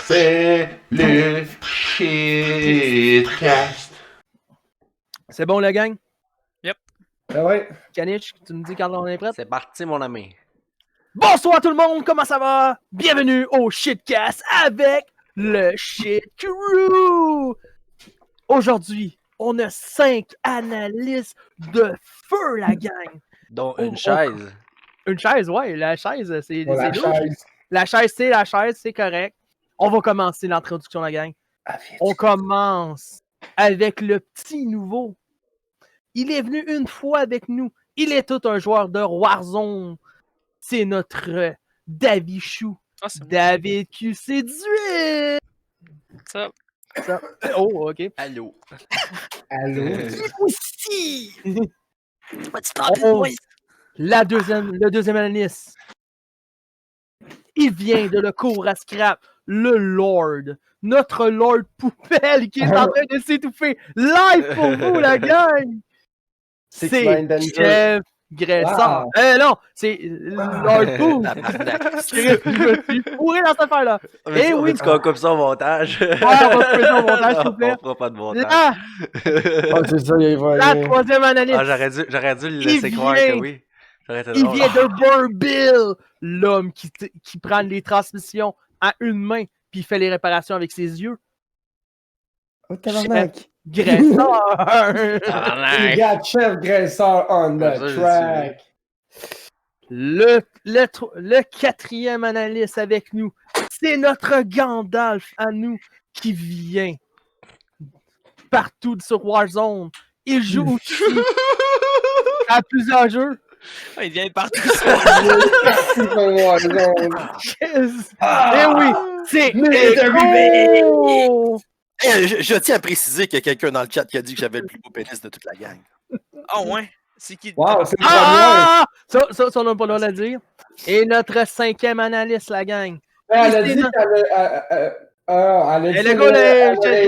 C'est le shitcast. C'est bon, la gang? Yep. Ah ouais. Kanich, tu me dis quand on est prêt? C'est parti, mon ami. Bonsoir tout le monde, comment ça va? Bienvenue au Shitcast avec le Shit Crew! Aujourd'hui, on a 5 analystes de feu, la gang! Dont une chaise. Une chaise, ouais, la chaise, c'est Pour la louche. chaise. La chaise, c'est correct. On va commencer l'introduction, la gang. On commence avec le petit nouveau. Il est venu une fois avec nous. Il est tout un joueur de Warzone. C'est notre David Chou. Ah, c'est moi. David QC18. Ça. Oh, ok. Allô. Allô? Aussi. Le deuxième analyste. Il vient de le cours à scrap. Le Lord. Notre Lord Poubelle qui est en train de s'étouffer. Live pour vous, la gang. Six C'est Nine Danger. Jeff Gressard. Non, c'est Lord Poub. Je me suis fourré dans cette affaire-là. Eh oui. Tu coupe ça au montage. Ouais, on va couper ça au montage, s'il vous plaît. On fera pas de montage. Là, Ah, c'est ça, il va la aller. troisième analyste. Ah, j'aurais dû le laisser croire que oui. Ça aurait été Il drôle. vient de Burbill, l'homme qui prend les transmissions à une main puis il fait les réparations avec ses yeux. Oh, tabarnak. Gressard. We got Chef Grasseur on Ça, the j'ai track. Le quatrième analyste avec nous, c'est notre Gandalf à nous qui vient partout sur Warzone. Il joue aussi à plusieurs jeux. Ah, il vient partout. Eh oui, c'est Echo! Je tiens à préciser qu'il y a quelqu'un dans le chat qui a dit que j'avais le plus beau pénis de toute la gang. Ah ouais? C'est qui? Wow, c'est le Ah! Ça, on n'a pas le droit de le dire. Et notre cinquième analyste, la gang. premier. Elle a dit qu'elle a dit Elle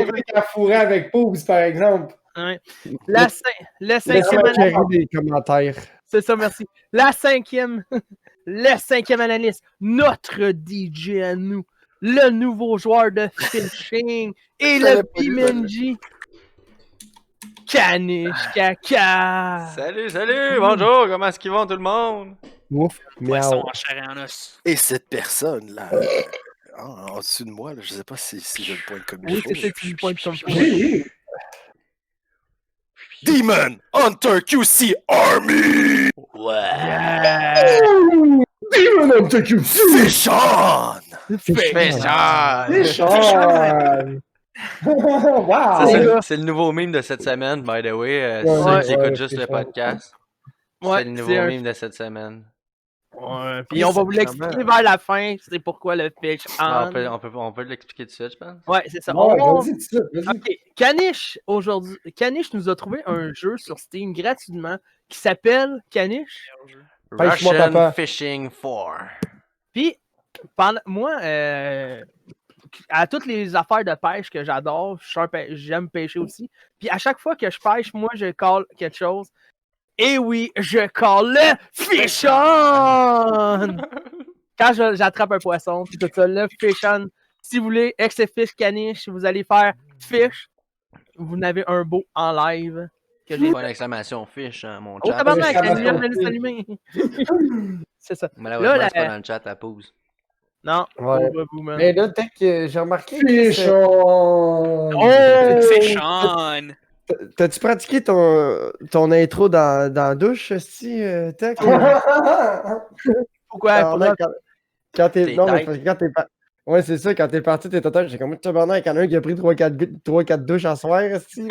a qu'elle fourrait avec Poubs, par exemple. Ouais. Le cinquième analyste. des commentaires. C'est ça, merci. Le cinquième analyste, notre DJ à nous, le nouveau joueur de fishing et le BMG. Kanich Kaka. Salut, bonjour, comment est-ce qu'ils vont tout le monde? Ouf, Poisson miaou. en chair et en os. Et cette personne-là, en dessous de moi, là, je sais pas si je le pointe comme il Oui, faut. c'est peut-être du point de comme Oui. Demon Hunter QC Army! Ouais. Demon Hunter QC! Sean! Sean! Wow! C'est le nouveau meme de cette semaine, by the way. Ouais, Ceux qui ouais, écoutent juste c'est le ça. podcast. Ouais, C'est le nouveau c'est un- meme de cette semaine. Ouais, puis on va vous l'expliquer vers la fin, c'est pourquoi le fish Ah, on. on peut l'expliquer tout de suite, je pense. Ouais, c'est ça. Ouais, On- vas-y, tout de suite, vas-y. Ok, Kanich, aujourd'hui, Kanich nous a trouvé un jeu sur Steam gratuitement qui s'appelle Kanich. Pêche-moi, Russian papa. Fishing 4. Puis, moi, à toutes les affaires de pêche que j'adore, j'aime pêcher aussi. Puis à chaque fois que je pêche, moi, je call quelque chose. Et oui, je call le fish on! Quand j'attrape un poisson, puis tout ça, le fish on. Si vous voulez, ex-fish Kanich, vous allez faire fish, vous n'avez un beau en live. Que j'ai Pas l'exclamation fish, hein, mon Oh, chat. tabarnak, la Exclamation lumière vient de fish. s'allumer. C'est ça. Malheureusement, Là, c'est pas dans le chat à pause. Non, Ouais. pauvre vous, man. Mais là, peut-être que j'ai remarqué. Oh! Fish C'est Sean! T'as-tu pratiqué ton intro dans la douche, si, Tech? Pourquoi? Tabarnak, quand t'es. T'es Non, mais tête. parce que quand t'es parti. Ouais, c'est ça, quand t'es parti, t'es total. J'ai comme tabarnak, il y en a un qui a pris 3-4 douches en soir, si.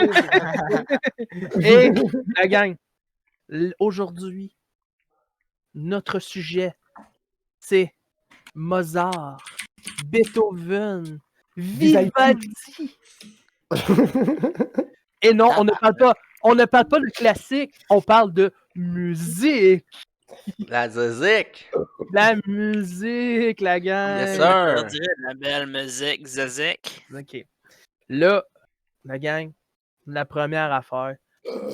Et la gang, aujourd'hui, notre sujet, c'est Mozart, Beethoven, Vivaldi. Et non, on ne parle pas de classique, on parle de musique. La Zazik. La musique, la gang. Yes, On sir. dirait de la belle musique, Zazek. OK. Là, la gang, la première affaire,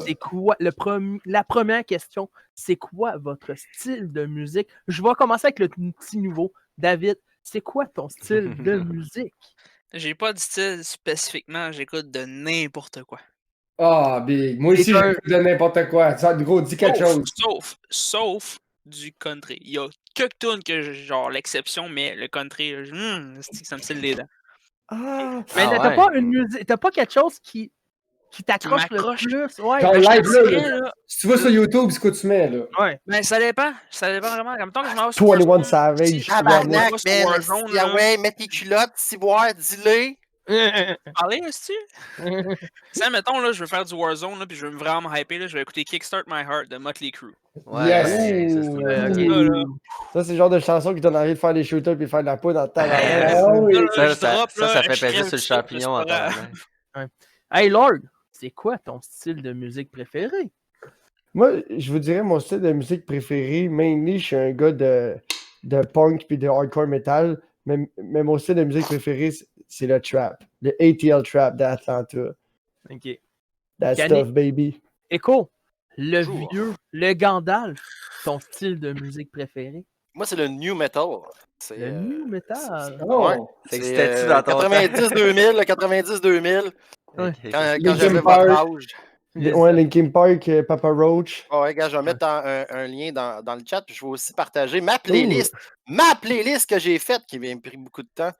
c'est quoi la première question, c'est quoi votre style de musique? Je vais commencer avec le petit nouveau, David, c'est quoi ton style de musique? J'ai pas de style spécifiquement, j'écoute de n'importe quoi. Ah, big. Moi C'est aussi, un- j'écoute de n'importe quoi. Ça, gros, dis quelque chose. Sauf du country. Il y a quelques tunes que genre l'exception, mais le country, ça me style les dents. Ah, Mais Ah t'as ouais. pas une musique, t'as pas quelque chose qui t'accroche le m'accroche. plus? Ouais. Genre Ben, je te live là, dirais, là. là, Si tu vas sur YouTube, c'est quoi tu mets, là? Ouais. ben ça dépend vraiment. Comme tant que je m'en vais 21 Savage, si- Tabarnak, sur man. Warzone, Ah là, ouais, mets tes culottes, ciboire, dis-le. parler, est-ce que mettons, là, je veux faire du Warzone, là, puis je veux vraiment me hyper, là, je vais écouter Kickstart My Heart de Motley Crue. Ouais, Yes. ouais, ça, c'est Ouh, une bonne ok. idée. Ça, là, Ça, c'est le genre de chanson qui donne envie de faire des shooters puis faire de la poudre dans le temps. ben, Ah oui. ça, là, je Ça, drop, ça, là, ça fait je peser crève sur le tout ça, champignon en c'est pas grave. tabarnak. Hey Lord, c'est quoi ton style de musique préféré? Moi, je vous dirais mon style de musique préféré. Mainly, je suis un gars de punk puis de hardcore metal. Mais mon style de musique préféré, c'est le trap. Le ATL trap d'Atlanta. Ok. That Kenny? stuff, baby. Echo, le Bonjour. vieux, le Gandalf, ton style de musique préféré? Moi, c'est le new metal. C'est Le new metal. Ouais. Ça C'est existait-tu dans ton temps? 90-2000, le 90-2000, Ouais. Ok, ok. quand Linkin j'avais Park. votre âge. Ouais, Linkin Park, Papa Roach. Ouais, gars, je vais mettre un lien dans le chat, puis je vais aussi partager ma playlist. Ma playlist que j'ai faite, qui m'a pris beaucoup de temps,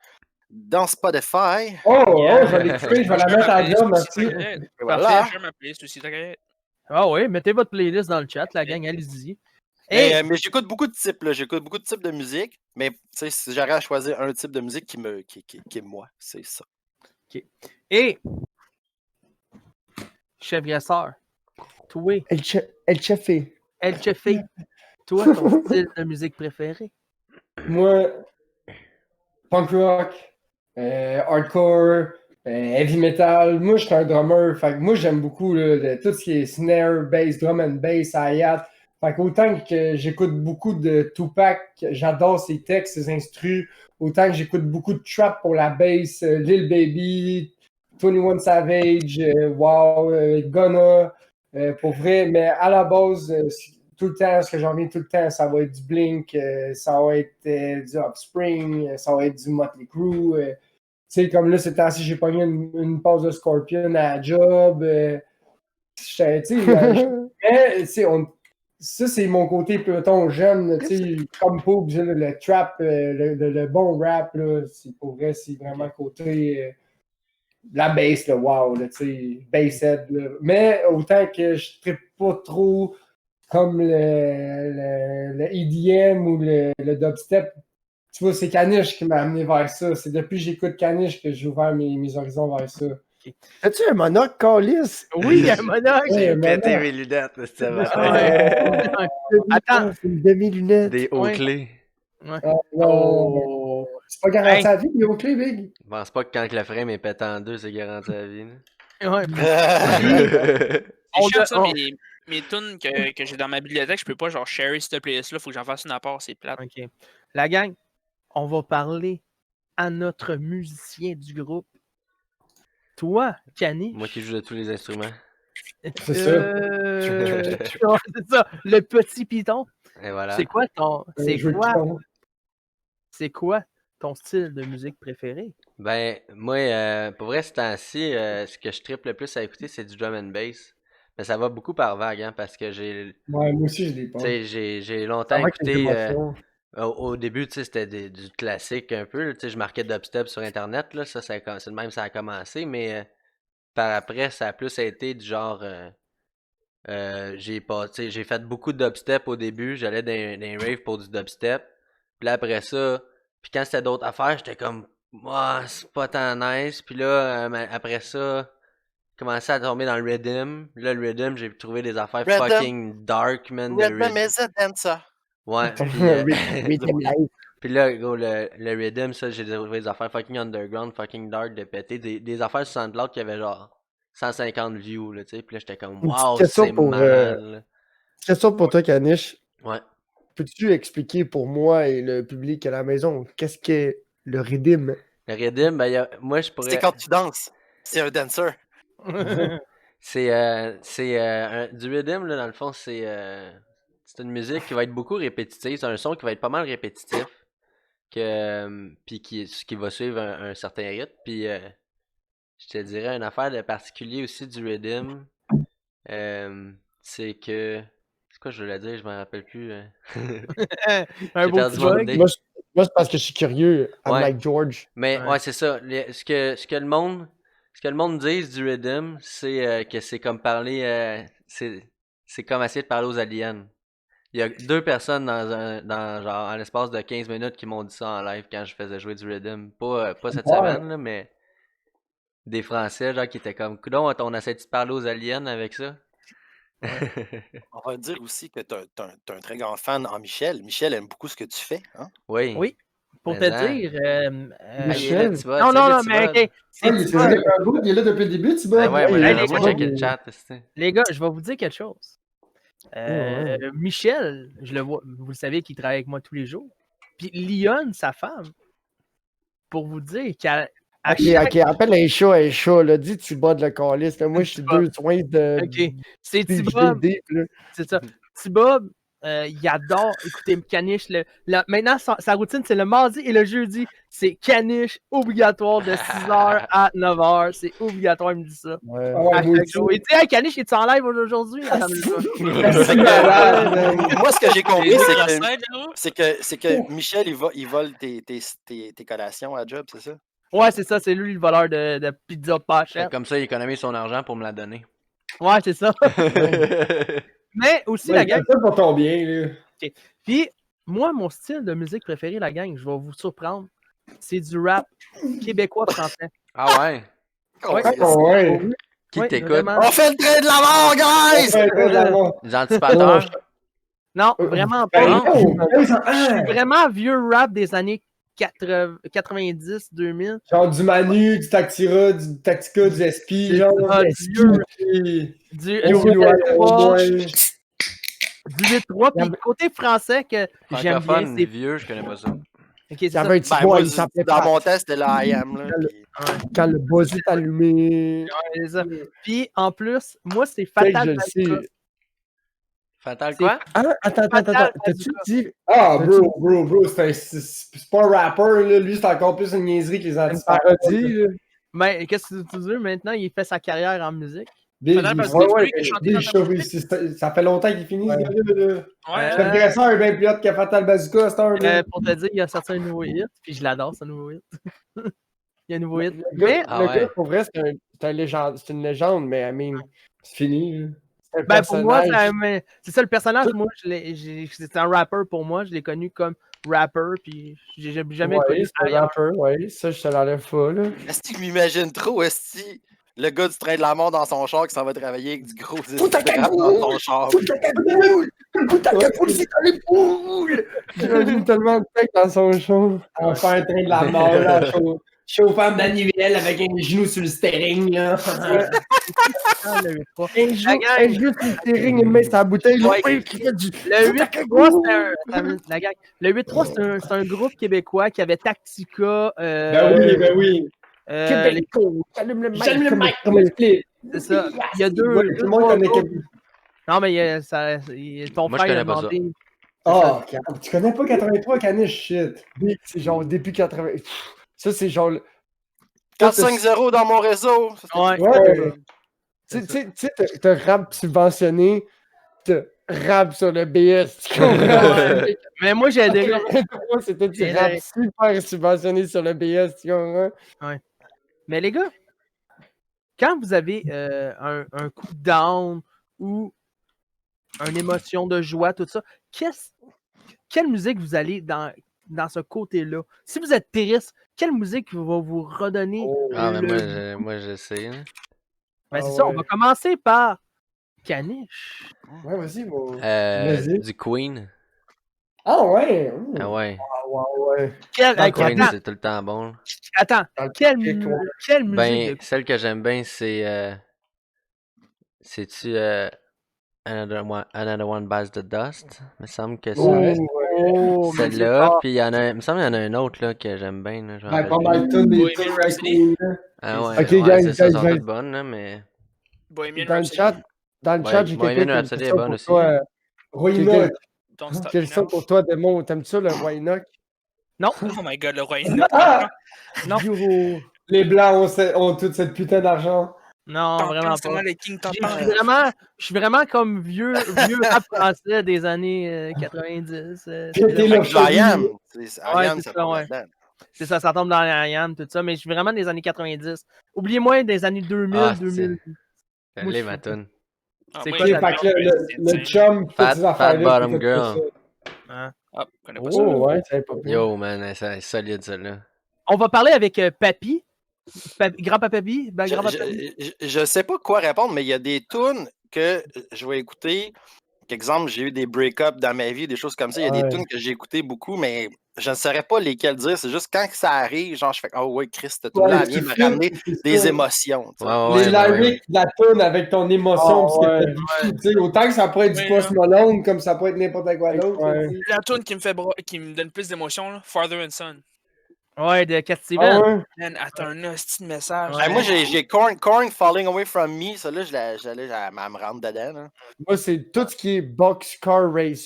dans Spotify. Oh, Yeah. je vais l'écouter, je vais la mettre à job, merci. Et Et voilà. je ma playlist aussi, t'inquiète. Ah oui, mettez votre playlist dans le chat, la gang, allez-y. Mais, Hey, mais j'écoute beaucoup de types, là. J'écoute beaucoup de types de musique. Mais tu sais, si j'aurais à choisir un type de musique qui est moi, c'est ça. et chef Grasseur, toi, El Chefe. El Chefe, toi, ton style de musique préféré? Moi, punk rock, hardcore, heavy metal. Moi, je suis un drummer. Fait que moi, j'aime beaucoup là, tout ce qui est snare, bass, drum and bass, hi-hat. Fait qu'autant que j'écoute beaucoup de Tupac, j'adore ses textes, ses instrus. Autant que j'écoute beaucoup de trap pour la bass, Lil Baby, 21 Savage, Wow, Gunna, pour vrai. Mais à la base, tout le temps, ce que j'en viens tout le temps, ça va être du Blink, ça va être du Offspring, ça va être du Motley Crue. Tu sais, comme là, ces temps-ci, j'ai pogné une pause de Scorpion à la job. Tu sais, mais, tu sais, ça, c'est mon côté peloton jeune. Tu sais, comme pas obligé le trap, le bon rap, là, c'est pour vrai, c'est vraiment côté la bass, là, wow, là, tu sais, basshead. Là. Mais autant que je ne trippe pas trop comme le EDM ou le dubstep, tu vois, c'est Caniche qui m'a amené vers ça. C'est depuis que j'écoute Caniche que j'ai ouvert mes horizons vers ça. As-tu un monocle, Calis? Oui, un monocle! J'ai Ouais, pété maintenant. mes lunettes, là, c'était ma Ouais. Attends. C'est une demi-lunette. Des hauts clés. Ouais. Ah, non, Oh. c'est pas garanti Hey. à vie, mais au clé, big. Je pense pas que quand le frame est pété en deux, c'est garanti à vie. là. Ouais. C'est On chiant, de- ça, on- mes tunes que j'ai dans ma bibliothèque, je peux pas genre share cette playlist-là, faut que j'en fasse une à part, c'est plate. OK. La gang, on va parler à notre musicien du groupe. Toi, Cani. Moi qui joue de tous les instruments. C'est ça. ouais, c'est ça. Le petit piton. Et voilà. C'est quoi ton. C'est Je veux quoi, le piton. c'est quoi ton style de musique préféré? Ben, moi, pour vrai, ce temps-ci, ce que je trippe le plus à écouter, c'est du drum and bass. Mais ça va beaucoup par vague, hein, parce que j'ai, Ouais, moi aussi, je l'ai pas. tu sais, j'ai Ça longtemps va avec les écouté. émotions. Au début, tu sais, c'était du classique un peu. Tu sais, je marquais dubstep sur Internet, là. Ça, c'est de même ça a commencé. Mais par après, ça a plus été du genre. Tu sais, j'ai fait beaucoup de dubstep au début. J'allais dans les raves pour du dubstep. Puis là, après ça, puis quand c'était d'autres affaires, j'étais comme, ah, c'est pas tant nice. Puis là, après ça, commencé à tomber dans le rhythm. Là, le rhythm, j'ai trouvé des affaires Rhythm. fucking dark, man. de Rhythm rhythm. is a dancer. Ouais, puis, Rhythm life. puis là, gros, le rhythm, ça, j'ai trouvé des affaires fucking underground, fucking dark de péter. Des affaires sur SoundCloud qui avaient genre 150 views, là, tu sais. Puis là, j'étais comme, Une petite wow, question c'est pour, malade, là. Question pour toi, Caniche. Ouais. Peux-tu expliquer pour moi et le public à la maison qu'est-ce qu'est le rhythm? Le rhythm, ben, moi, je pourrais. C'est quand tu danses. C'est un dancer. Du rhythm, là, dans le fond, c'est une musique qui va être beaucoup répétitive. C'est un son qui va être pas mal répétitif. puis qui va suivre un certain rythme. Puis je te dirais une affaire de particulier aussi du rhythm, c'est que c'est quoi je voulais dire, je m'en rappelle plus. Un J'ai beau perdu petit mon bug. idée. Moi, c'est parce que je suis curieux. I'm Ouais. like George. Mais Ouais. ouais, c'est ça. Ce que le monde dit du rhythm, c'est que c'est comme parler, c'est comme essayer de parler aux aliens. Il y a 2 personnes dans genre en l'espace de 15 minutes qui m'ont dit ça en live quand je faisais jouer du rhythm. Pas cette Ouais. semaine là, mais des Français genre qui étaient comme, coudonc, on essaie de parler aux aliens avec ça. On va dire aussi que tu es un très grand fan en Michel. Michel aime beaucoup ce que tu fais. Hein? Oui. Oui. Pour te Mais hein. dire. Michel? Non, non, mais ok. C'est Il Thibaut. est un bout, il est là depuis le début, Thibaut. Ben ouais, moi, Hey, moi, les moi gars. checker le chat. c'est- Les gars, je vais vous dire quelque chose. Ouais. Michel, je le vois, vous le savez qu'il travaille avec moi tous les jours. Puis Lyon, sa femme, pour vous dire qu'à à Ok, chaque... appelle un chat, là. Dis Thibaut de le calice, là. Moi, je suis 2 soins de. Ok, c'est speech Thibaut, deep, là. c'est ça. Thibaut, il adore écouter Caniche. Maintenant, sa routine, c'est le mardi et le jeudi. C'est Caniche obligatoire de 6h à 9h. C'est obligatoire, il me dit ça. Ouais. Ah ouais, À moi chaque aussi. jour. Il dit, hey, Caniche, es-tu en live aujourd'hui? Moi, ce que j'ai compris, c'est que Michel, il vole tes collations à job, c'est ça? Ouais, c'est ça, c'est lui le voleur de pizza Fait pachette. que comme ça, il économise son argent pour me la donner. Ouais, c'est ça. Mais aussi, la gang. C'est ça pour ton bien, là. Puis, moi, mon style de musique préféré, la gang, je vais vous surprendre, c'est du rap québécois-français. Ah ouais? Ouais. Ah ouais. Qui Ouais, t'écoute? vraiment. On fait le train de la mort, guys! Ouais, ouais, ouais. Les anticipateurs? Non, vraiment Ben, pas. oh, Je suis ah, vraiment vieux rap des années 90, 2000. genre du Manu, du Tactira, du Tactica, du SP, genre. Ah, du du vieux. SP. Du Yo, yo, au 8-3, moins. du 8-3. Puis côté français que j'aime bien, Francophone, c'est... vieux, je connais pas ça. Ok, c'est Il y ça. avait un petit Ben, boy, moi, il s'appelait dans Pat. mon test, c'était là I am. Là, puis- Quand le buzz est allumé. C'est ça. Puis en plus, moi, c'est Fait que je Fatal le Bazooka. sais. Fatal C'est- quoi? Ah, attends. Fatal T'as-tu Bazooka. dit. Ah, bro, c'est pas un rapper, là. Lui, c'est encore plus une niaiserie que les Une anticipateurs. parodie, là? Mais qu'est-ce que tu veux maintenant? Il fait sa carrière en musique. Bill, Fatal il- Bazooka, ouais, c'est lui qui a chanté Bill, Fatal Bill, ça fait longtemps qu'il finit, ce Ouais. gars-là. Là. Ouais, Le dresseur est bien plus hot que Fatal Bazooka, c'est un Pour te dire, il a sorti un nouveau hit, puis je l'adore, ce nouveau hit. Il y a un nouveau hit. Le Mais, gars, Ah le ouais. gars, pour vrai, c'est une légende, mais I mean, C'est fini, là. c'est un ben, pour moi, personnage. c'est ça le personnage. Moi, c'est un rapper pour moi. Je l'ai connu comme rapper, puis j'ai jamais Ouais, connu c'est un ailleurs. rappeur, ouais. Ça, je te l'enlève pas, là. Est-ce que je m'imagine trop, est-ce le gars du train de la mort dans son char qui s'en va travailler avec du gros Tout à de rap cagoule! dans son char? Tout à cagoule! Tout à cagoule, c'est dans les poules! J'imagine tellement de tête dans son show. On fait un train de la mort, là, chauffeur de manivelle avec un genou sur le steering, là. Ah, le 8-3. Un jour, La gang. un jour, sur le steering, il met sa bouteille, Ouais. l'autre, qui fait du. Le 8-3, c'est un. Attends, la gang. Le 8-3, c'est un groupe québécois qui avait Tactica. Ben oui. Québécois, j'allume le mic. J'allume le comme- mic comme un split. C'est ça. Il y a Ouais, deux. tout le monde connaît trois Québec. Non, mais ton Moi, je frère il a connais pas ça. demandé. Ah, tu connais pas 83 Caniche, shit. C'est genre début 80. Ça, c'est genre. 4-5-0 dans mon réseau. Ça, c'était- Ouais. Ouais. Tu sais, t'as rap subventionné, t'as rap sur le BS. Tu comprends? Mais moi, j'ai adhéré. 83, c'était du C'est rap vrai. super subventionné sur le BS. Tu comprends? Mais les gars, quand vous avez un coup de down ou une émotion de joie, tout ça, quelle musique vous allez dans ce côté-là? Si vous êtes triste, quelle musique va vous redonner Ah, mais le... moi, je sais. Hein. Ben, c'est Ah ça, on ouais. va commencer par Caniche. Ouais, vas-y, mon. Vas-y. Du Queen. Ah, ouais. Ah ouais. Ah ouais. Queen, Attends. c'est tout le temps bon. Attends, Dans le quelle pic, ouais. musique Ben, de... celle que j'aime bien, c'est. C'est-tu Another One Bites the Dust? Il me semble que c'est Ouais. Oh, mais c'est celle-là. fort. Puis il me semble qu'il y en a un autre là, que j'aime bien. Là, je me Ben, rappelle pas plus. mal tout des Bohemian trucs Rhapsody. Ah ouais, Ok, ouais, guys, c'est ça, guys, sont guys. toutes bonnes, là, mais. Bohemian Dans le Rhapsody. chat, Ouais, j'ai Bohemian quelqu'un qui a une Rhapsody est question bonne pour aussi. toi. Roy Enoch. Don't Stop Me Question Now. pour toi, Démon. T'aimes ça, le Why Not? Non, Oh my god, le royaume. Ah! non, Les Blancs ont toute cette putain d'argent. non, vraiment C'est moi pas. le King Je suis vraiment comme vieux rap français des années 90. T'es le IAM. Ouais, IAM, c'est ça ça, tombe ouais. là-dedans. C'est ça, ça tombe dans IAM, tout ça, mais je suis vraiment des années 90. Oubliez-moi des années 2000, Ah, 2000. Je Moi, l'ai, je ma suis- toune. C'est Ok, quoi ta fait que le chum fait Fat- ces affaires-là. Fat puis Bottom fait pas Girl. ça. Hein? Ah, je connais pas ça. Oh, ouais, c'est pas bien. Yo, man, c'est solide, celle-là. On va parler avec Papy. Grand-papa Papy. Grand-papa Papy. Je sais pas quoi répondre, mais il y a des tunes que je vais écouter. Par exemple, j'ai eu des break-ups dans ma vie, des choses comme ça. Il y a des Ouais. tunes que j'ai écoutées beaucoup, mais je ne saurais pas lesquelles dire. C'est juste quand que ça arrive, genre, je fais oh ouais, Chris, cette tune-là, elle vient me ramener des émotions. tu sais. Ouais, Les ben ouais. lyrics de la tune avec ton émotion, Ah, pis ouais, c'est fou, tu sais, autant que ça pourrait être du Oui, Post Malone, comme ça peut être n'importe quoi d'autre. Ouais. tu sais. La tune qui me donne plus d'émotion, là, Father and Son. Ouais, de Cat Ah Steven. ouais? Man, attends un hostie de message. Ouais. Moi, j'ai Korn Falling Away From Me. Ça, là, j'allais à me rendre dedans. Là. Moi, c'est tout ce qui est Boxcar Racer.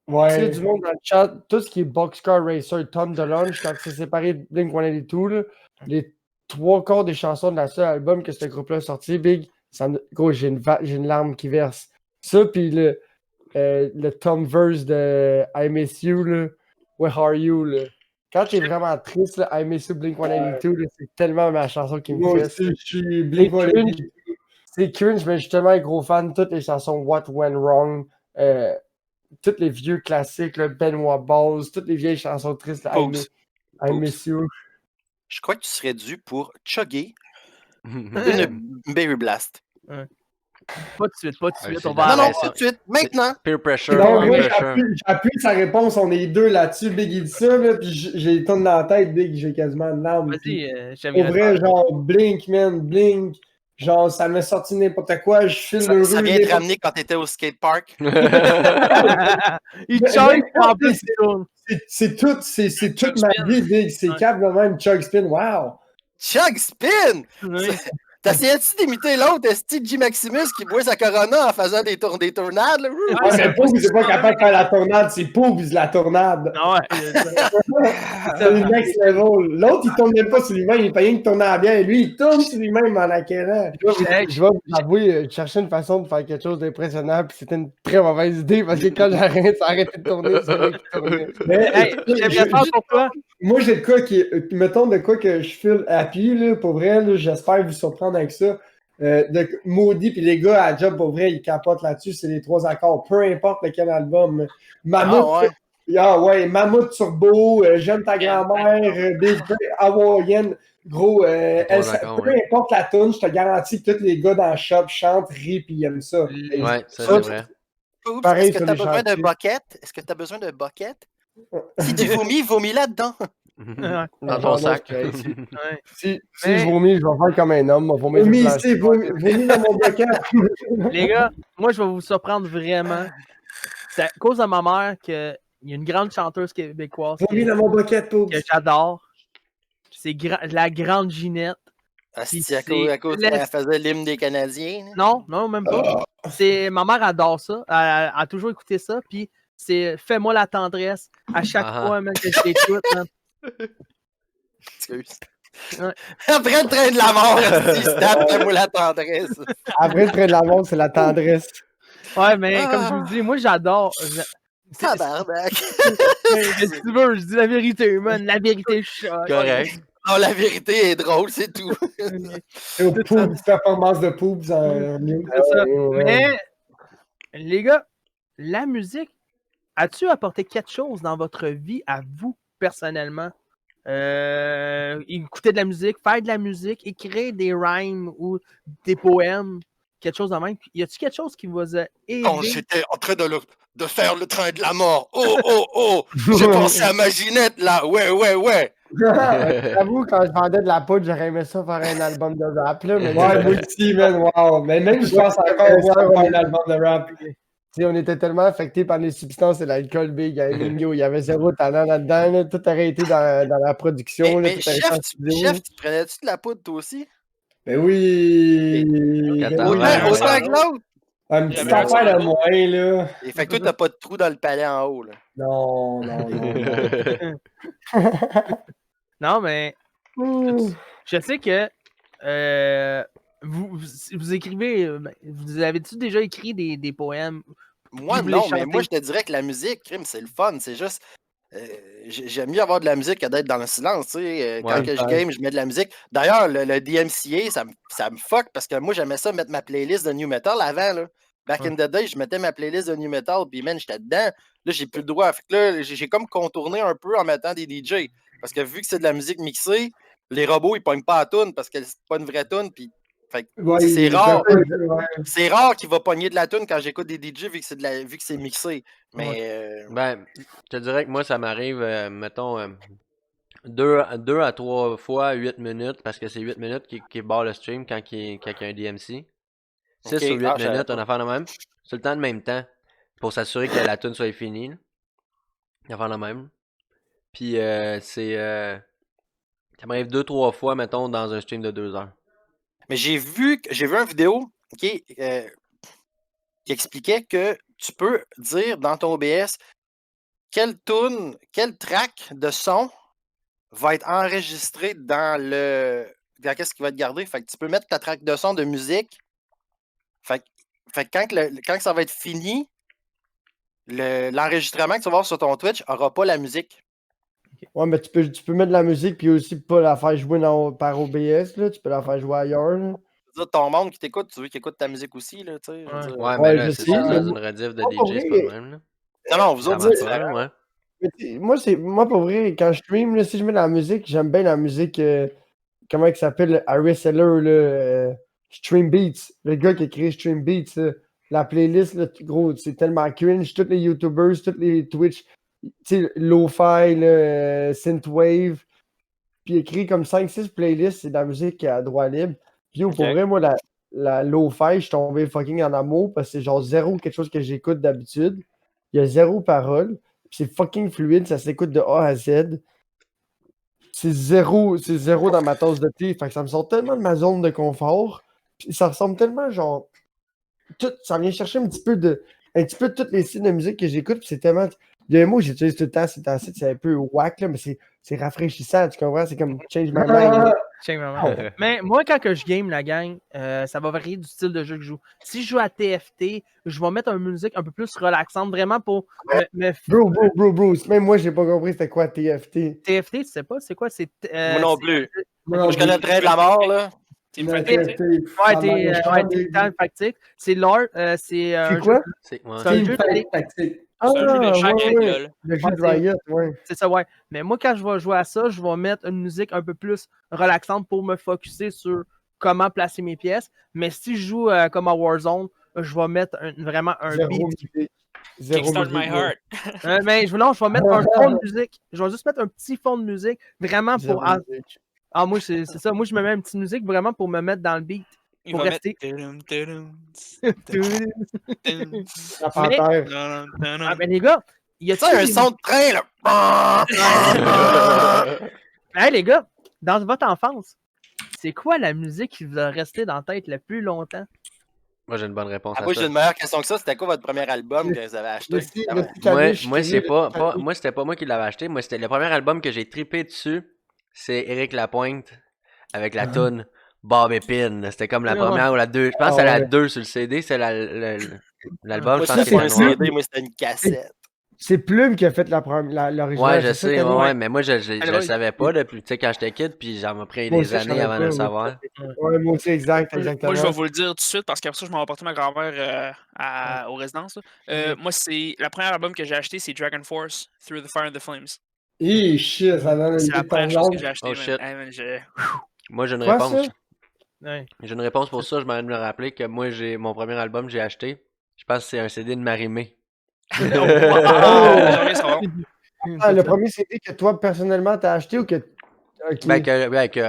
Tu sais, Ouais. du monde dans le chat, tout ce qui est Boxcar Racer, Tom DeLonge, quand c'est séparé de Blink-182, là, les 3/4 des chansons de la seule album que ce groupe-là a sorti, Big, gros, j'ai une larme qui verse. Ça, puis le Tom Verse de I Miss You, là, Where Are You, là. Quand t'es vraiment triste, là, I Miss You, Blink-182, là, c'est tellement ma chanson qui me Moi fait. aussi, je suis C'est Blink-182. C'est cringe, mais je suis tellement un gros fan de toutes les chansons What Went Wrong, tous les vieux classiques, là, Benoit Balls, toutes les vieilles chansons tristes, là, I Miss You. Je crois que tu serais dû pour chugger Ouais. une Berry Blast. Pas de suite, pas de Ouais, suite. c'est On de va la Non, non, arrêter. tout de suite, maintenant. Peer pressure, Non, peer moi, pressure. J'appuie sa réponse, on est deux là-dessus. Big, il dit ça, là, puis j'ai le tourne dans la tête, Big, j'ai quasiment une larme. puis Vas-y, j'aime Pour vrai, genre, Blink, man, Blink. Genre, ça m'a sorti n'importe quoi, je file le Ça vient te ramener quand t'étais au skatepark. Il Mais- chante mais- en plus, il tourne. C'est toute Chug ma spin. vie, Big. C'est Ouais. cap de même, Chug Spin, wow! Chug spin! Oui. T'essayais-tu d'imiter l'autre, esti G Maximus qui boit sa Corona en faisant des tournades? Là? Ah, mais Poobs, c'est pas capable de faire la tournade, c'est Poobs la tournade. Ah ouais. C'est le next level. L'autre, il tourne même pas sur lui-même, il est pas rien que tourner à bien. Lui, il tourne sur lui-même en acquérant. Je vais vous avouer, je cherchais une façon de faire quelque chose d'impressionnant, puis c'était une très mauvaise idée, parce que quand j'arrête, ça arrêtait de tourner, c'est vrai qu'il tournait. Mais, Hey, j'aimerais pas pour toi. moi, j'ai de quoi qui. Mettons de quoi que je file happy, là, pour vrai, là, j'espère vous surprendre avec ça. De Maudit, puis les gars à job, pour vrai, ils capotent là-dessus, c'est les 3 accords, peu importe lequel album. Mammouth, Mammouth Turbo, J'aime ta grand-mère, Big Brain, Hawaiian, gros, accords, peu importe la tune, je te garantis que tous les gars dans le shop chantent, rient, puis ils aiment ça. Ouais, ça c'est vrai. Oups, Pareil est-ce que sur t'as les besoin d'un chantiers. bucket? Est-ce que t'as besoin d'un bucket? Si tu vomis là-dedans. Dans ton sac. Ouais. Si Mais- je vomis, je vais faire comme un homme, je vais vomir Vomis sur le ici, plancher. vomis dans mon bucket. Les gars, moi, je vais vous surprendre vraiment. C'est à cause de ma mère qu'il y a une grande chanteuse québécoise Vomis dans mon bucket, Poobs. que j'adore. C'est la grande Ginette. Asti, à cause Laisse- qu'elle faisait l'hymne des Canadiens. là. Non, non, même pas. C'est ma mère adore ça. Elle a toujours écouté ça. Puis c'est Fais-moi la tendresse. À chaque Ah. fois même, que je l'écoute, man. Excuse. Ouais. Après le train de la mort, asti, stop, fais-moi la tendresse. Après, le trait de l'amour, c'est la tendresse. Ouais, mais comme je vous dis, moi j'adore. Tabarnak. Si tu veux, je dis la vérité, man. La vérité, je choque. Correct. Non, la vérité est drôle, c'est tout. Et au Poobs, performance de Poobs en mute. C'est ça. Ouais. Mais, les gars, la musique, as-tu apporté quelque chose dans votre vie à vous, personnellement? Écouter de la musique, faire de la musique, écrire des rhymes ou des poèmes, quelque chose de même. Y a-tu quelque chose qui vous a aidé? Quand j'étais en train de faire le train de la mort, oh, j'ai pensé à ma Ginette, là, ouais. J'avoue, quand je vendais de la poudre, j'aurais aimé ça faire un album de rap, là, mais Ouais, moi aussi, man, wow. Mais même, je pense encore au faire un album de rap. tu sais, on était tellement affectés par les substances et l'alcool, Big, à Mingo, il y avait zéro talent là-dedans, là, tout aurait été dans la production, là, Mais tout aurait été en studio. chef, tu prenais-tu de la poudre, toi aussi? Ben oui. Quatre Ben ans, oui. ouais. Autant que l'autre? Une petite J'avais un affaire de solo. moins, là. Et fait que toi, t'as pas de trou dans le palais en haut, là. Non, non, non, non. Non, mais Ouh. je sais que vous écrivez. Vous avez-tu déjà écrit des poèmes? Moi, vous les non, mais moi, chantez? je te dirais que la musique, crime, c'est le fun. C'est juste. J'aime mieux avoir de la musique que d'être dans le silence. Tu sais. Quand Ouais. que je game, je mets de la musique. D'ailleurs, le DMCA, ça me fuck parce que moi, j'aimais ça mettre ma playlist de New Metal avant. Là. Back in the day, je mettais ma playlist de New Metal, puis man, j'étais dedans. Là, j'ai plus le droit. Fait que là, j'ai comme contourné un peu en mettant des DJ. Parce que vu que c'est de la musique mixée, les robots, ils pognent pas la toune parce que c'est pas une vraie toune. Puis, fait que, Ouais, tu sais, c'est rare. ouais. C'est rare qu'il va pogner de la toune quand j'écoute des DJ vu que c'est mixé. Mais Ben, je te dirais que moi, ça m'arrive, mettons, 2 à 3 fois 8 minutes, parce que c'est 8 minutes qui barre le stream quand il y a un DMC. 6 ok. ou 8 Ah, je savais minutes, pas. une affaire de même. C'est le temps de même temps, pour s'assurer que la tune soit finie. Là. Une affaire de même. Puis, ça m'arrive 2-3 fois, mettons, dans un stream de 2 heures. Mais j'ai vu une vidéo ok, qui expliquait que tu peux dire dans ton OBS quelle track de son va être enregistré dans qu'est-ce qui va être gardé. Fait que tu peux mettre ta track de son de musique. Fait que quand ça va être fini, l'enregistrement que tu vas voir sur ton Twitch n'aura pas la musique. Ouais, mais tu peux mettre de la musique puis aussi pas la faire jouer par OBS, là. Tu peux la faire jouer ailleurs, là. Je veux dire, ton monde qui t'écoute, tu veux qu'il écoute ta musique aussi, là, tu sais. Je veux Ouais. dire. Ouais, mais Ouais, là, je c'est sais, ça, mais dans une rediff de moi, pour DJ, c'est vrai, pas le même, là. Non, vous Ça autres, marche c'est pas, là, ouais. Mais moi, pour vrai, quand je stream, là, si je mets de la musique, j'aime bien la musique. Comment il s'appelle? Harry Seller, là, Stream Beats. Le gars qui a créé Stream Beats. Là. La playlist, là, gros, c'est tellement cringe. Tous les YouTubers, tous les Twitch, tu sais, Lo-Fi, là, Synthwave. Puis il a créé comme 5-6 playlists, c'est de la musique à droit libre. Puis pour Ok. vrai, moi, la Lo-Fi, je suis tombé fucking en amour parce que c'est genre zéro quelque chose que j'écoute d'habitude. Il y a zéro parole. Puis c'est fucking fluide, ça s'écoute de A à Z. C'est zéro dans ma tasse de thé. Fait que ça me sort tellement de ma zone de confort. Puis ça ressemble tellement genre. Ça vient chercher un petit peu de tous les styles de musique que j'écoute. Puis c'est tellement. Il y a un mot que j'utilise tout le temps, c'est un peu whack, là, mais c'est rafraîchissant, tu comprends? C'est comme change my mind. là. Check my mind. Mais moi, quand que je game la gang, ça va varier du style de jeu que je joue. Si je joue à TFT, je vais mettre une musique un peu plus relaxante, vraiment pour me Bro. Même moi, j'ai pas compris c'était quoi TFT. TFT, tu sais pas, c'est quoi? C'est, Moi non plus. Moi Moi, je connais le train de la mort, là. Team Non, Fighting. TFT. Ouais, t'es dans le tactique. C'est l'art, c'est un C'est quoi? C'est ouais. C'est un jeu de- tactique. C'est un jeu de chaque ouais. gueule. Le jeu Ouais, de Riot, ouais. C'est ça, ouais. Mais moi, quand je vais jouer à ça, je vais mettre une musique un peu plus relaxante pour me focusser sur comment placer mes pièces. Mais si je joue comme à Warzone, je vais mettre vraiment un Zéro beat. musique. Zéro Kickstart musique, My ouais. Heart. Mais je vais mettre un fond de musique. Je vais juste mettre un petit fond de musique, vraiment Zéro pour. musique. Moi, c'est ça. Moi, je me mets une petite musique vraiment pour me mettre dans le beat. Il Pour va rester. La panthère. Ah, ben les gars, y a Tu sais, un son de train, là. Hey les gars, dans votre enfance, c'est quoi la musique qui vous a resté dans la tête le plus longtemps? Moi, j'ai une bonne réponse Ah, à moi, ça. j'ai une meilleure question que ça. C'était quoi votre premier album que vous avez acheté? Moi, c'est pas, moi, c'était pas moi qui l'avais acheté. Moi, c'était le premier album que j'ai trippé dessus. C'est Éric Lapointe avec la toune Bob Épine. C'était comme la première ou la 2. Je pense que c'est la 2 sur le CD. C'est l'album, Moi, je pense c'était qu'il pas un était noir. CD, moi, c'était une cassette. C'est Plume qui a fait l'original. Ouais, je c'est ça, sais, t'as dit? ouais, mais moi, je Allez, le vas-y. savais pas depuis, tu sais, quand j'étais kid, puis ça m'a pris Moi des aussi, je années savais avant de pas, le oui. savoir. Ouais, moi aussi, exactement. Moi, je vais vous le dire tout de suite parce qu'après ça, je m'en vais porter ma grand-mère aux résidences. là. Moi, c'est le premier album que j'ai acheté, c'est Dragon Force, Through the Fire and the Flames. Shit, ça donne C'est une la première chose que j'ai détonante. acheté. Oh, shit. man. Moi, j'ai une Quoi, réponse. ça? Ouais. J'ai une réponse pour ça, je m'en viens de me rappeler que moi, mon premier album, j'ai acheté. Je pense que c'est un CD de Marimé. J'aimerais savoir. Ah, le premier CD que toi, personnellement, t'as acheté ou que. Ok. Ben, que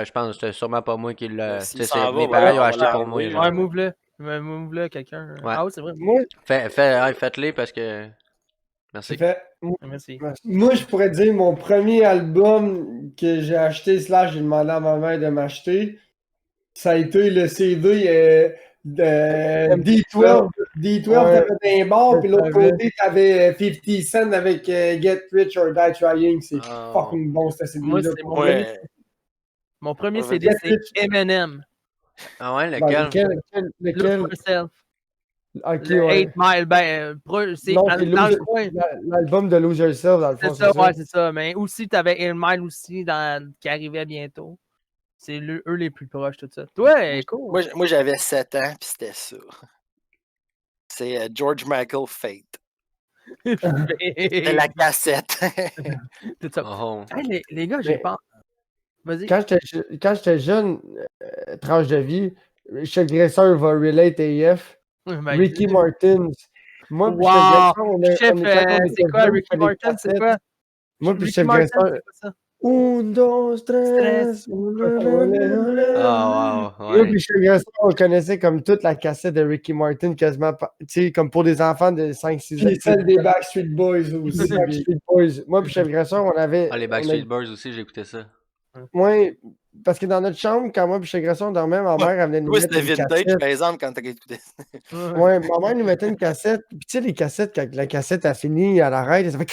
je pense que c'est sûrement pas moi qui l'a. S'il Tu sais, s'en va, mes voilà, parents ils ont on va acheté pour l'arriver, moi. là. genre. Ouais, move-le. Move-le, quelqu'un. Ouais. Ah oui, c'est vrai. Moi, Faites-les parce que. Merci. c'est fait. Merci. Moi, je pourrais dire mon premier album que j'ai acheté, / j'ai demandé à ma mère de m'acheter, ça a été le CD D12. D12, Ouais. t'avais un bar, puis l'autre T'avais- côté, t'avais 50 Cent avec Get Rich or Die Trying. C'est Oh. fucking bon, cette Moi, CD-là. c'est pour mon vrai. Ouais. Mon premier Ouais, CD, Get c'est Rich. Eminem. Ah ouais, Ben, lequel? lequel? Lose Yourself. Ok, Le ouais. 8 Mile. Ben, c'est Non, dans c'est le Lose- coin. l'album de Lose Yourself, dans le C'est fond, ça, c'est ça. ouais, c'est ça. Mais aussi, t'avais 8 Mile aussi qui arrivait bientôt. C'est eux les plus proches, tout ça. Toi, cool. Moi, j'avais 7 ans, puis c'était ça. C'est George Michael Fate. C'est la cassette. Tout ça. Oh. Hey, les gars, j'ai Mais- pas. Vas-y. Quand j'étais jeune, tranche de vie, chaque Gresseur va relate AF. Ben, Ricky Martin. Moi, puis Wow! Chef Gresseur, on est Chef, quand on c'est était quoi jeunes, Ricky c'était des Martin? C'est cassettes. quoi? Moi, puis Ricky Chef Martin, Gresseur. c'est quoi ça? 1, 2, 3. Stress. Ah, wow, Moi, ouais. puis Chef Gresseur, on connaissait comme toute la cassette de Ricky Martin, quasiment, tu sais, comme pour des enfants de 5-6 ans. Puis celle des Backstreet Boys Les aussi. Backstreet Boys. Moi, puis Chef Gresseur, on avait. Ah, les Backstreet Boys aussi, j'ai écouté ça. Ouais, parce que dans notre chambre, quand moi puis Chef Gresseur, on dormait, ma mère, elle venait nous Toi, mettre c'était une vintage, cassette. par exemple, quand t'as écouté ça. Ouais, ma mère nous mettait une cassette. Puis tu sais, les cassettes, quand la cassette a fini, elle arrête, ça fait.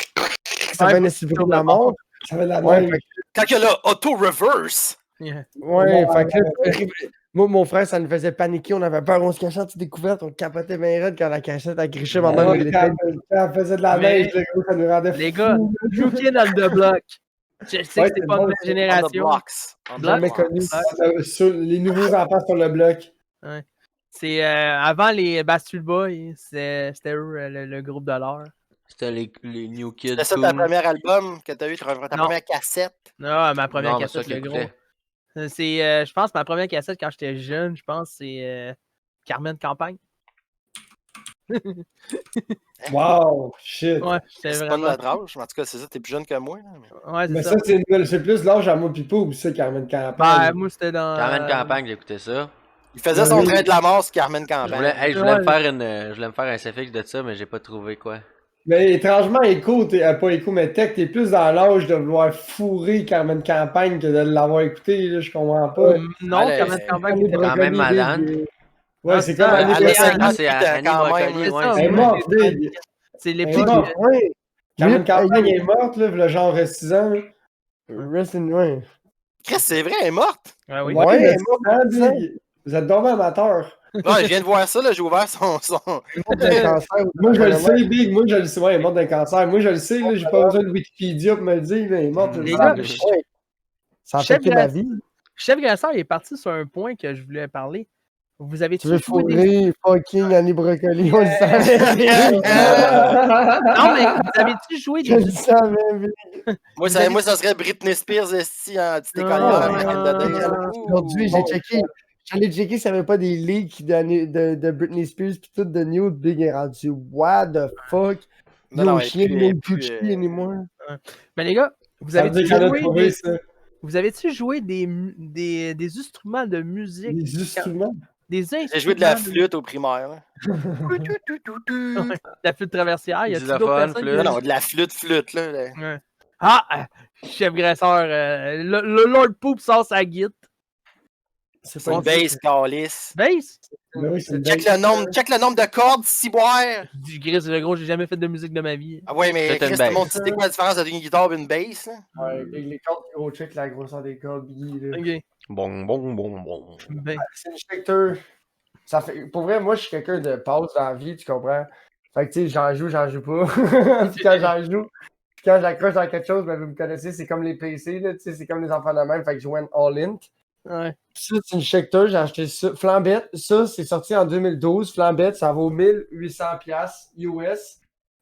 Ça fait un esti de bruit de la mort. Ça fait de la Ouais, même. fait Quand il y a le auto-reverse. Yeah. Ouais, fait que là, moi, mon frère, ça nous faisait paniquer, on avait peur, on se cachait en dessous des couvertes, on capotait bien raide quand la cachette a griché, ma mère Ouais, nous quand l'était. elle faisait de la Mais- neige, le gros, ça nous rendait Les fous. gars, New Kid on the Block. Je sais Ouais, que c'est c'est pas bon, de ma c'est On the génération. blocks. On the Jamais blocks. connu. Les nouveaux enfants sur le bloc. C'est avant les Bastille Boys, c'était eux le groupe de l'heure. C'était les New Kids. C'était ça ta Cool. premier album que t'as eu, ta Non. première cassette? Non, ma première Non, mais ça cassette, qu'il le gros. écoutait. C'est, je pense, ma première cassette quand j'étais jeune, je pense, c'est Carmen Campagne. Wow, shit. Ouais, c'était C'est pas de vraiment. notre âge, mais en tout cas, c'est ça, t'es plus jeune que moi. Là, mais- Ouais, c'est Mais ça. ça, c'est plus l'âge à moi Pipo ou ça, Carmen Ben, Campagne. moi, c'était dans. Carmen Campagne, j'ai écouté ça. Il faisait son train de la mort sur Carmen Je Campagne. voulais, hey, je Ouais, voulais me faire un SFX de ça, mais j'ai pas trouvé quoi. Mais étrangement, Echo, pas Echo, mais Tech, t'es plus dans l'âge de vouloir fourrer Carmen Campagne que de l'avoir écouté, là, je comprends pas. Non, Allez, Carmen Campagne était Quand même malade. Ouais, Ah, c'est ça, comme elle Annie a Elle a Brocoli. 58 c'est ans Annie quand Brocoli, même. C'est ouais, ça, Elle est moi, morte, j'ai- big. C'est Elle est l'époque. morte, ouais. Carmen Oui, Campagne elle- est morte, là, le genre 6 ans. Rest in, ouais. Chris, c'est vrai, elle est morte. Ah oui. Ouais, mais elle est tu morte, sens, ça. big. Vous êtes tombé amateur. Non, je viens de voir ça, là, j'ai ouvert son. Morte d'un cancer. Moi, je le Ouais. sais, Big. Moi, je le sais. Ouais, elle est morte d'un cancer. Moi, je le sais, là, j'ai pas besoin de Wikipédia pour me le dire, mais elle est morte. je le Les sais. gars, Ouais. Ça a Chef affecté ma Grass- vie. Chef Grasseur est parti sur un point que je voulais parler. Vous Tu avez-tu veux joué des... fourrer fucking Annie Brocoli, on le savait. Non, mais vous avez-tu joué Je des... le savais, mais Moi, ça serait Britney Spears, esti, en petite Ah. écolière, back in the day. aujourd'hui, j'ai checké. J'allais checker s'il n'y avait pas des leaks de Britney Spears pis tout de Nude. Big est rendu. What the fuck? Non, non, No elle est chien, plus- no elle est plus, Gucci anymore. Mais les gars, vous Ça veut avez-tu dire qu'elle a joué trouvé des... ça. Vous avez-tu joué des instruments de musique? Les instruments. Des instruments J'ai joué de la flûte au primaire. là. La flûte traversière. Y a-tu d'autres Xylophone, personnes? flûte. Non, non, de la flûte, là. Ouais. Ah! Chef Grasseur, le Lord Poop sort sa guitare. C'est C'est une pas base calice. Bass? Ben oui, c'est une Check belle- le nombre de cordes, ciboire. Du Gris, le gros, j'ai jamais fait de musique de ma vie. Ah ouais, mais C'est une Chris, tout le monde bass. sait c'est quoi la différence entre une guitare et une bass, là? Ouais, Big, les cordes, gros check la grosseur des cordes, Biggie. Là. Ok. Bon, bon, bon, bon. Ben, C'est une Schecter. Ça fait... Pour vrai, moi, je suis quelqu'un de pause dans la vie, tu comprends? Fait que, tu sais, j'en joue pas. Puis quand j'en joue, puis quand j'accroche dans quelque chose, ben, vous me connaissez, c'est comme les PC, là, tu sais, c'est comme les enfants de même. Fait que je joue en all-in. ouais. Puis ça, c'est une Schecter, j'ai acheté ça. Flambette, ça, c'est sorti en 2012. Flambette, ça vaut 1800$ US.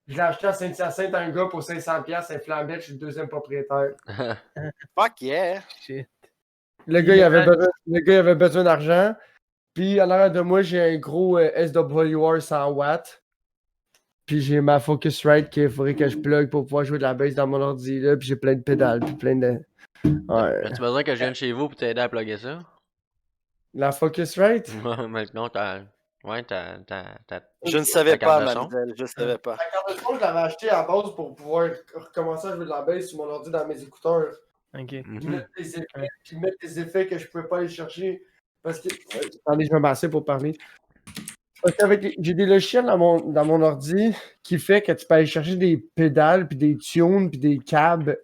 Je l'ai acheté à Saint-Hyacinthe, un gars pour 500$, c'est Flambette, je suis le deuxième propriétaire. Fuck yeah. Shit. Le gars, il avait besoin d'argent. Puis, en arrière de moi, j'ai un gros SWR 100 watts. Puis, j'ai ma Focusrite qu'il faudrait que je plug pour pouvoir jouer de la bass dans mon ordi. Là. Puis, j'ai plein de pédales. Puis, plein de. Ouais. As-tu besoin que je vienne chez vous pour t'aider à plugger ça? La Focusrite? Maintenant, t'as. Ouais, t'as. Je ne savais Ta pas, carte de son? mademoiselle, je ne savais pas. La carte de son, je l'avais acheté à base pour pouvoir recommencer à jouer de la bass sur mon ordi dans mes écouteurs. Ok. Puis, Mhm. mettre des effets que je pouvais pas aller chercher. Parce que. Attendez, je vais m'asseoir pour parler. Parce qu'avec j'ai des logiciels dans mon ordi qui fait que tu peux aller chercher des pédales, puis des tunes, puis des câbles.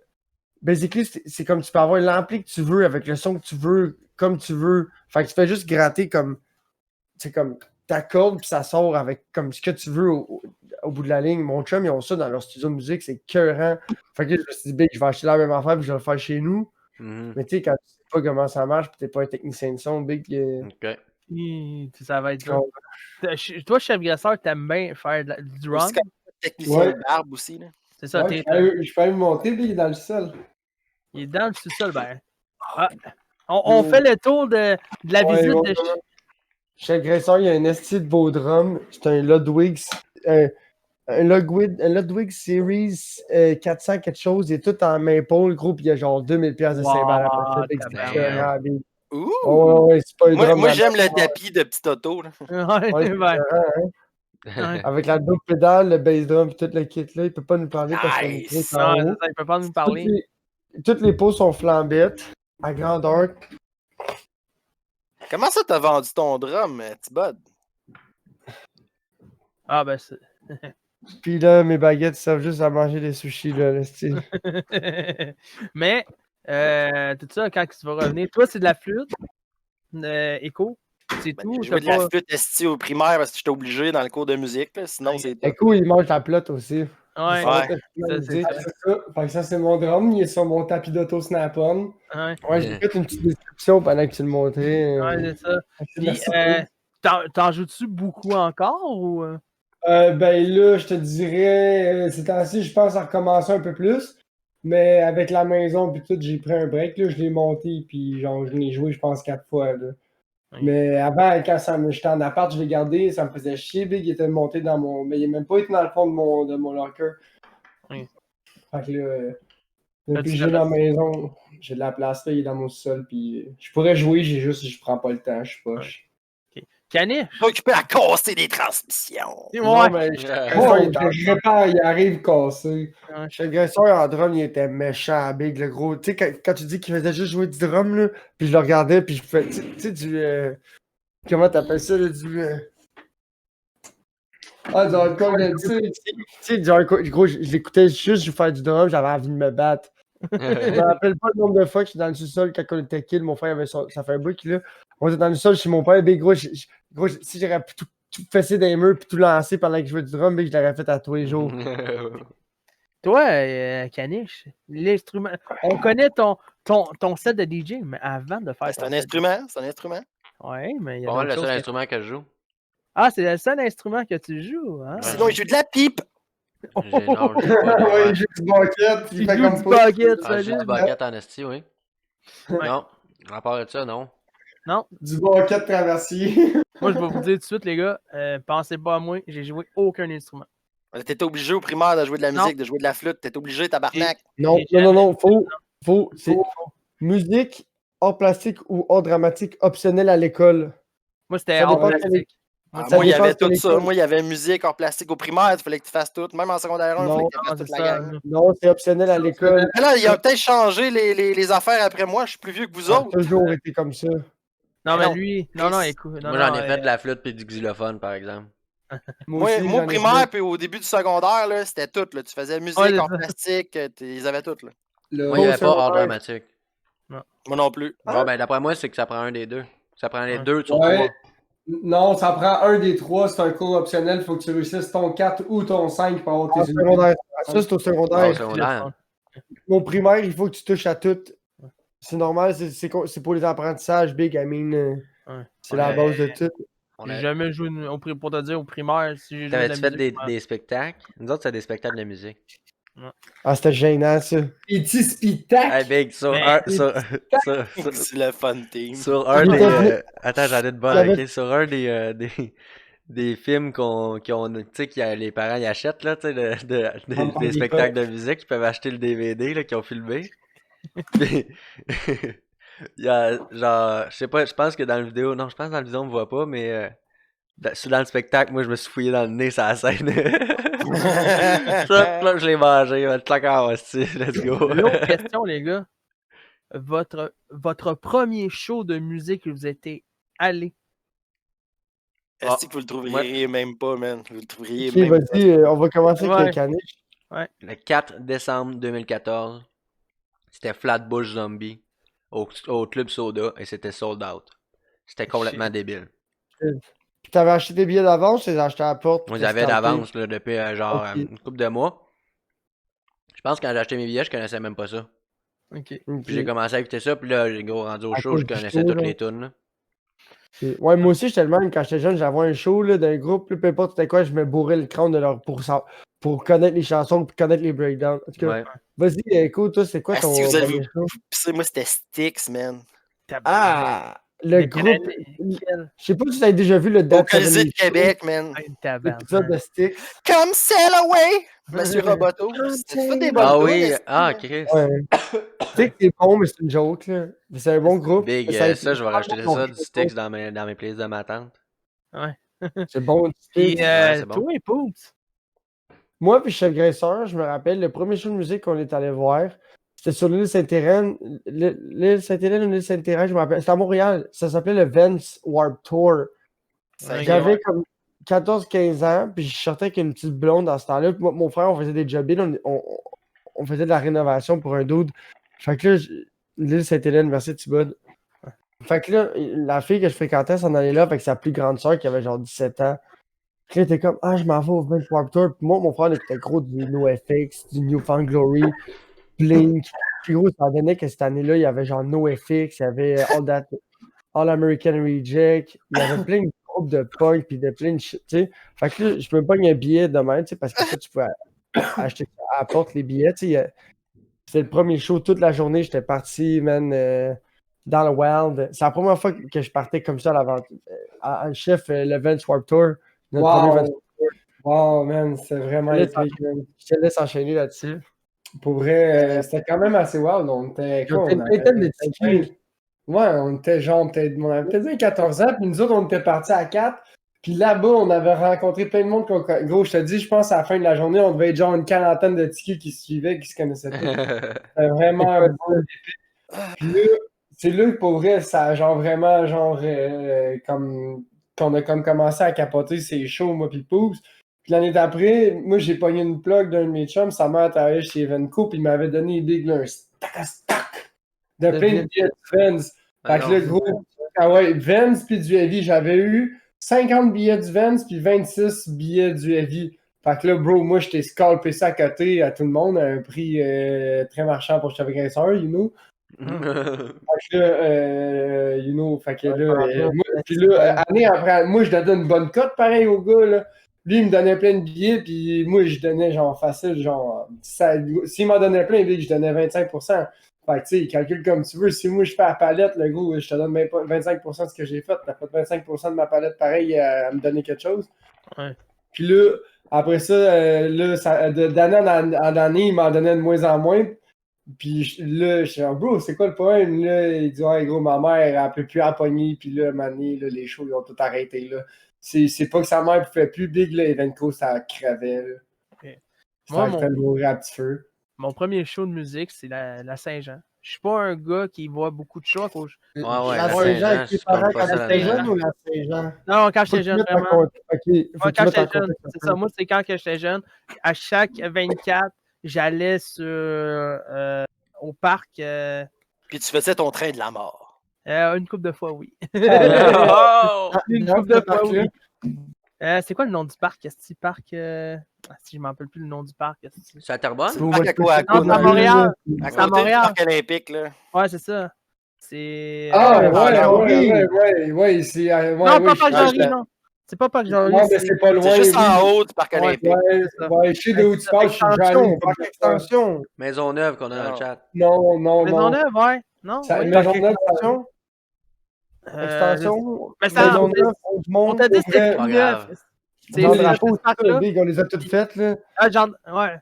Basically, c'est comme tu peux avoir l'ampli que tu veux avec le son que tu veux, comme tu veux. Fait que tu fais juste gratter comme. C'est comme ta corde, puis ça sort avec comme ce que tu veux au bout de la ligne. Mon chum, ils ont ça dans leur studio de musique, c'est écœurant. Fait que là, je me suis dit, Big, je vais acheter la même affaire, puis je vais le faire chez nous. Mhm. Mais tu sais, quand tu sais pas comment ça marche, puis t'es pas un technicien de son, Big. Ok. Ça va être tu dur. comprends? Toi, chef graisseur, t'aimes bien faire du drum. Aussi, comme technicien Ouais. de barbe aussi. Là. C'est ça, Ouais, je peux aller me monter, Big, dans le sol. il est dans le sous-sol. Ben. Ah, on fait le tour de la Ouais, visite ouais, de. ouais. Chez Agresseur, il y a un esti de beau drum. C'est un Ludwig. Un Ludwig Series 400 quelque chose. Il est tout en maple, gros, puis il y a genre 2000$ de Wow, cymbales après ça. Big, c'est tabarnak. écœurant, Big. Ouh! Oh, ouais, c'est pas un Moi, drum. moi dans j'aime la- le tapis de petit auto. Là. Ouais, Ouais, c'est ben, écœurant, hein. ouais. Avec la double pédale, le bass drum, puis tout le kit là, il peut pas nous parler parce que le micro Nice! est en Non, haut. c'est ça, il peut pas nous Toutes parler. toutes les pots sont flambettes, à grandeur. Comment ça t'as vendu ton drum, T-Bud? Ah, ben, c'est. Puis là, mes baguettes servent juste à manger des sushis, là, le style. Mais, tout ça, quand tu vas revenir, toi, c'est de la flûte, écho, c'est Ben, tout. j'ai T'as joué de la pas. flûte esti au primaire parce que j'étais obligé dans le cours de musique. Là, sinon, Ok. c'est tout. Écoute, il mange la plotte aussi. Ouais, Ça va Ouais. être la Ça, c'est musique. ça. C'est ça. Fait que ça, c'est mon drum. Il est sur mon tapis d'auto Snap-on. ouais, Ouais, j'ai fait une petite description pendant que tu le montrais. ouais, c'est ça. Puis, Merci. t'en joues-tu beaucoup encore ou. Ben là, je te dirais, ces temps-ci, je pense à recommencer un peu plus. Mais avec la maison puis tout, j'ai pris un break. Là, je l'ai monté puis genre, je l'ai joué, je pense, 4 fois. Là. Oui. Mais avant, quand j'étais en appart, je l'ai gardé, ça me faisait chier. Big, il était monté dans mon. Mais il n'a même pas été dans le fond de mon locker. Oui. Fait que là, Là, depuis tu que j'ai dans la maison, j'ai de la place là, il est dans mon sol. Puis je pourrais jouer, je prends pas le temps, je suis poche. Caniche? Occupé à casser des transmissions. Non, Ouais. mais Oh, il je répare, il arrive cassé. chez le graisseur en drum, il était méchant, Big, le gros. Tu sais, quand tu dis qu'il faisait juste jouer du drum, là, puis je le regardais, puis je fais, tu sais, du. Comment t'appelles ça, là, du. Ah, du hardcore, Tu sais, du hardcore, gros, je l'écoutais juste faire du drum, j'avais envie de me battre. Je me rappelle pas le nombre de fois que je suis dans le sous-sol quand on était kid, mon frère avait ça fait un bout là. On était dans le sol chez mon père, Big, gros, gros, si j'aurais pu tout fesser dans les murs puis tout lancer pendant que je jouais du drum, Big, je l'aurais fait à tous les jours. Toi, Caniche, l'instrument. On connaît ton set de DJ, mais avant de faire C'est ton un set- instrument, c'est un instrument. Ouais, mais il y a Pas mal d'autres le seul choses. instrument que je joue. Ah, c'est le seul instrument que tu joues. Hein? Sinon, il joue de la pipe. Non, je joue pas. Ouais, Ouais. il joue du bucket, Tu il fait joues comme du pas. bucket, Ah, je joue solide. du bucket en esti, oui. Ouais. Non, à part de ça, non. Non, Du bucket traversier. moi je vais vous dire tout de suite, les gars, pensez pas à moi, j'ai joué aucun instrument. T'étais obligé au primaire de jouer de la Non. musique, de jouer de la flûte. T'étais obligé, tabarnak. Non, J'ai non, c'est musique, hors plastique ou hors dramatique optionnel à l'école. Moi, c'était Ça hors dépend de plastique. Ah, Ça moi, il y dépend avait de quelle tout ça. école. Moi, il y avait musique hors plastique au primaire. Il fallait que tu fasses tout. Même en secondaire 1, il fallait Non, que tu Ah, fasses c'est toute la ça. gang. Non, c'est optionnel à l'école. Mais là, il a peut-être changé les affaires après moi. Je suis plus vieux que vous Ça a autres. toujours été comme ça. Non, Mais mais non, lui, non, Chris. écoute. Non, Moi, j'en non, ai fait de la flûte puis du xylophone, par exemple. Moi, aussi, moi, j'en au ai primaire, fait. puis au début du secondaire, là, c'était tout. Là. Tu faisais musique Ouais, c'est hors ça. plastique. Ils avaient tout. Là. Moi, il n'y avait pas hors dramatique. Moi non plus. Bon, ben, d'après moi, c'est que ça prend un des deux. Ça prend les Ouais. deux sur Ouais. trois. Non, ça prend un des trois, c'est un cours optionnel, faut que tu réussisses ton 4 ou ton 5 pour avoir Au tes secondaire. Ça, c'est au Ah, au secondaire. secondaire. Au primaire, il faut que tu touches à tout. C'est normal, c'est pour les apprentissages, Big. I mean, Ouais. c'est la base de tout. On J'ai a... jamais joué pour te dire au primaire si j'ai joué de la T'avais-tu fait musique. des spectacles? Nous autres, c'est des spectacles de musique. Ah, c'était gênant, ça. Petit spectacle. Hey, Big, sur Mais- un... sur- C'est le fun team. sur un Il des... était- Attends, j'en ai de bonnes, Il avait- ok? Sur un des films tu sais, les parents y achètent, là, tu sais, des spectacles de musique, ils peuvent acheter le DVD, là, qu'ils ont filmé. Puis, il y a, genre, je sais pas, je pense que dans la vidéo, non, je pense que dans la vidéo, on me voit pas, mais dans le spectacle, moi, je me suis fouillé dans le nez sur la scène. Ça, là, je l'ai mangé, le claquant, hostie, let's go. L'autre question, les gars. Votre premier show de musique que vous étiez allé. Est-ce que vous le trouveriez même pas, man? Vous le trouveriez Ok, même pas. vas-y, on va commencer avec Ouais. les caniches. Le 4 décembre 2014, c'était Flatbush Zombie au Club Soda et c'était sold out. C'était complètement débile. Puis t'avais acheté des billets d'avance, tu les as achetés à la porte. Moi, pour j'avais scalper. d'avance là, depuis genre Ok. une couple de mois. Je pense que quand j'ai acheté mes billets, je connaissais même pas ça. Ok. Ok. Puis j'ai commencé à écouter ça, puis là, j'ai gros rendu au À show, cause je du connaissais show, toutes là. les tunes. là. Ok. Ouais, moi aussi, j'étais le même. Quand j'étais jeune, j'avais un show là, d'un groupe, là, peu importe c'était quoi, je me bourrais le crâne de leur pour connaître les chansons, pour connaître les breakdowns. En tout cas, Ouais. vas-y, écoute, toi, c'est quoi ton Si vous allez premier show? pisser, moi, c'était Styx, man. Ah! Le Mais groupe. quel- Je sais pas si tu as déjà vu le Au Dead Colisée de 70 Show, Québec, man. Ah, une tabarnak. l'épisode de Styx. Come sail away, Monsieur Roboto. C'était pas des bonnes Ah tunes, oui, esti, ah, man. Chris. Ouais. Styx, c'est bon, mais c'est une joke, là. Mais c'est un bon groupe. Big, Ça a été ça, je vais racheter vraiment ça, bon du show. Styx dans mes playlists de ma tante. C'est bon, Puis, Styx. Ouais, c'est bon. toi et Poops. Moi puis Chef Graisseur, je me rappelle, le premier show de musique qu'on est allé voir, c'était sur l'île Sainte-Hélène. L'île Sainte-Hélène ou l'île Sainte-Thérèse, je me rappelle. C'était à Montréal. Ça s'appelait le Vance Warped Tour. Ça y est, J'avais ouais. comme 14-15 ans, puis je sortais avec une petite blonde dans ce temps-là. Puis moi, mon frère, on faisait des job-ins, on faisait de la rénovation pour un dude. Fait que là, l'île Sainte-Hélène, merci Thibod. Fait que là, la fille que je fréquentais s'en allait là avec sa plus grande soeur qui avait genre 17 ans. Puis là, t'es comme, ah, je m'en vais au Vance Warped Tour. Puis moi, mon frère, on écoutait gros du NoFX, du Newfound Glory, Blink. Puis gros, ça donnait que cette année-là, il y avait genre NoFX, il y avait All American Reject, il y avait plein de groupes de punk, puis de plein de shit, tu sais. Fait que là, je me pogne un billet demain, tu sais, parce que ça, tu pouvais acheter à la porte les billets, tu sais. C'était le premier show toute la journée, j'étais parti, man, dans le wild. C'est la première fois que je partais comme ça à l'aventure. À chef, le Vance Warped Tour. Notre premier Vance Wow! Wow, man, c'est vraiment Je te laisse épique, man. Je te laisse enchaîner là-dessus. Pour vrai, c'était quand même assez wild. On était quoi? Une vingtaine de tickets. Ouais, on était genre, on avait peut-être 14 ans, puis nous autres, on était partis à 4. Puis là-bas, on avait rencontré plein de monde. Gros, je te dis, je pense à la fin de la journée, on devait être genre une quarantaine de tickets qui se suivaient, qui se connaissaient tous. C'était vraiment bon. Puis là, c'est là que pour vrai, ça a genre vraiment, genre, comme, qu'on a comme commencé à capoter ces shows, moi, puis Poops. Puis l'année d'après, moi, j'ai pogné une plug d'un de mes chums, sa mère travaillait chez Evenco, puis il m'avait donné big, là, un stack de plein de billets de Vans. Fait que là, gros, ah ouais, Vans puis du Heavy, j'avais eu 50 billets du Vans puis 26 billets du Heavy. Fait que là, bro, moi, je t'ai scalpé ça à côté à tout le monde à un prix très marchand pour Chef Graisseur, you know. Fait que là, you know, fait que là, moi, puis là, année après, moi, je donnais une bonne cote pareil au gars, là. Lui, il me donnait plein de billets, puis moi, je donnais genre facile, genre, s'il m'en donnait plein, je donnais 25%. Fait que, tu sais, il calcule comme tu veux. Si moi, je fais la palette, le gros, je te donne même pas 25% de ce que j'ai fait. T'as fait 25% de ma palette, pareil, à me donner quelque chose. Ouais. Puis là, après ça, d'année en année, il m'en donnait de moins en moins. Puis là, je suis genre, bro, c'est quoi le problème? Là, il dit, ouais, gros, ma mère, elle peut plus appogner. Puis là, mané, là, les shows, ils ont tout arrêté, là. C'est pas que sa mère pouvait plus big, là, Evenco, ça crevait, là. Okay. Ça Moi, fait mourir à petit feu. mon premier show de musique, c'est la Saint-Jean. Je suis pas un gars qui voit beaucoup de shows à cause. Ouais, La la Saint-Jean, Saint-Jean, avec tes je compte parents pas quand ça t'étais là-dedans. jeune ou la Saint-Jean? Non, quand Faut j'étais que tu jeune, mettes en vraiment. contexte. Ok, faut Ouais, que tu quand mettes en j'étais jeune, contexte. c'est ça. Moi, c'est quand que j'étais jeune. À chaque 24, j'allais au parc Puis tu faisais ton train de la mort. une couple de fois, oui. Oh! Une couple de fois, oui. C'est quoi le nom du parc? Est-ce que parc. Si je m'en rappelle plus le nom du parc. C'est à Terrebonne? C'est le parc à Coaco. Non, c'est à Montréal. À C'est à côté du Montréal. parc olympique, là. Ouais, c'est ça. C'est. Ah, ouais, c'est. Non, pas Parc Jory, non. C'est pas Parc Jory. Non, mais c'est pas loin. C'est juste oui. en haut du parc olympique. Ouais, je sais de où tu parles, je suis déjà allé. Extension, parc extension. Maisonneuve qu'on a dans le chat. Non, non, non. Maisonneuve, ouais. Non, Ça- oui. Maisonneuve, Extension. Euh, Extension. mais ça- Maisonneuve, on Rosemont, t'a dit que c'était Pas tout grave. neuf. Jean C'est Drapeau, ce tout ça, parc-là. big, on les a toutes faites, là. Ah, ouais.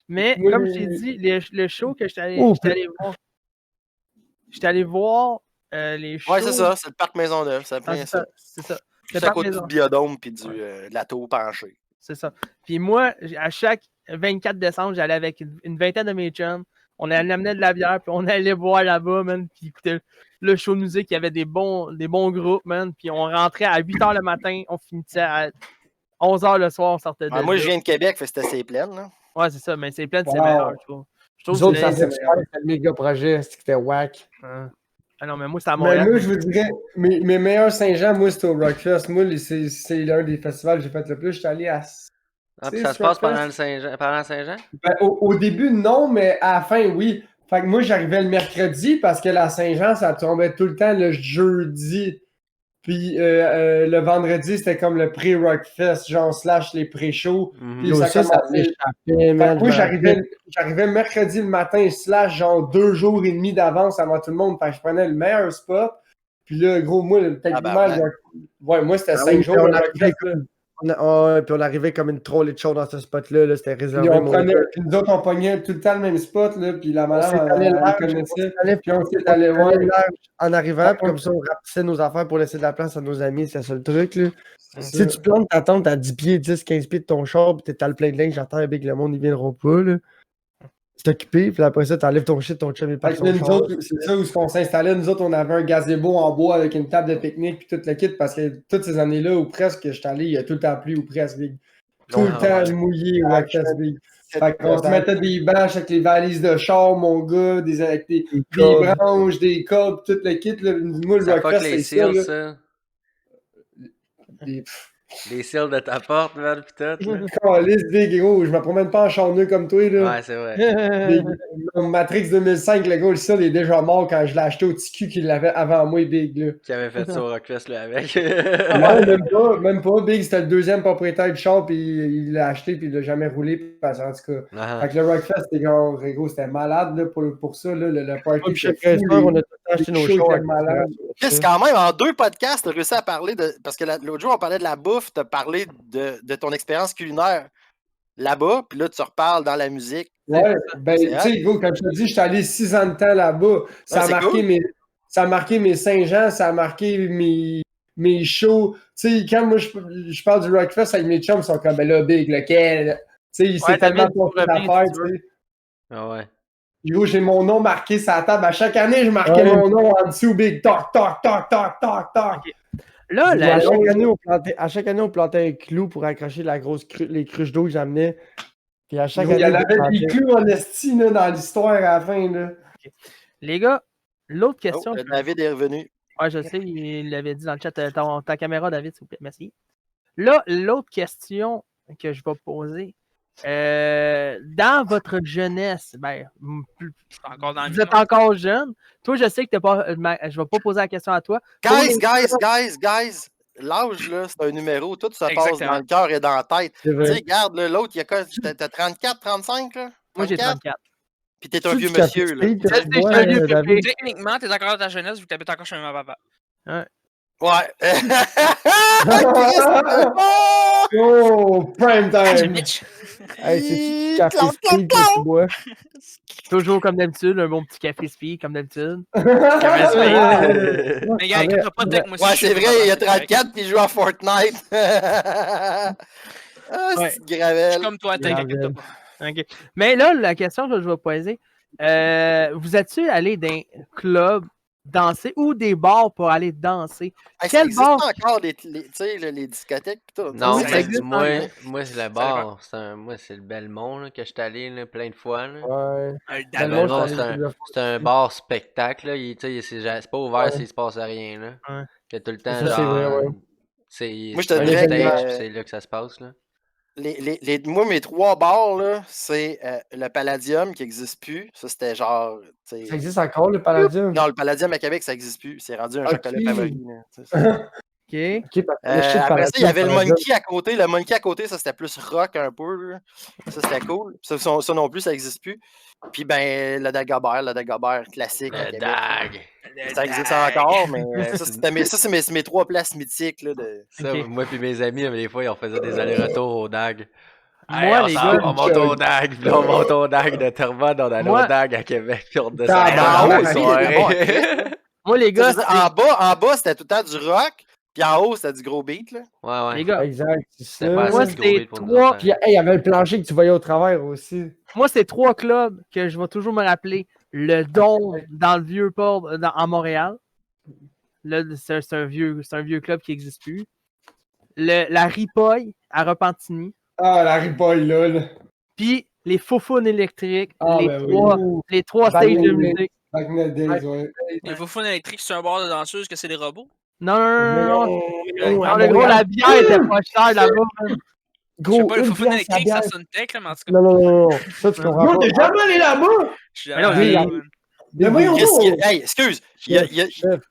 Mais Oui, comme oui, je t'ai oui. dit, le show que j'étais allé, Oh, j'étais allé voir les shows. Ouais, c'est ça, c'est le parc Maisonneuve, ça Ah, plein c'est ça. ça. C'est ça. C'est Le à parc côté du Maison. biodôme puis de la tour penchée. C'est ça. Puis moi, à chaque 24 décembre, j'allais avec une vingtaine de mes chums. On amenait de la bière, puis on allait boire là-bas, man, puis écouter le show de musique. Il y avait des bons groupes, man, puis on rentrait à 8h le matin, on finissait à 11h le soir, on sortait de Ah, moi, là. je viens de Québec, fait que c'était assez plein. Là. Ouais, c'est ça, mais c'est plein de c'est Wow. meilleur, je trouve. Je trouve Nous autres, que ça c'est... c'est le méga projet, c'était whack. Ah non, mais moi, c'est à Mais Montréal. moi, je vous dirais, mes meilleurs Saint-Jean, moi, c'était au Rockfest. Moi, c'est l'un des festivals que j'ai fait le plus. J'étais allé à. Ah, puis Tu sais, ça se ce passe Rockfest? pendant Saint-Jean? Ben, au début, non, mais à la fin, oui. Fait que moi, j'arrivais le mercredi parce que la Saint-Jean, ça tombait tout le temps le jeudi. Puis le vendredi, c'était comme le pré-Rockfest, genre slash les pré-shows. Mhm. Puis Yo, ça commençait. m'échappait, Fait man. que moi, je me rappelle. j'arrivais mercredi le matin, slash genre 2 jours et demi d'avance avant tout le monde. Fait que je prenais le meilleur spot. Puis là, gros, moi, techniquement, ouais, moi, c'était Ah 5 oui, jours. puis on le arrivait Rockfest, là. Puis on arrivait comme une trolley de show dans ce spot-là. Là, c'était Puis réservé. puis nous autres, on pognait tout le temps le même spot, là, puis la madame, elle connaissait. Puis on s'est allé On voir. allait large en arrivant, puis Ouais. comme ça, on rapetissait nos affaires pour laisser de la place à nos amis. C'est ça le truc. Là. C'est Si ça. tu plantes ta tente à 10 pieds, 10, 15 pieds de ton char, puis t'es le plein de linge, j'attends que le monde, ils viendront pas. Là. C'est occupé, puis après ça, t'enlèves ton shit, ton chum, il Fait part que son là, nous char. autres, c'est ça où on s'installait. Nous autres, on avait un gazebo en bois avec une table de pique-nique puis tout le kit parce que toutes ces années-là, ou presque, je suis allé, il y a tout le temps plu ou presque, big. Tout le temps mouillé ou Rockfest, big. Fait qu'on se mettait des bâches avec les valises de char, mon gars, avec des branches, des cordes, tout le kit. Là. Moi, le Ça fuck Rockfest, les c'est ça. seals, Là. ça. Des Les seals de ta porte, man, pis tout. Là. calices, big, gros. Je me promène pas en charneux comme toi, là. Ouais, c'est vrai. Mon Matrix 2005, le gars, le seul est déjà mort quand je l'ai acheté au TQ qu'il l'avait avant moi, Big. Là. Qui avait fait ça au Rockfest, là, avec. Non, même pas. Big, c'était le deuxième propriétaire du char, puis il l'a acheté, puis il l'a jamais roulé. Parce en tout cas. Ah. Fait que le Rockfest, c'était genre, gros, c'était malade là, pour ça. Là, le party, Puis chaque c'était fou, on a tout acheté nos shows shows. étaient malades. Chris, quand même, en 2 podcasts, tu as réussi à parler de. Parce que l'autre jour, on parlait de la bouffe, tu as parlé de ton expérience culinaire là-bas, puis là, tu reparles dans la musique. Ouais, ben, C'est tu sais, gros, comme je te dis, je suis allé 6 ans de temps là-bas. Ça, c'est ça a marqué mes Saint-Jean, ça a marqué mes shows. Tu sais, quand moi, je parle du Rockfest avec mes chums, ils sont comme, ben là, Big, lequel? Tu sais, c'est tellement David, ton tu peux revenir affaire, si tu tu sais. Ah ouais. Gros, j'ai mon nom marqué sur la table. À chaque année, je marquais mon nom en dessous, Big. Toc, toc, toc, toc, toc, toc. Là, À la... chaque année, on plantait un clou pour accrocher les cruches d'eau que j'amenais. Puis à chaque Gros, il y année, en avait des clous en esti là, dans l'histoire à la fin. Là. les gars, l'autre Oh, question... David est revenu. Ouais, je sais, il l'avait dit dans le chat. Ta caméra, David, s'il vous plaît. Merci. Là, l'autre question que je vais poser. Dans votre jeunesse, ben, Encore dans la vous vie, êtes moi. encore jeune. Toi, je sais que t'es pas. Je vais pas poser la question à toi. Guys, l'âge, là, c'est un numéro. Tout se passe Exactement. dans le cœur et dans la tête. C'est Tu sais, vrai. regarde, là, l'autre, il y a quoi? T'as 34, 35, là? Moi, j'ai 34. Puis t'es un vieux monsieur, là. Je sais, je suis un vieux pépé. Techniquement, t'es encore dans ta jeunesse vu que t'habites encore chez ma papa. Ouais. Oh, prime Ah, j'ai time! bitch. Hey, c'est du café speed que tu bois. Toujours comme d'habitude, un bon petit café speed, comme d'habitude. Mais gars, écoute pas de deck, moi aussi. Ouais, je suis c'est vrai, il y a pas 34 puis il joue à Fortnite. Ah, Ouais. c'est Je Gravel. suis comme toi, t'inquiète pas. OK. Mais là, la question que je vais poser, vous êtes-tu allé dans un club danser ou des bars pour aller danser? Hey, ça Quel existe bar? encore tu sais, les discothèques pis tout. Non, ça mais existe moi, c'est le dépend. bar. Moi, c'est le Belmont là, que je suis allé là, plein de fois. Là. Ouais. Un Le dallon. Belmont, je suis allé c'est un bar spectacle. Là. C'est pas ouvert Ouais. s'il se passe rien. Là. Ouais. Il y a tout le temps, Ça, c'est genre. vrai, ouais. Moi, je te c'est un dirais stage, que- puis c'est là que ça se passe. Là. Moi, mes 3 bars, là, c'est le Palladium qui n'existe plus. Ça, c'était genre. tu sais- Ça existe encore, le Palladium? Non, le Palladium à Québec, ça n'existe plus. C'est rendu un Ok. chocolat favori. là, tu sais. OK. Ok, parce que le shit Après ça, il y avait le Palladium, Monkey à côté. Le Monkey à côté, ça, c'était plus rock un peu. Là. Ça, c'était cool. Ça non plus, ça n'existe plus. Puis, ben, le Dagobert classique à Le Québec. Dag. Ça existe encore, mais ça, c'est mes 3 places mythiques. Là, de... Ça, Ok. moi et mes amis, des fois, on faisait des allers-retours au Dag. Moi, les gars, on monte au Dag, puis là, on monte au Dag de Terrebonne, on allait Moi- au Dag à Québec, puis on Ah, descendait ben, dans oui, la c'est soirée. moi, les gars, en bas, c'était tout le temps du rock. Puis en haut, c'était du gros beat, là. Ouais, ouais. Les gars, Exact, c'est C'était pas ça. assez moi, de gros c'est beat pour nous 3. autres, Puis, hey, il y avait le plancher que tu voyais au travers aussi. Moi, c'est 3 clubs que je vais toujours me rappeler. Le Dôme dans le vieux port à Montréal. Là, c'est un vieux club qui n'existe plus. La Ripoille à Repentigny. Ah, la ripolle là. Puis les Faufounes électriques. Ah, les, ben oui. trois, les 3 stages de Back- musique. Back in the days, ouais. Les Fofounes électriques, c'est un bar de danseuse que c'est des robots. Non, non, non, non, non. Non, à Non, le gros, Montréal. la bière était pas chère là-bas. man. Je sais Gros, pas, les une Fofounes pièce à électriques, ça bière. sonne tech, là, mais en tout cas, Non, non, non, non. Ça, tu comprends Moi, pas. t'es jamais allé là-bas! je suis Mais non, jamais j'ai- allé, man. Mais voyons Qu'est-ce qu'il y donc! a? Hey, excuse, il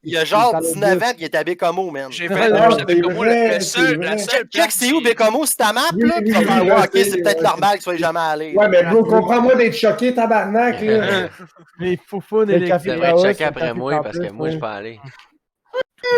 y a genre 19 ans qu'il est à Bécomo, man. J'ai Ah, fait non, je c'est savais comment vrai, la c'est seule, vrai. la seule Check place c'est où qui- Bécomo, c'est ta map, Oui, là? oui, Puis tu vas oui, faire, je ouais, sais, ok, c'est peut-être ouais. normal que tu sois jamais allé. Ouais, mais bro, comprends-moi d'être choqué, tabarnak, là. Les Faufounes Le café Tu électriques. devrais être Chaos, checké le après café moi parce que Campus, moi, je ouais. peux aller.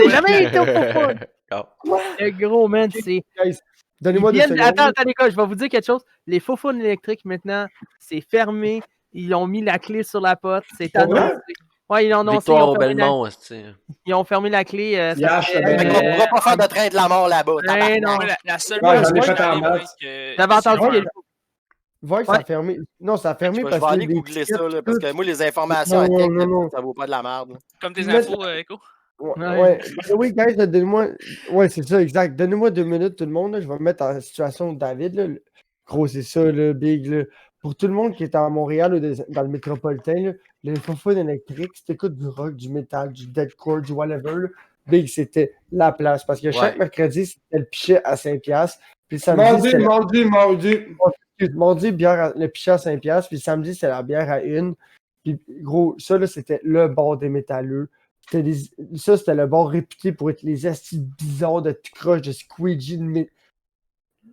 J'ai jamais été au Faufounes. Oh. Le gros, man, c'est. Guys, donnez-moi Ils 2 viennent- secondes. Attends, les gars, je vais vous dire quelque chose. Les Faufounes électriques, maintenant, c'est fermé. Ils ont mis la clé sur la porte. C'est Pour vrai? annoncé. Ouais, ils l'ont annoncé. Victoire au Belmont, c'est. Ils ont fermé la clé. Ça Yash, fait, ben, Fait qu'on pourra pas faire de train de la mort là-bas, tabarnak. non. Moi, la seule Ouais, place j'en ai où fait je suis en allé, maths. Mike, J'avais entendu c'est qu'il y a genre- Voix, ça a fermé. Non, ça a fermé Je vais parce que. aller les googler ça, tickets, là, parce tout- que moi, les informations Non, à tech, non, non. ça vaut pas de la merde. là. Comme tes Mettre- infos, Echo. Ouais, Ouais. ouais. Oui, guys, donnez-moi. Ouais, c'est ça, exact. Donnez-moi 2 minutes, tout le monde. Là. Je vais me mettre en situation de David. Là. Gros, c'est ça, le big. Là. Pour tout le monde qui est à Montréal ou dans le métropolitain, là, les Fofounes électriques, si t'écoutes du rock, du metal, du deathcore, du whatever, là, big, c'était la place. Parce que chaque Ouais. mercredi, c'était le pichet à 5$. Puis samedi, c'était mardi, bière le pichet à 5$. Puis samedi, c'était la bière à 1. Puis gros, ça, là, c'était le bar des métalleux. Ça, c'était le bar réputé pour être les astis bizarres de tout croche, de squeegee, de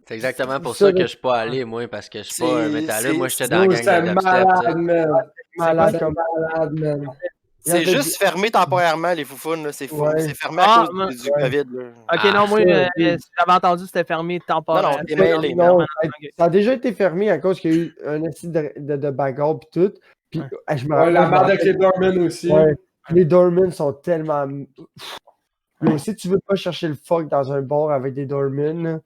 C'est exactement pour Ça, ça que là- je suis pas allé, moi, parce que je suis pas un C'est- métalleux. c'est- Moi, j'étais c'est- dans la Bro, gang c'est de dubstep, tu malade, sais. man. malade C'est comme. malade, man. Il y C'est avait juste fermé temporairement, les foufounes, là, c'est fou. Ouais. C'est fermé Ah, à cause du ouais. COVID. Là. Ok, Ah, non, moi, ça, j'avais entendu que c'était fermé temporairement. Non, non, t'es mêlé, Non, man. ça a déjà été fermé à cause qu'il y a eu un essai de bagarre pis tout. Puis Ouais. je me Ouais, rappelle. la merde avec les Dorman aussi. Ouais. Les Dormans sont tellement. Yo, si tu veux pas chercher le fuck dans un bar avec des Dormans, là,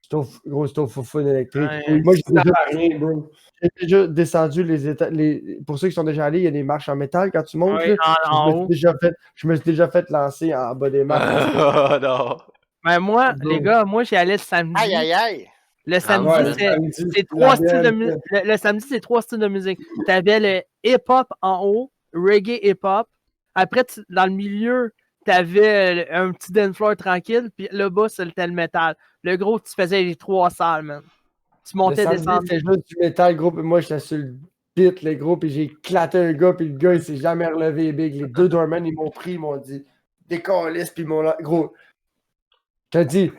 c'est au Fofounes électrique. Ouais. Moi, Ça sert à rien, bro. j'ai déjà descendu les états. Pour ceux qui sont déjà allés, il y a des marches en métal quand tu montes. Ouais, là. en Je me haut. suis déjà fait lancer en bas des marches. Oh non. Ben, moi, Bro. les gars, moi, j'y allais le samedi. Aïe, aïe, aïe. Le samedi, Ouais, c'est samedi, c'est la 3 styles de bière, musique. Le samedi, c'est 3 styles de musique. T'avais le hip-hop en haut, reggae hip-hop. Après, dans le milieu, t'avais un petit dance floor tranquille. Puis le bas, c'était le métal. Le gros, tu faisais les 3 salles, man. Tu Le montais, samedi, descendais. c'était juste du métal, gros, puis moi, j'étais sur le beat, les gros, puis j'ai éclaté un gars, puis le gars, il s'est jamais relevé, big. Les deux Dorman, ils m'ont pris, ils m'ont dit, décalisse, puis ils m'ont... Gros, je te dis,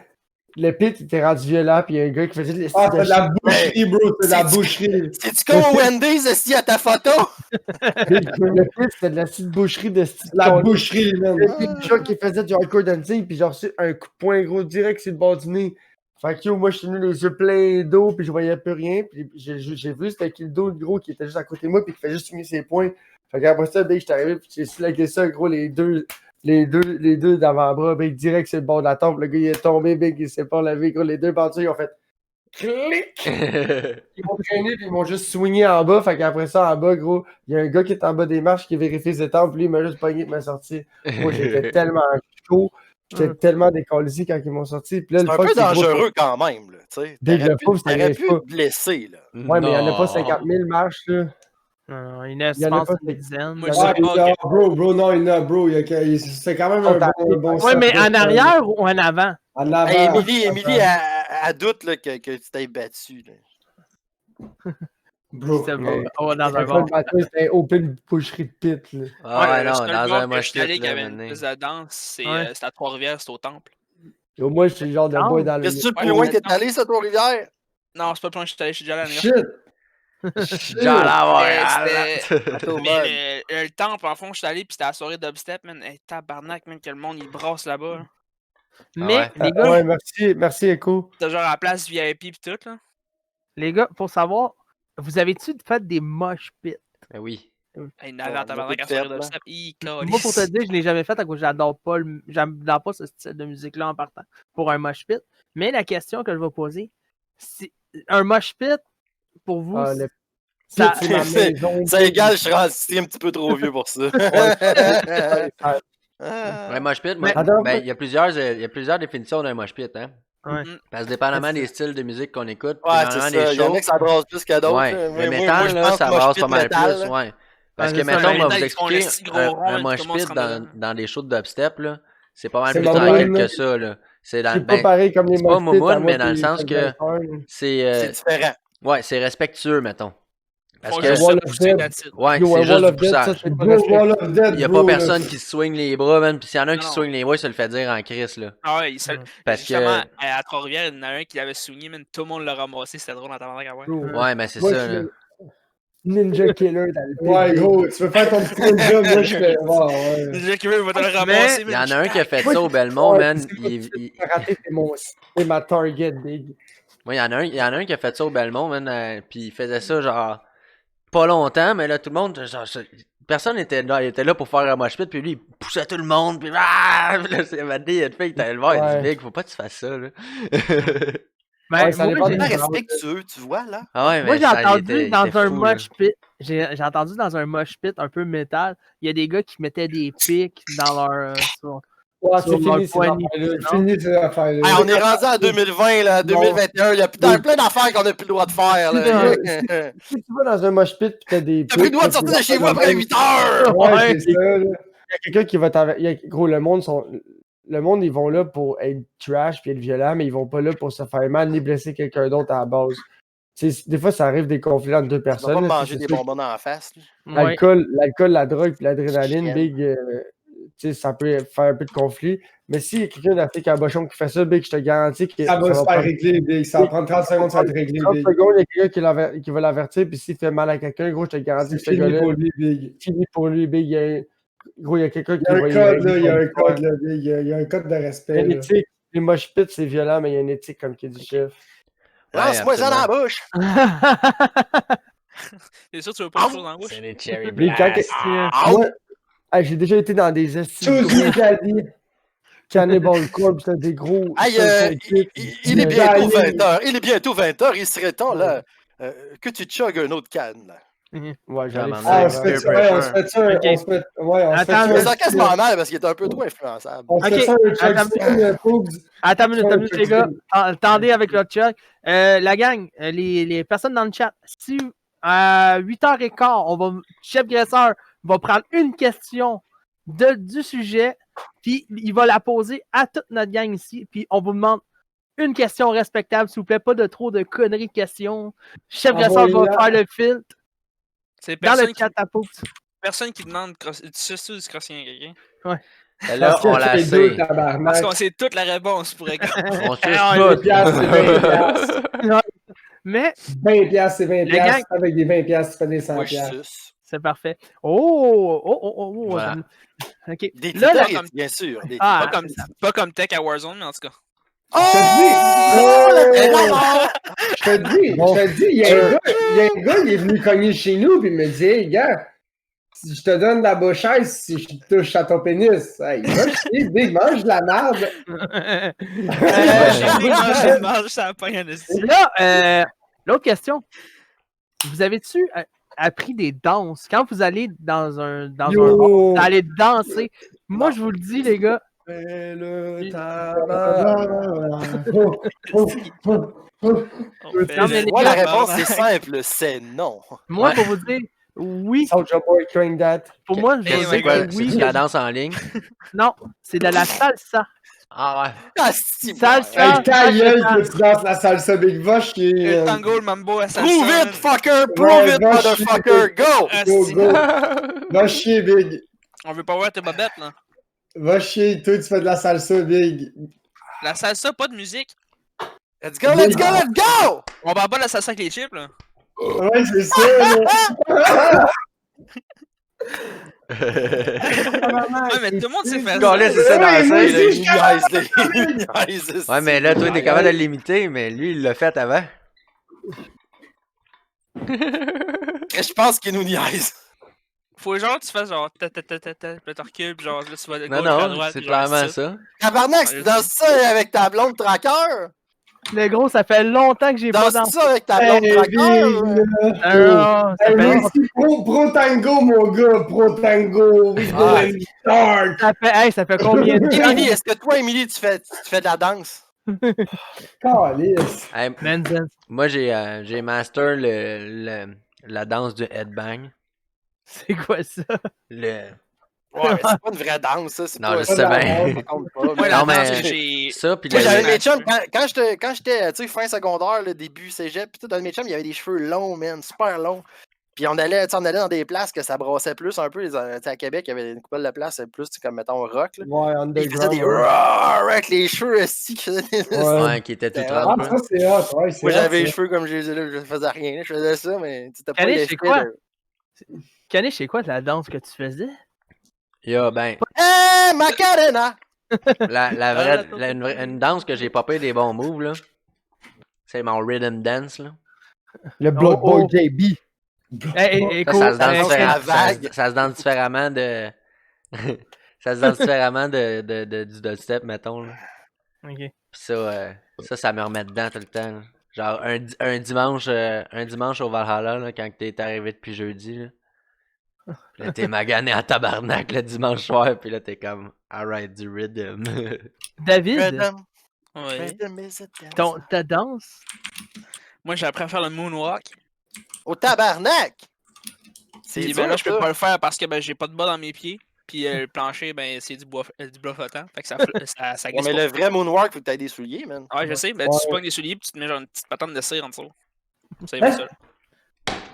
le pit, il était rendu violent, puis il y a un gars qui faisait de Ah, c'est de la boucherie, bro. C'est de la C'est- boucherie. C'est-tu comme au Wendy's, esti, à ta photo? Le pit, c'était de la petite boucherie de style. La boucherie, man. Puis le gars qui faisait du hardcore dancing, puis j'ai reçu un coup de poing gros direct sur le bord du nez. Fait que yo, moi, je suis venu les yeux pleins d'eau, puis je voyais plus rien. Puis j'ai vu, c'était qui le dos le gros qui était juste à côté de moi, puis qui fait juste signer ses poings. Fait qu'après ça, ben, j'étais arrivé, puis j'ai slagué ça, gros, les deux d'avant-bras, ben, direct sur le bord de la tombe. Le gars, il est tombé, big, il s'est pas levé, gros. Les deux bandits, ils ont fait clic! Ils m'ont traîné, puis ils m'ont juste swingé en bas. Fait qu'après ça, en bas, gros, il y a un gars qui est en bas des marches qui vérifie ses tempes, puis lui, il m'a juste pogné, il m'a sorti. Moi, j'étais tellement chaud. J'étais tellement décalissé quand ils m'ont sorti. Puis là, C'est le un fuck, peu c'est gros, dangereux quand même, là, tu sais. Dès que le pauvre, ça T'aurais niaise pu pas. te blesser, là. Ouais, mais il n'y en a pas Non. 50 000 marches, là. Non, il y en a, Il y je en a pense, pas, une dizaine. Moi, là. je Ouais, sais pas. bro, non, il y en a, bro. C'est quand même un bon Ouais, mais set, en là. arrière ou en avant? En avant. Hey, Émilie, elle doute là, que tu t'es battu. Là. Bro. C'était mais- pas dans un C'était bar. le matin, c'était open boucherie de pit, là. Ah ouais, le non, seul dans bar un que mosh je suis allé pit, qui là, avait une maintenant. piste de danse, c'est Ouais. c'était à Trois-Rivières, c'est au temple. Au moins, je suis le genre de Ah, boy dans le. Qu'est-ce que tu le plus Ouais, loin ouais, t'es non. allé, ça, Trois-Rivières? Non, c'est pas le point que je suis allé, je suis déjà allé à New York. Shit. Genre là, C'était- ouais. Bateau mode. Mais le temple, en fond, je suis allé, puis c'était la soirée dubstep, man. Hey, tabarnak, man, que le monde, il brasse là-bas. Là. Mais, ouais. les gars, Ouais, merci, Echo. C'était genre à la place VIP, pis tout, là. les gars, pour savoir, vous avez-tu fait des mosh pits? Ben oui. Il n'avait en tabarnak à fait, soirée là. dubstep. Moi, pour te dire, je l'ai jamais fait à cause que j'adore pas ce style de musique-là en partant pour un mosh pit. Mais la question que je vais poser, c'est un mosh pit, pour vous, Le ça, pit, c'est ma maison. Ça égale, je suis un petit peu trop vieux pour ça. Ouais, mosh pit, Mais- il y a plusieurs définitions d'un mosh pit, hein. Ouais. Parce que dépendamment des styles de musique qu'on écoute, Ouais, c'est dépendamment ça. des Il y en shows, a que ça brasse plus que d'autres. ouais, là. le Moi, métal, je là, pense ça mosh brasse pit pas mal métal, plus, là. ouais. Parce Ouais, que, c'est ça, mettons, le on va métal, vous ils font le expliquer, si gros rond, un là, mosh comment on se pit rend dedans? dans des shows de dubstep, là, c'est pas mal C'est plus ma tranquille moine. que ça, là. C'est C'est ben, pas pareil comme les c'est pas mosh pits à moumoune, moi mais dans le puis sens Chuck que Benson. C'est différent. ouais, c'est respectueux, mettons. Parce Font que, juste Wall se of pousser, Dead. that's it. ouais, Yo, c'est un juste Wall du of Dead, ça, poussage. c'est pas Bro, respect. Wall of Dead, Il y a bro, pas là. personne qui se swing les bras, man. Puis s'il y en a un qui Non, se swing les bras, il se le fait dire en crise, là. Ah ouais, Parce justement, que, à Trois-Rivières, il y en a un qui l'avait souligné, mais tout le monde l'a ramassé, c'était drôle en tabarnak à voir. Bro, ouais, ben c'est moi, ça, je là. suis Ninja Killer dans le pit. Ouais, big. gros, tu veux faire ton petit ninja, moi je fais. Ouais. Déjà qu'il va te le ramasser, Il y en a un qui a fait Moi, ça au Belmont, ouais, man. c'est pas raté, c'est ma target, big. Ouais, il y en a un qui a fait ça au Belmont, man. Puis il faisait ça, genre, pas longtemps, mais là, tout le monde, genre, personne était là pour faire un mosh pit, puis lui, il poussait tout le monde, puis ah! Puis là, c'est maintenant, il y a une fille qui était le voir, il dit, Ouais. Big, faut pas que tu fasses ça, là. Ben, Ouais, ça moi, dépend j'ai- des- Très respectueux, tu vois, là. Ah ouais, moi, mais j'ai ça, il entendu était dans un fou, là. mosh pit. J'ai entendu dans un mosh pit un peu métal, il y a des gars qui mettaient des pics dans leur. Ouais, Sur c'est fini, leur ces poignet. affaires-là. C'est fini ces affaires-là. Hey, on est rendu en 2020, là, 2021. Il y a plein d'affaires qu'on n'a plus le droit de faire. Là. Si tu vas dans un mosh pit pis t'as des T'as plus le droit de sortir de chez vous après 8 heures! Ouais, c'est ça, là. Il y a quelqu'un qui va Gros, le monde, ils vont là pour être trash puis être violent, mais ils vont pas là pour se faire mal ni blesser quelqu'un d'autre à la base. Des fois, ça arrive des conflits entre deux Tu vas personnes. pas me là, manger c'est des sûr bonbons dans la face. que Là. L'alcool, la drogue puis l'adrénaline, Chienne. big, ça peut faire un peu de conflit. Mais s'il y a quelqu'un d'Afrique à Bochon qui fait ça, big, je te garantis que Ça va se faire prendre régler, Big. Ça va prendre 30 secondes, ça va être réglé, 30 Big. secondes, il y a quelqu'un qui va l'avertir, puis s'il fait mal à quelqu'un, gros, je te garantis C'est que ce fini gars-là, pour lui, Big. fini pour lui, big. Gros, il y a quelqu'un qui Il y a va un y code, régler là. Il y a un son code, histoire. là, Big. Il y a un code de Il y a respect, une là. éthique. Les mosh pits, c'est violent, mais il y a une éthique, comme qui dit chef. Lance-moi ça dans la bouche! C'est sûr, tu veux pas de choses dans la bouche? C'est des cherry Mais quand blast. moi, j'ai déjà été dans des estis Suzy Daddy. Cannibal Corpse, c'était des gros. Hey, il est bientôt 20h. Il est bientôt 20h. Il serait temps, là, que tu chugges un autre canne, là. Ouais, j'allais Ah, Ah, on se faire. fait ça, ouais, on se fait ça. Ok. On se fait. Ouais, on se fait Attends, Je me ça. sens quasiment mal parce qu'il est un peu trop influençable. On se fait Ok. ça, un Attends, chug Poobs. Attends une minute, Ouais, les gars. Attendez avec le chat. La gang, les personnes dans le chat, si à 8h15, Chef Graisseur va prendre une question du sujet, puis il va la poser à toute notre gang ici, puis on vous demande une question respectable, s'il vous plaît, pas de trop de conneries de questions. Chef Graisseur va Envoyez-la. faire le filtre C'est dans le personne, chat à pouce. personne qui demande du crossing à quelqu'un. Et là, on la les deux, sait. Parce tabarnak. qu'on sait toute la réponse pour être. On suce Ah, Les tout. piastres, c'est 20 piastres. Mais 20 piastres, c'est 20 Les gang- piastres. Avec des 20 piastres, tu fais des 100 Moi, je piastres. suce. c'est parfait. Oh. Voilà. Ok. Des Là, la- titarites, bien sûr. Des Ah, Pas comme Tech à Warzone, mais en tout cas. Oh! Je te dis, il y a un gars, il est venu cogner chez nous, puis il me dit, hey, gars, si je te donne de la bouchaise, si je touche à ton pénis, hey, va chier, Big, mange de la merde. J'ai mangé ça a pas rien de Là, l'autre question. Vous avez-tu appris des danses? Quand vous allez dans un bar, vous allez danser. Moi, je vous le dis, les gars. Le Non, mais les Moi, la gars, réponse, c'est simple, c'est non. Moi, Ouais. pour vous dire, oui. Soulja Boy, Crank That. Pour moi, je Eh, veux c'est dire quoi? que oui. C'est la danse en ligne. Non, c'est de la salsa. Ah ouais. Ah, si, Salsa. Hey, ta gueule que tu danses la salsa, Big, va chier. Le tango, le mambo, la salsa. Prove it, man. fucker! Prove Ouais, it, va motherfucker! Go! Ah, Go, si. go. Va chier, Big. On veut pas voir tes bobettes, là. Va chier, toi, tu fais de la salsa, Big. La salsa, pas de musique. Let's go, let's go, let's go! On parle pas de la salsa avec les chips, là. Ouais, c'est ça, là. Ouais, mais tout le monde sait faire ça. Calais, c'est ça Ouais, moi danser. aussi, là. Nice, Ouais, mais là, toi, t'es capable de l'imiter, mais lui, il l'a fait avant. Je pense qu'il nous niaise. Faut genre que tu fasses genre puis là tu recules, puis genre là tu vas de Non, gauche à non, droite. c'est puis genre, clairement ça. ça. Tabarnak, tu danses ça avec ta blonde traqueur? Le gros, ça fait longtemps que j'ai pas Danses dansé. ça avec ta blonde Hey, traqueur? big, Ah, non, ça Hey, fait moi longtemps. aussi, pro tango, mon gars, pro tango. We Ah. going dark. Ça fait combien de temps? Émilie, est-ce que toi, Émilie, tu fais de la danse? Calice. Hey, Menzel. moi, j'ai master la danse du headbang. C'est quoi ça? Ouais, mais c'est pas une vraie danse, ça. C'est Non, pas, je ça sais pas bien. ça compte pas. Moi, Mais la Non, mais- danse que j'ai. Ça, puis Moi, le- j'avais le- mes chums, quand j'étais, tu sais, fin secondaire, le début cégep, pis tout, dans mes chums, il y avait des cheveux longs, man, super longs. Puis on allait dans des places que ça brassait plus un peu. Tu sais, à Québec, il y avait une couple de places plus, tu sais, comme, mettons, rock, là. Ouais, Ils faisaient underground. des ouais. roar avec les cheveux aussi. Qui faisaient des... Ouais. Ouais, qui était tout Ah, Ah, trempé. ça, c'est hot. Ouais, c'est Moi, hot, j'avais les ça. cheveux comme je les ai là, je faisais rien, je faisais ça, mais tu sais, t'as pas Caniche, les c'est quoi? de... Caniche, c'est quoi la danse que tu faisais? Yo, ben, Hey, Macarena! la vraie, une danse que j'ai popé des bons moves, là, c'est mon rhythm dance, là. Le Blood Boy oh. JB. Hey, Ça se danse Hey, différemment. la vague. Ça se danse différemment de. Ça se danse différemment du dubstep, mettons. Là. Ok. Pis ça me remet dedans tout le temps. Là. Genre un dimanche au Valhalla, là, quand t'es arrivé depuis jeudi. Là. Pis là, t'es magané en tabarnak le dimanche soir, puis là, t'es comme, alright, du rhythm. David, Rhythm, Ouais. rhythm is a dance. ta danse? Moi, j'ai appris à faire le moonwalk. Au tabarnak! C'est Puis, dur, ben là, je peux ça. pas le faire parce que ben, j'ai pas de bas dans mes pieds. Puis le plancher, ben, c'est du bois flottant. Fait que ça Ouais, glisse mais pas. le vrai moonwalk, faut que t'aies des souliers, man. Ouais, je sais. Ben, Ouais. tu pognes des souliers, puis tu te mets genre une petite patente de cire en dessous. Ça y Hein? va, ça.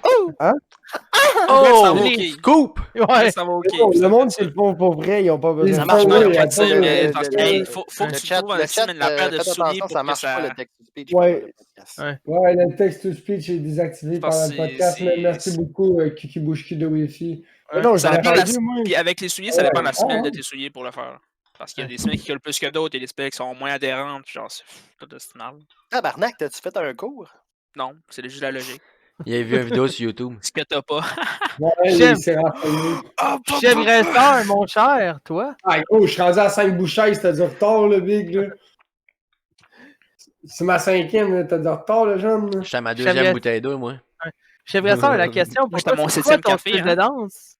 Oh! ça va, ok. Scoop! Ouais. Ça va, ok. Oh, Puis le ça monde fait qui le font pour vrai, ils ont pas besoin Ça de marche faire, pas, ouais, le ils ont chat, pas besoin mais de- parce de- que, hey, faut que Le tu chat, trouves une la paire de faites souliers attention, pour ça que marche pas, ça... le text-to-speech. Ouais. pendant le podcast. Ouais. Ouais, le text-to-speech est désactivé Je pense pendant le que podcast, c'est- mais merci beaucoup, Kiki Bouchki de Wi-Fi. Ouais. Non, Ça j'en ai dépend de la- entendu, moi. Puis avec les souliers, ça dépend de la Ouais. semelle Ah, de tes souliers pour le faire. Parce qu'il y a des semelles qui collent plus que d'autres, et des semelles qui sont moins adhérentes. Genre, c'est tout de ce mal. Tabarnak, t'as-tu fait un cours? Non, c'est juste la logique. Il a vu une vidéo sur YouTube. Ce que t'as pas. Ouais, J'aime. il s'est renseigné. Chef Resteur, mon cher, toi? Ah, gros, je suis rendu à 5 bouchées, t'as du retard, le big, là. C'est ma 5e, là, t'as du retard, le jeune. là. Je suis à ma J'aimerais- deuxième bouteille d'eau, moi. Chef Resteur, la question pour Moi, toi, c'était mon c'est quoi 7e ton café, style de hein. danse?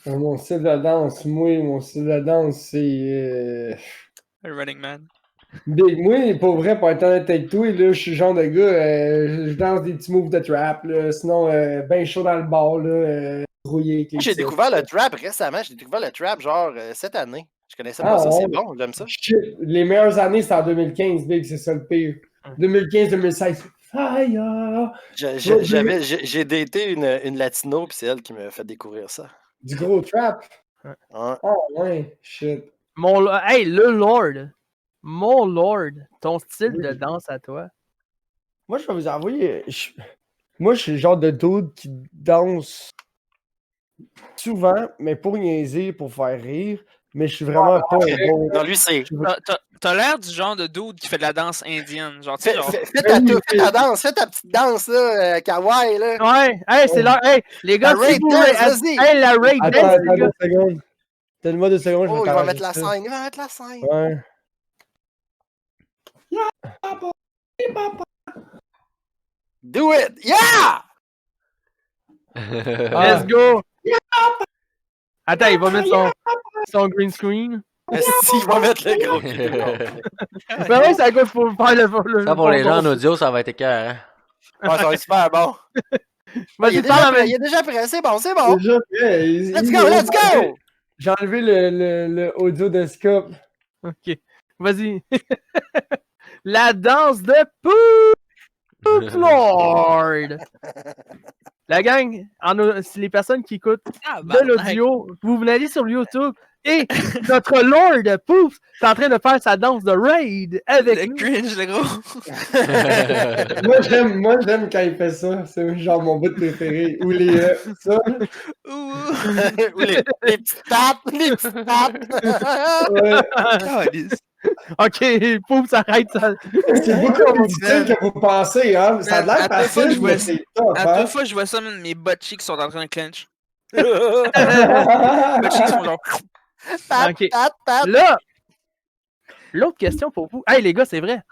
Mon style de danse, mon style de danse, c'est. Le Running Man. Big, moi, pour vrai, pour être honnête avec toi, là, je suis le genre de gars, je danse des petits moves de trap, là, sinon, ben chaud dans le bar, là, rouillé. avec les Moi, j'ai titres. découvert le trap récemment. J'ai découvert le trap, genre, cette année. Je connaissais pas Ah, ça, ouais. c'est bon, j'aime ça. Shit, les meilleures années, c'est en 2015, Big, c'est ça le pire. 2015-2016, fire! J'ai daté une latino, puis c'est elle qui m'a fait découvrir ça. Du gros trap. Ouais. Ah, ouais, shit. Hey, le Lord! Mon Lord! Ton style Oui. de danse à toi? Moi, je vais vous envoyer. Moi, je suis le genre de dude qui danse souvent, mais pour niaiser, pour faire rire. Mais je suis vraiment pas un bon. Non, lui, c'est. T'as l'air du genre de dude qui fait de la danse indienne. Genre, tu sais, genre. Fais ta danse, fais ta petite danse, là, kawaii, là. Ouais! Hey, c'est l'heure! Hey, les gars, La si raid vous dance, voulez- vas-y. Hey, la raid Attends, dance, les attends gars! 2 secondes. Donne-moi 2 secondes, je vais Oh, il va t'arranger mettre la ça. scène, il va mettre la scène. Ouais. Do it! Yeah! Let's go! Attends, il va mettre son green screen. Si, il va mettre le gros clip. Mais ouais, ça goûte pour faire le Ça, pour les gens en audio, ça va être écœurant. Ouais, ça va être super bon. Vas-y, parle en Il est déjà prêt, c'est bon, c'est bon. Déjà prêt. Let's go, let's go! J'ai enlevé le audio de scope. Ok, vas-y. La danse de Poop Lord. La gang, si les personnes qui écoutent de l'audio, vous venez aller sur YouTube et notre Lord Pouf est en train de faire sa danse de raid avec Le nous. cringe, le gros. Moi, j'aime quand il fait ça. C'est genre mon bout préféré. Ou les. Ça. Ou les petites tapes, les petites tapes. Ouais. Ok, Pouf s'arrête. Ça... C'est beaucoup plus difficile que vous pensez, hein. Ça a À l'air deux fois, facile, je vois- mais c'est top, À hein. deux fois, je vois ça, même mes butt cheeks sont en train de clench. Les Chiefs font genre. Ok. Là, l'autre question pour vous. Hey, les gars, c'est vrai.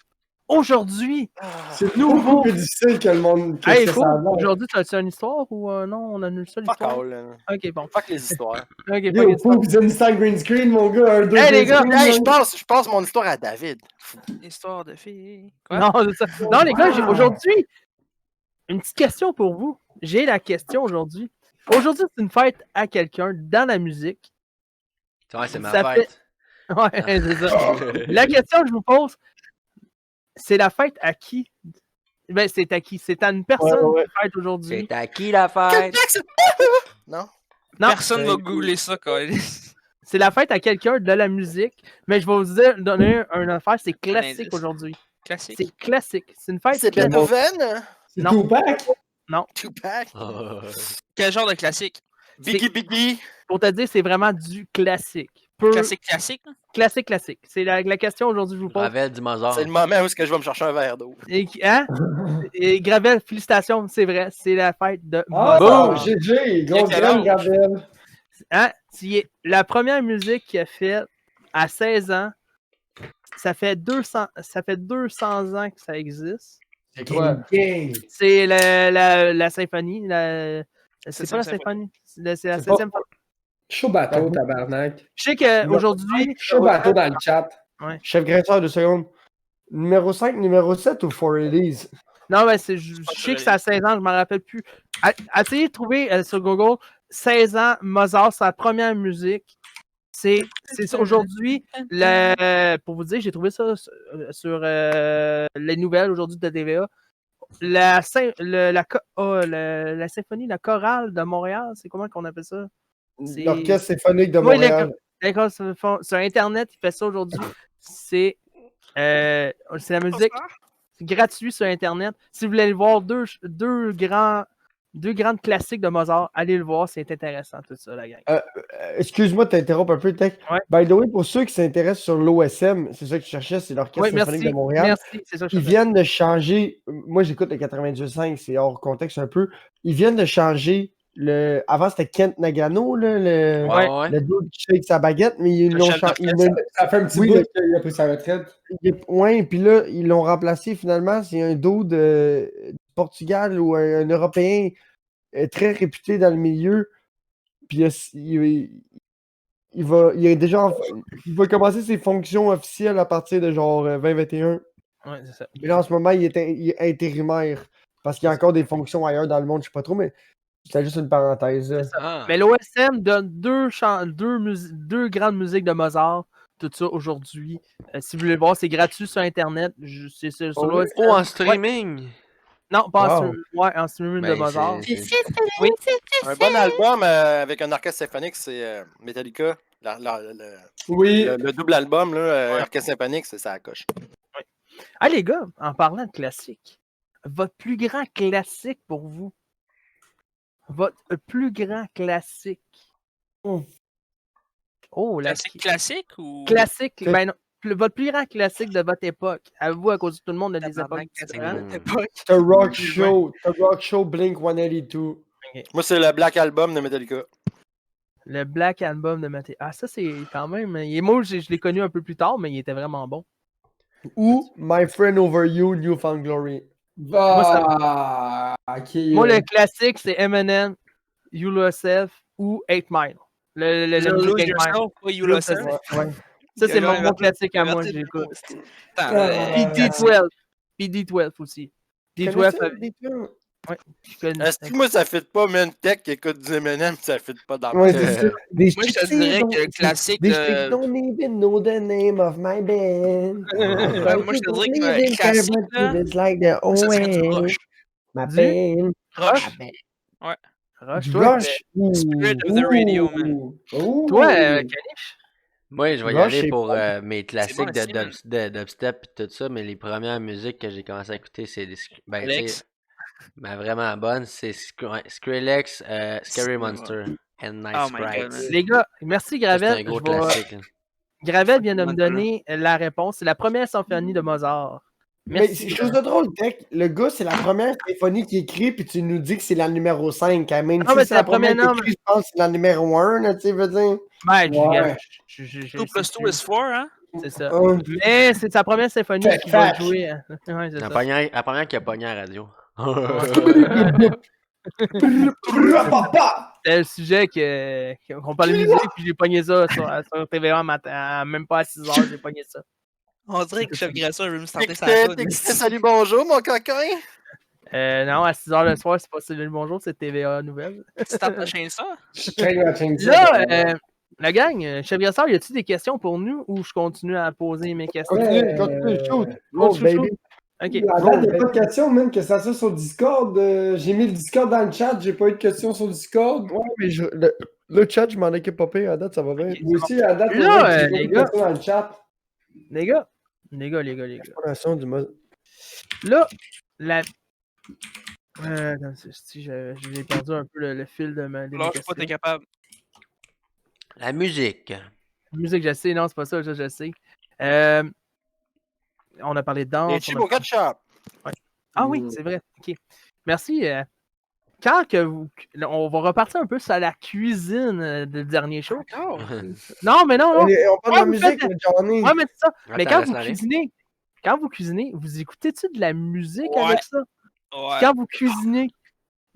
Aujourd'hui, C'est nouveau. beaucoup plus difficile que le monde. Que hey, ce que faut, ça a l'air. aujourd'hui, tu as-tu une histoire ou non, on annule ça Fuck l'histoire? all. Là. Ok, bon. Fuck les histoires. Ok, Yo, fuck it. faut que vous une green screen, mon gars. Un, deux, Hey, les green gars, screen, Hey, mon je passe mon histoire à David. Histoire de filles. Quoi? Non, c'est ça. Non, les gars, Wow. aujourd'hui, une petite question pour vous. J'ai la question aujourd'hui. Aujourd'hui, c'est une fête à quelqu'un dans la musique. Ouais, c'est ma Ça fête. Ouais, c'est ça. La question que je vous pose, c'est la fête à qui? Ben, c'est à qui? C'est à une personne Ouais. qui fête aujourd'hui. C'est à qui la fête? Non? Non. Personne va googler ça, quoi. C'est la fête à quelqu'un de la musique, mais je vais vous donner une affaire, c'est classique indice. aujourd'hui. Classique. C'est classique. C'est une fête C'est classique. Beethoven? C'est Non. Tupac? Tupac? Quel genre de classique? Biggie? Pour te dire, c'est vraiment du classique. Peu Classique, classique? Là? classique. C'est la question aujourd'hui que je vous pose. Ravel Dinosaure. C'est le moment où est-ce que je vais me chercher un verre d'eau. Et Gravel, félicitations, c'est vrai, c'est la fête de Ah, Mozart. GG, Il y a gros quel graine, âge? Gabriel. Hein? La première musique qu'il a faite à 16 ans, ça fait 200 ans que ça existe. C'est quoi? C'est la symphonie. C'est Septième pas la symphonie. symphonie. C'est la C'est 7e. Chaud bateau, tabarnak. Je sais qu'aujourd'hui. Chaud bateau dans le chat. Chef Graisseur, 2 secondes. Numéro 5, numéro 7 ou 480s? Non, mais je sais que c'est à 16 ans, je m'en rappelle plus. Essayez de trouver sur Google 16 ans, Mozart, sa première musique. C'est aujourd'hui, pour vous dire, j'ai trouvé ça sur les nouvelles aujourd'hui de TVA. La symphonie, la chorale de Montréal, c'est comment qu'on appelle ça? L'Orchestre symphonique de Oui, Montréal. d'accord, sur Internet, il fait ça aujourd'hui. C'est la musique. C'est gratuit sur Internet. Si vous voulez aller voir deux grandes classiques de Mozart, allez le voir, c'est intéressant tout ça, la gang. Excuse-moi de t'interrompre un peu, Tech. Ouais. By the way, pour ceux qui s'intéressent sur l'OSM, c'est ça que tu cherchais, c'est l'Orchestre Oui, symphonique merci. de Montréal. Merci, c'est ça que je Ils cherchais. viennent de changer. Moi, j'écoute le 98.5, c'est hors contexte un peu. Ils viennent de changer le. Avant, c'était Kent Nagano, là, le dude qui shake sa baguette, mais ils Le l'ont chef changé. Ça fait un petit Oui, bout qu'il a pris sa retraite. Ouais, puis là, ils l'ont remplacé finalement. C'est un dude du Portugal ou un Européen très réputé dans le milieu. Puis il va commencer ses fonctions officielles à partir de genre 2021. Ouais, c'est ça. Mais là, en ce moment, il est intérimaire. Parce qu'il y a encore des fonctions ailleurs dans le monde, je sais pas trop, mais c'était juste une parenthèse. là. Ah. Mais l'OSM donne deux grandes musiques de Mozart, tout ça aujourd'hui. Si vous voulez le voir, c'est gratuit sur Internet. C'est sur Oh, l'OSM. Oh, en streaming! Non, pas Wow. en streaming de Ben, Mozart. Oui. Un bon album avec un orchestre symphonique, c'est Metallica. Oui. Le double album, là, orchestre symphonique, c'est ça à coche. Ah, les gars, en parlant de classique, votre plus grand classique pour vous? Votre plus grand classique? Oh, la Classique ou. classique. C'est- Ben non. Votre plus grand classique de votre époque. À vous, à cause de tout le monde a des Tabarnak, époques classique différentes. de l'époque. The Rock Show Blink 182. Moi, c'est le Black Album de Metallica. Le Black Album de Mathieu. Ah, ça, c'est quand même. Moi, je l'ai connu un peu plus tard, mais il était vraiment bon. Ou My Friend Over You, Newfound Glory. Bah, ok. Moi, le classique, c'est Eminem, You Yourself ou 8 Mile. Le You musique lose 8 Mile. yourself, pas you yourself. Ouais. Ça, c'est Il y a mon classique à moi, Inverti- j'écoute. Attends, Puis D12. Puis D12 aussi. D12, Connais-tu D12? je connais. Est-ce que moi, ça fit pas, mais une tech qui écoute du M&M, ça fit pas dans Ouais, ma c'est ça. Des Moi, je te chicks, dirais don't- que le classique Des de- chicks don't even know the name of my band. Moi, je te dirais que le classique, là, It's like the ça serait du OM. Rush. My Du band. Rush. Rush, toi, Rush. Ouh. Spirit of the Radio, man. Ouh. toi, Kanish? Moi, je vais y Rush, aller c'est pour bon. mes classiques bon de, aussi, man. de dubstep et tout ça, mais les premières musiques que j'ai commencé à écouter, c'est des. Ben, tu Alex. sais, ben, vraiment bonne, c'est Skrillex, Scary Ouais. Monster and Nice Oh my God, Sprites. man. Les gars, merci Ça, c'est Gravel. un gros Je vais- classique. Hein. Gravel vient de me Maintenant. donner la réponse. C'est la première symphonie de Mozart. Mais Merci. c'est chose de drôle, Tech. Le gars, c'est la première symphonie qu'il écrit, puis tu nous dis que c'est la numéro 5. Hein. Même Non, si mais c'est la première qu'il non, écrit, je pense que c'est la numéro 1, là, tu sais, veux dire. Ben, Ouais. 2 plus 2 is 4, hein? C'est ça. Ouais. Mais c'est sa première symphonie Fait qui va fact. jouer. Hein. Ouais, c'est La ça. première qui a pogné à la radio. Papa! C'était le sujet qu'on parlait de musique, puis j'ai pogné ça sur TVA matin, même pas à 6h, j'ai pogné ça. On dirait que Chef Grasseur veut me starter sa T'écoutais Salut Bonjour, mon coquin? Non, à 6h le soir, c'est pas Salut Bonjour, c'est TVA Nouvelles. Tu tapes la chaîne ça? Je crains la chaîne ça. Là, la gang, Chef Grasseur, y a-tu des questions pour nous ou je continue à poser mes questions? Continue, shoot. Go, Shoot, baby. Ok. À date, il n'y a pas de questions, même que ça soit sur Discord. J'ai mis le Discord dans le chat, j'ai pas eu de questions sur Discord. Ouais, mais le chat, je m'en occupe pas pire. À date, ça va bien. Ok. Moi aussi, à date, Là, j'ai pas eu les de gars. questions dans le chat. Les gars. Exploration du mode. Là, attends, si j'ai perdu un peu le fil de mes Lâche pas, questions. t'es capable. La musique. Musique, je sais, non, c'est pas ça, je sais. On a parlé de danse. Les tubes au ketchup. Ah oui, c'est vrai. Ok. Merci. Quand que vous. On va repartir un peu sur la cuisine du dernier show. Non, mais non. On parle de la vous musique, faites- mais Johnny. Ouais, mais c'est ça. Mais Attends, quand vous cuisinez, vous écoutez-tu de la musique Ouais. avec ça? Ouais. Quand vous cuisinez,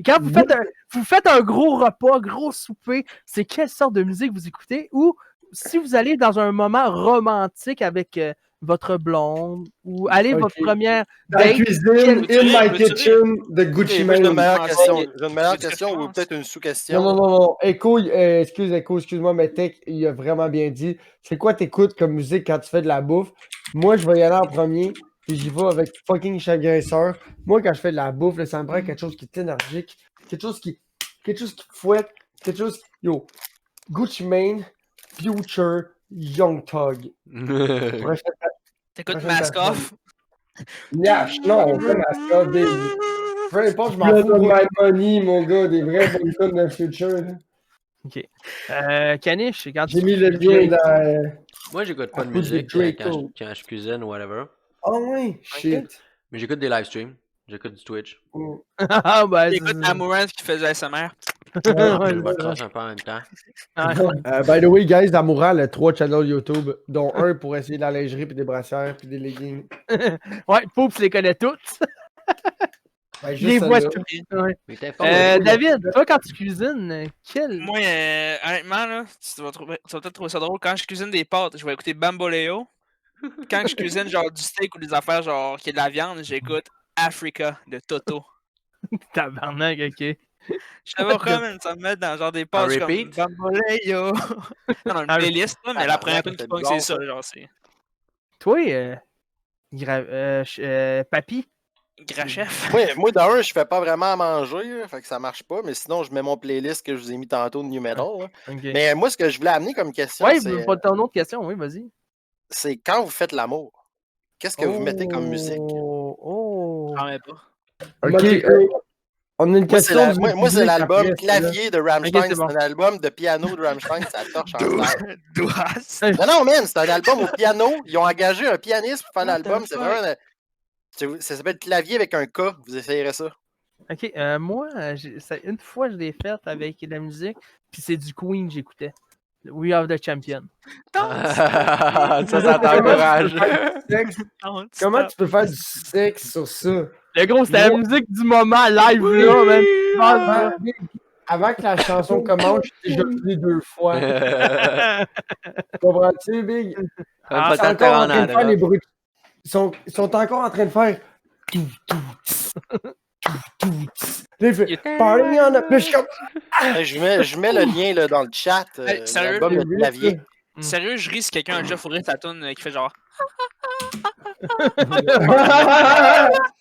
quand vous faites un gros repas, gros souper, c'est quelle sorte de musique vous écoutez? Ou si vous allez dans un moment romantique avec votre blonde, ou allez votre Ok. première Dans la date, cuisine, quel- in my veux-tu dire? kitchen, de Gucci Moi, j'ai une Mane. meilleure Ah, question. ok. J'ai une meilleure Qu'est-ce que question je ou pense? peut-être une sous-question. Non. Echo, excuse-moi, mais Tech, il a vraiment bien dit. C'est quoi t'écoutes comme musique quand tu fais de la bouffe? Moi, je vais y aller en premier, puis j'y vais avec fucking Chagresseur. Moi, quand je fais de la bouffe, là, ça me prend quelque chose qui est énergique, quelque chose qui fouette, quelque chose qui... Yo, Gucci Mane, Future, Young Thug. Prochaine T'écoutes Prochaine Mask personne. Off? Yash, non, pas Mascot, des Peu importe, je m'en Blood fous. on gros. my money, mon gars, des vrais bonnes tunes de Future. là. Caniche, quand J'ai tu mis le lien dans... Moi, j'écoute pas de À cause de musique Draco. quand je cuisine ou whatever. Ah ouais, shit. Mais j'écoute des live streams. J'écoute du Twitch. Ah, ben, T'écoutes Amourant qui fait du ASMR? Je Ouais, me crosse un peu en même temps. By the way, guys, Amoura a 3 channels YouTube, dont un pour essayer de la lingerie, puis des brassières, puis des leggings. Ouais, Poups les connaît toutes. Ben, Je les juste vois celle-là. toutes. Ouais. Mais t'es pas David, toi, quand tu cuisines, quel. Moi, honnêtement, là, tu vas peut-être trouver ça drôle. Quand je cuisine des pâtes, je vais écouter Bamboleo. Quand je cuisine genre du steak ou des affaires genre qui est de la viande, j'écoute Africa de Toto. Tabarnak, ok. Je sais pas pourquoi, man, ça me met dans genre des pages comme repeat? Bamboleo. Non, dans une En playlist, là, mais la première tune qui pogne, c'est ça, genre, c'est Toi, Papy. Grachef. Moi, d'un, je fais pas vraiment à manger, là, fait que ça marche pas, mais sinon, je mets mon playlist que je vous ai mis tantôt de New Metal. Là. Ok. Mais moi, ce que je voulais amener comme question, Ouais, c'est pas ton autre question, oui, vas-y. c'est quand vous faites l'amour, qu'est-ce que vous mettez comme musique? Oh. J'en mets pas. Ok, on a une Moi, c'est question. moi, c'est l'album après, Clavier de Rammstein. c'est bon. C'est un album de piano de Rammstein, ça torche en salle. Douas. Non, man, c'est un album au piano. Ils ont engagé un pianiste pour faire What l'album. the C'est fuck? vraiment. Ça s'appelle Clavier avec un K. Vous essayerez ça. Ok, moi, une fois, je l'ai faite avec de la musique, puis c'est du Queen que j'écoutais. We Are the Champion. ça t'encourage. Comment tu peux faire du sexe sur ça? Le gros, c'était la musique du moment live là, man. Avant que la chanson commence, je t'ai déjà venu 2 fois. Comprends-tu, Big? Pas Ils sont tant de encore en train de terrain, faire les bruits. Ils sont encore en train de faire. Là, il fait Party on a. Puis je suis comme. Je mets le lien là, dans le chat. Hey, sérieux? L'album de Clavier. Sérieux, je ris si quelqu'un a déjà fourré ta tune qui fait genre.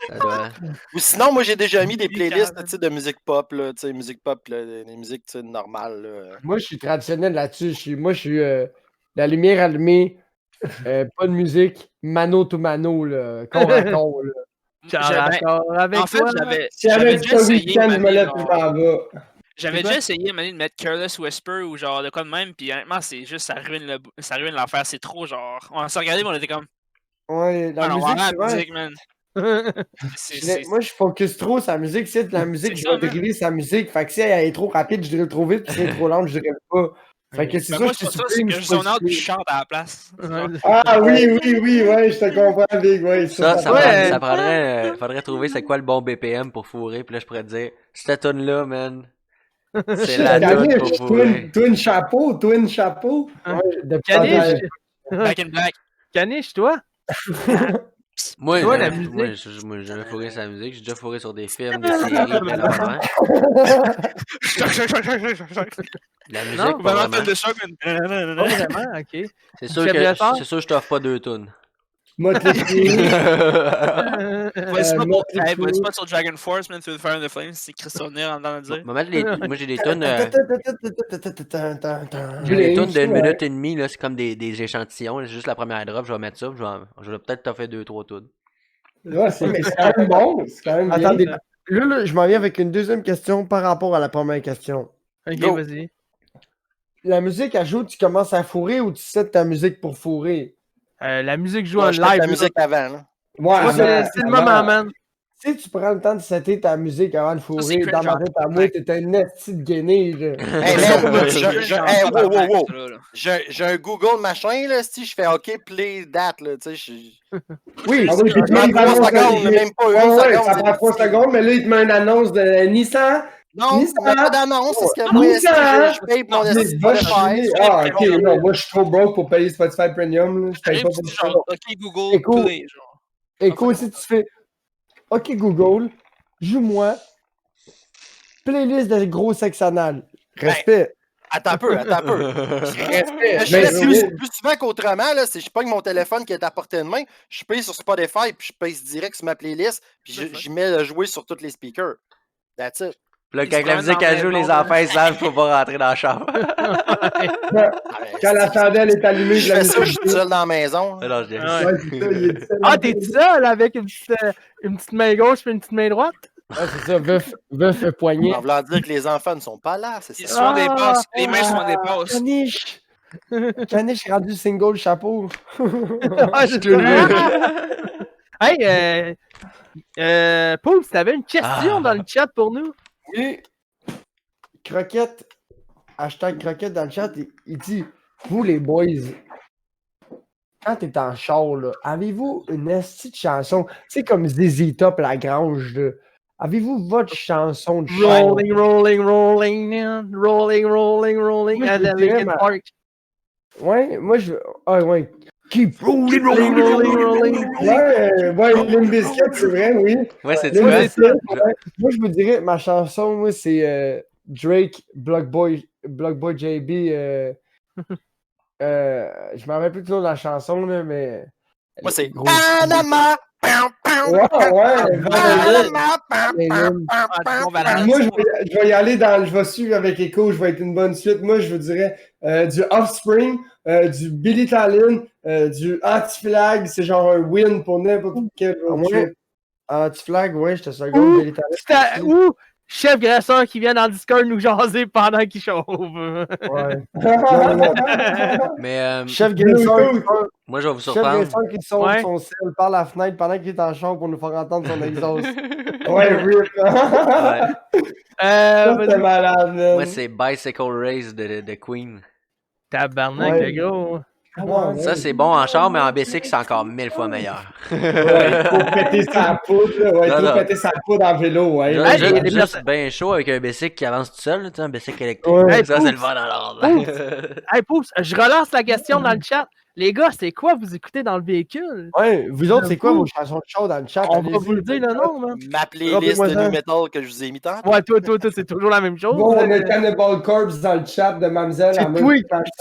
Ça doit... Ou sinon, moi, j'ai déjà mis des playlists tu sais, de musique pop. Là, tu sais, musique pop, là, des musiques tu sais, normales. Là. Moi, je suis traditionnel là-dessus. Moi, je suis la lumière allumée, pas de musique, mano to mano, là, corps à corps. Là. Avec En fait, toi, Si j'avais avec déjà ce essayé. week-end, je me Mané, lève genre- plus m'en va. J'avais déjà essayé Mané, de mettre Careless Whisper ou genre de quoi de même, puis honnêtement, c'est juste, ça ruine l'affaire. C'est trop genre. On s'est regardé, mais on était comme. Ouais, Ah la non, on va musique, la c'est vrai. musique, man. Moi, je focus trop sur la musique. Si c'est de la musique, je ça, vais driller sa musique. Fait que si elle est trop rapide, je drille trop vite. Puis si elle est trop lente, je drille pas. Fait que c'est Ben ça, moi, je c'est suis pas ça, c'est que je zone out puis je suis chante à la place. Ah oui, ouais, je te comprends, Big. Ouais, Ça Ouais. ça prendrait. Faudrait trouver c'est quoi le bon BPM pour fourrer. Puis là, je pourrais te dire, cette tune-là, man, c'est la tune pour fourrer. Twin chapeau. Ouais, depuis Caniche! Back in black. Caniche, toi? Moi, Toi, la moi, j'ai jamais fourré sa musique. J'ai déjà fourré sur des films, des séries, plein d'affaires. La musique, Non, pas vraiment. de choc. Pas vraiment, ok. C'est sûr Chef que Brassard? c'est sûr que je t'offre pas 2 tunes. Motley Crue. Vas-y pas sur Dragon Force, man, Through the Fire and the Flames, c'est Christophe Nir en train de dire. Moi, j'ai des tunes. J'ai des tunes d'une minute et demie, là. C'est comme des échantillons. C'est juste la première drop. Je vais mettre ça. Je vais peut-être t'offrir 2-3 tunes. Ouais, c'est quand même bon. C'est quand même bien. Attendez, là, je m'en viens avec une deuxième question par rapport à la première question. Ok, Go. vas-y. La musique, elle joue, tu commences à fourrer ou tu sets ta musique pour fourrer? La musique joue Moi, en je mets live. la là. musique avant. Là. Moi, Moi, c'est le moment, man. Si tu prends le temps de setter ta musique avant de c'est fourrer, cringe, dans ma genre. tête à moi, t'es un esti de gainé, là. Hey, man, hey, wow. Là. J'ai un Google machin, là, si je fais OK, play that, là, tu sais, Oui, Ah oui, puis ça prend 3 secondes, même pas une ouais, seconde. ça prend 3 secondes, mais là, il te met une annonce de Nissan. Non, Nissan. ça met pas d'annonce, c'est ce que Non, moi, Nissan. je paye pour mon Mais va Spotify. chier. Ah, ok, non, moi, je suis trop broke pour payer Spotify Premium, là. Je paye J'arrive, pas tu pour dis ça. genre, OK, Google, Écoute. play, genre. Écoute, si tu fais OK Google, joue-moi playlist de gros sexe anal. Respect. Attends un peu. Respect. Je fais plus souvent qu'autrement, là, c'est je pogne mon téléphone qui est à portée de main, je paye sur Spotify, puis je paye direct sur ma playlist, puis je mets le jouer sur tous les speakers. That's it. Puis là, Ils quand se la musique prennent elle dans joue, la les maison, enfants ils savent qu'il faut pas rentrer dans la chambre. Quand la chandelle est allumée, Je fais ça, je suis seul dans la maison. Alors, je dis, Ouais. Ouais, c'est ça, il est seul. Ah, t'es seul avec une petite main gauche et une petite main droite? Ouais, c'est ça, veuf poignet. En voulant dire que les enfants ne sont pas là, c'est Ils ça. se font des passes. Les mains se font des passes. Caniche! Caniche est rendu single chapeau. Ah, je Hey, Paul, si t'avais une question dans le chat pour nous. Oui. Croquette, hashtag Croquette dans le chat, il dit vous les boys, quand t'es en char, là, avez-vous une petite chanson, c'est comme ZZ Top La Grange, là. Avez-vous votre chanson de char? Rolling, rolling, rolling, rolling, rolling, rolling, Moi, je à la vous dirais, Linkin Park. Ouais, moi je. Ah ouais. Keep rolling, Rolling, rolling, rolling. Ouais, Limp Bizkit, c'est vrai, oui. ouais, c'est Moi, quoi? c'est ça. Moi, je vous dirais, ma chanson, moi, c'est Drake, Blockboy JB. Je me rappelle plus du nom de la chanson, là, mais. Moi, c'est Gros- Panama! Ouais, moi, je vais y aller dans. Je vais suivre avec Echo, je vais être une bonne suite. Moi, je vous dirais du Offspring, du Billy Talon, du Anti-Flag, c'est genre un win pour n'importe quel autre Ouais. shit. Anti-flag, ouais, je te seconde, Billy Talent. Ou Chef Grasseur qui vient dans le Discord nous jaser pendant qu'il chauffe. Ouais. Mais Chef Grasseur moi, je vais vous Chef surprendre. Grasseur qui sort Ouais. son sel par la fenêtre pendant qu'il est en chambre pour nous faire entendre son exhaust. Ouais, rip. Ouais. Ça, Vas-y. c'est malade, man. Moi, c'est Bicycle Race de Queen. Tabarnak, Ouais. le gros. Ah, Ça, c'est bon en char, mais en bicycle, c'est encore 1000 fois meilleur. Ouais, faut péter sa poudre, là. Ouais, Non, faut non. péter sa poudre en vélo, ouais. Juste, Hey, juste- les juste personnes- bien chaud avec un bicycle qui avance tout seul, tu sais, un bicycle électrique. Ouais. Ça, c'est le fun dans l'ordre. Hey, Poups, je relance la question dans le chat. Les gars, c'est quoi vous écoutez dans le véhicule? Ouais, vous autres, c'est quoi vos chansons de show dans le chat? On va Allez-y. vous le dire le nom, man. Ma playlist de Rappelez-moi nu metal que je vous ai mis tant. Ouais, toi, c'est toujours la même chose. Bon, on a Cannibal Corpse dans le chat de Mademoiselle.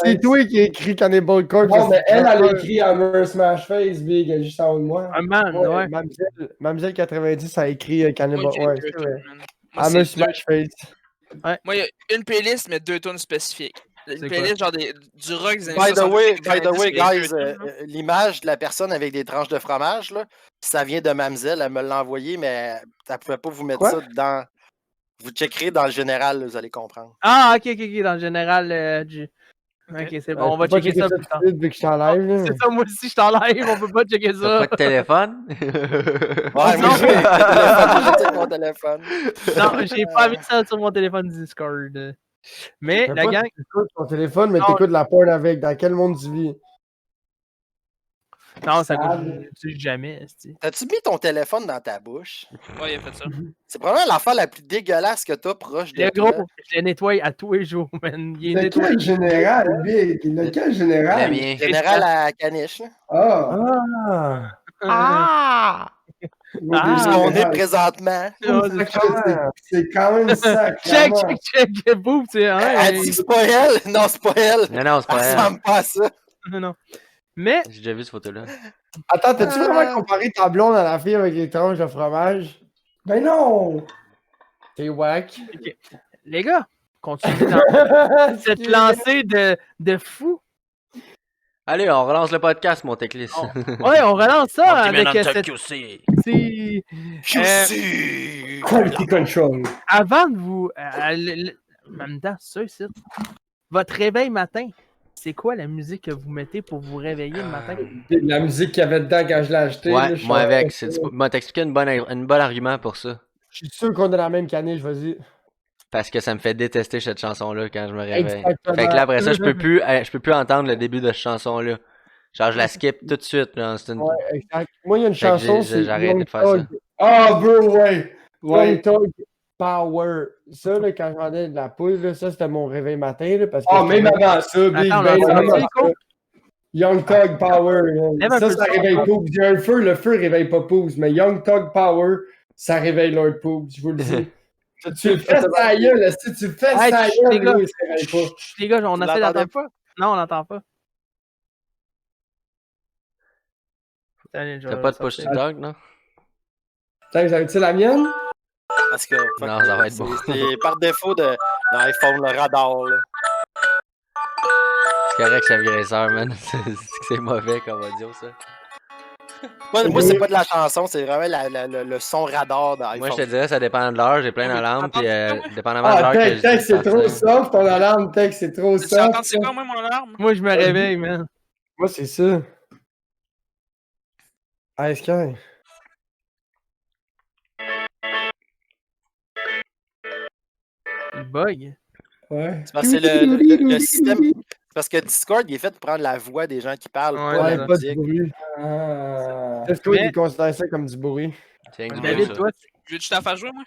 C'est toi qui as écrit Cannibal Corpse. Bon, mais elle a écrit Hammer Smash Face, Big, juste en haut de moi. Un man, ouais. Mademoiselle 90 a écrit Cannibal. Moi, j'ai Ouais, deux c'est tunes, vrai. man. Moi, Hammer c'est deux. Smash Face. Moi, il y a une playlist, mais 2 tunes spécifiques. Une C'est playlist genre du rock des années By the way, 70, guys, mais l'image de la personne avec des tranches de fromage, là, ça vient de Mamzelle, elle me l'a envoyé, mais elle pouvait pas vous mettre Quoi? ça dans. Vous checkerez dans le général, là, vous allez comprendre. Ah, ok, dans le général du. Ok, c'est bon, on va Je peux pas checker ça tout plus tard. de suite vu que je suis en live. là. C'est ça, moi aussi, je t'enlève, on peut pas checker T'as ça. pas de téléphone? Ouais, moi, j'ai mon téléphone. Non, j'ai pas mis ça sur mon téléphone Discord. Mais Fais la pas gang, que t'écoutes ton téléphone, mais Non. t'écoutes la porn avec. Dans quel monde tu vis? non, ça Sad. coûte jamais, esti. T'as-tu mis ton téléphone dans ta bouche? Ouais, il a fait ça. C'est probablement l'affaire la plus dégueulasse que t'as proche de Le toi. gros, je le nettoie à tous les jours, man. Il est Lequel nettoyé. général, Big? Lequel général? Le mien. Général à caniche. Là. Ah! Ah! Moi, Ah, des On est générales. présentement. Ah, c'est C'est quand même ça, Check, clairement. check, boum, tu sais, hein. Elle dit que c'est pas elle. Non, c'est pas elle. Non, c'est Elle pas elle. ressemble pas à ça. Non. Mais, J'ai déjà vu cette photo-là. Attends, t'as-tu vraiment comparé ta blonde à la fille avec les tranches de fromage? Ben non! T'es whack. les gars, continuez dans cette lancée de fou. Allez, on relance le podcast, mon Teclis. Ouais, on relance ça avec cette... QC. petit- QC! Quality control. Avant de vous... en même temps, c'est ça, ici. Votre réveil matin, c'est quoi la musique que vous mettez pour vous réveiller le matin? La musique qu'il y avait dedans quand je l'ai acheté. là, Ouais, je moi savais avec. pas. Moi, t'expliquer une bonne argument pour ça. Je suis sûr qu'on a la même caniche, vas-y. Parce que ça me fait détester cette chanson-là quand je me réveille. Exactement. Fait que là, après ça, je peux plus entendre le début de cette chanson-là. Genre, je la skip tout de suite. Là. C'est une... Ouais, exact. Moi, il y a une Fait que chanson, j'ai c'est arrêté Young de faire ça. Thug. Ah, bro, ouais. Young Ouais. Thug Power. Ça, là, quand je vendais de la poule, là, ça, c'était mon réveil matin. Là, parce que Ah, même avant ça, Big Attends, Ben là, avant c'est ça. quoi? Young Thug Power. là. Lève un peu Ça le réveille son. Poobs. Il y a un feu, le feu réveille pas Poobs, mais Young Thug Power, ça réveille Lord Poobs, je vous le dis. Tu le fais sa gueule, si tu le fais Hey, sa les gueule, gars. lui, il se réveille pas. Les gars, on Vous a fait l'entendez d'entendre pas? Non, on l'entend pas. Allez, je T'as vais pas de push sortir. TikTok, non? Tiens, vous avez-tu la mienne? Parce que Non, ça va être bon. c'est par défaut de l'iPhone, le radar. Là. C'est correct, chef graisseur, man. C'est mauvais comme audio, ça. Moi, c'est pas de la chanson, c'est vraiment le son radar d'iPhone. Moi, je te dirais, ça dépend de l'heure. J'ai plein Ah, mais d'alarmes, t'entends puis ça, moi? dépendamment de l'heure Ah, que je Tech, Tech, dis de c'est trop partir. soft, ton alarme, Tech, c'est trop Tu entends, soft. c'est quoi, moi, mon alarme? Moi, je me réveille, man. Moi, c'est ça. Ice Sky. Il bug. Ouais. C'est parce que le système. C'est parce que Discord, il est fait pour prendre la voix des gens qui parlent, Ouais, pas Ouais, la pas de musique. bruit. Ah. Est-ce que toi, Mais- il considère ça comme du bruit? C'est rien que du David, bruit, ça. toi, Je veux-tu t'en faire jouer, moi?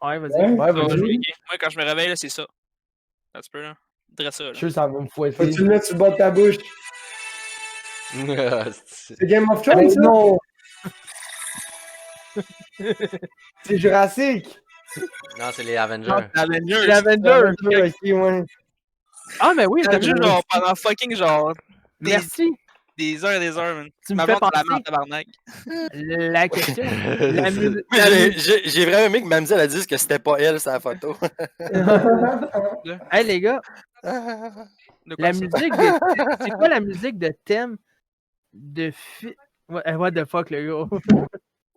ouais, vas-y. Ouais. Ouais, Ah, vas-y. ok. Moi, quand je me réveille, là, c'est ça. Un petit peu, là. Dirais ça, là. Je suis sûr que ça va me fouetter. Faut-tu le mettre sur le bas de ta bouche? C'est- C'est Game of Oh Thrones, ça? non! C'est Jurassic! Non, c'est les Avengers. Avengers. L'Avenger. Ok, ouais. Ah, mais oui, Avengers, genre, pendant fucking, genre, merci. des heures et des heures, man. Tu me Ma fais blonde, elle la met en penser tabarnak. la question. La musique. J'ai vraiment aimé que Mamzelle a dit que c'était pas elle, sa photo. Hey, les gars, De quoi, la ça? musique de... C'est quoi la musique de thème de film? What the fuck, le gars?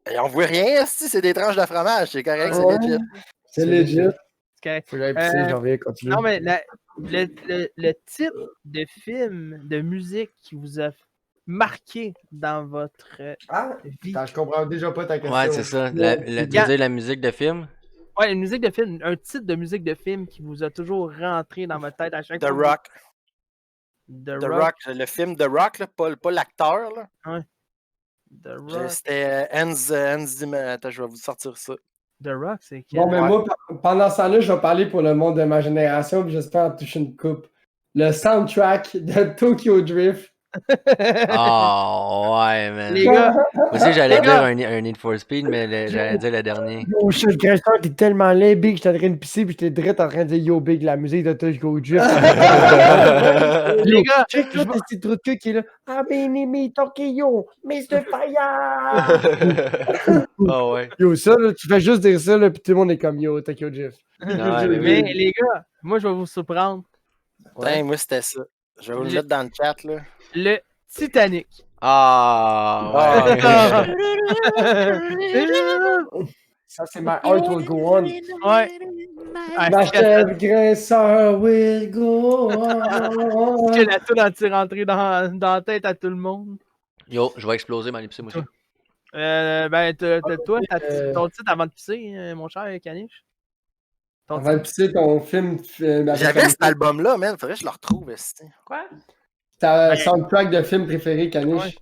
Et on voit rien, si c'est des tranches de fromage, c'est correct, c'est Ouais. legit. C'est legit. Ok. Faut que j'aille pisser, j'en reviens, continue. Non, mais le type de film, de musique qui vous a marqué dans votre Ah! vie. Attends, je comprends déjà pas ta question. Ouais, c'est ça. Tu dis la musique de film? Ouais, une musique de film, un titre de musique de film qui vous a toujours rentré dans votre tête à chaque The fois. Rock. The The Rock. Rock, le film The Rock, là, pas l'acteur. Là. The Rock. C'était Hans attends, je vais vous sortir ça. The Rock, c'est quel? Bon, mais moi, pendant ce temps-là, je vais parler pour le monde de ma génération, puis j'espère en toucher une coupe. Le soundtrack de Tokyo Drift. Oh, ouais, man. Les gars, Moi aussi, j'allais dire un Need for Speed, mais j'allais dire le dernier. Oh shit, le créateur, t'es tellement laid, Big, j'étais en train de pisser, puis j'étais direct en train de dire Yo, Big, la musique de Tokyo Drift. les gars, Check là, tes petits trous de cul qui est là. Ah, ben, Tokyo, Mr. Fire! Oh, ouais. Yo, ça, là, tu fais juste dire ça, là, puis tout le monde est comme Yo, Tokyo Drift. Ouais, mais mais oui. les gars, moi je vais vous surprendre. Putain, moi, c'était ça. Je vais vous le mettre dans le chat. Là. Le Titanic. Ah, ouais. Ça, c'est My Heart Will Go On. Ouais. Ma chèvre graisseur will go on. Que la toune anti-rentrée dans la tête à tout le monde. Yo, je vais exploser ma lipsy, moi aussi. Ben, toi, ton titre avant de pisser, mon cher Caniche. Ton Avant de pisser ton film. J'avais cet album-là, man. Faudrait que je le retrouve. Quoi? Ta soundtrack de film préféré, Caniche. Ouais.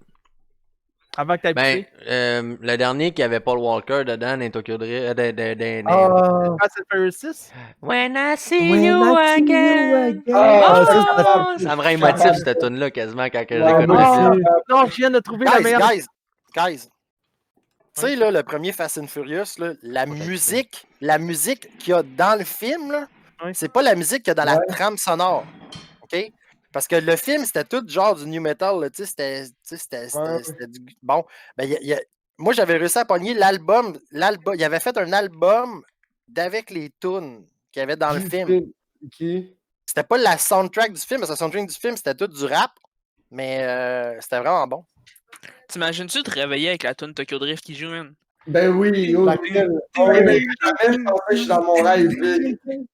Avant que t'aies Ben, pissé. le dernier qui avait Paul Walker dedans dans Tokyo Drift. Ah, Fast and Furious 6? When I see you again. Ah, Oh, ça me rend émotif cette tune là quasiment quand je l'écoute. moi aussi. Non, je viens de trouver la meilleure. Guys. Tu sais, là, le premier Fast and Furious, là, la musique qu'il y a dans le film, là, Ouais. c'est pas la musique qu'il y a dans la Ouais. trame sonore. OK? Parce que le film, c'était tout genre du new metal. Là, tu sais, c'était du. Bon, ben, moi, j'avais réussi à pogner l'album. Il avait fait un album d'avec les tunes qu'il y avait dans le film. Qui? C'était pas la soundtrack du film, parce que la soundtrack du film, c'était tout du rap. Mais c'était vraiment bon. T'imagines-tu te réveiller avec la tune Tokyo Drift qui joue, man? Ben oui, oh, Laquelle? ouais, mais jamais je pensais que je suis dans mon rêve.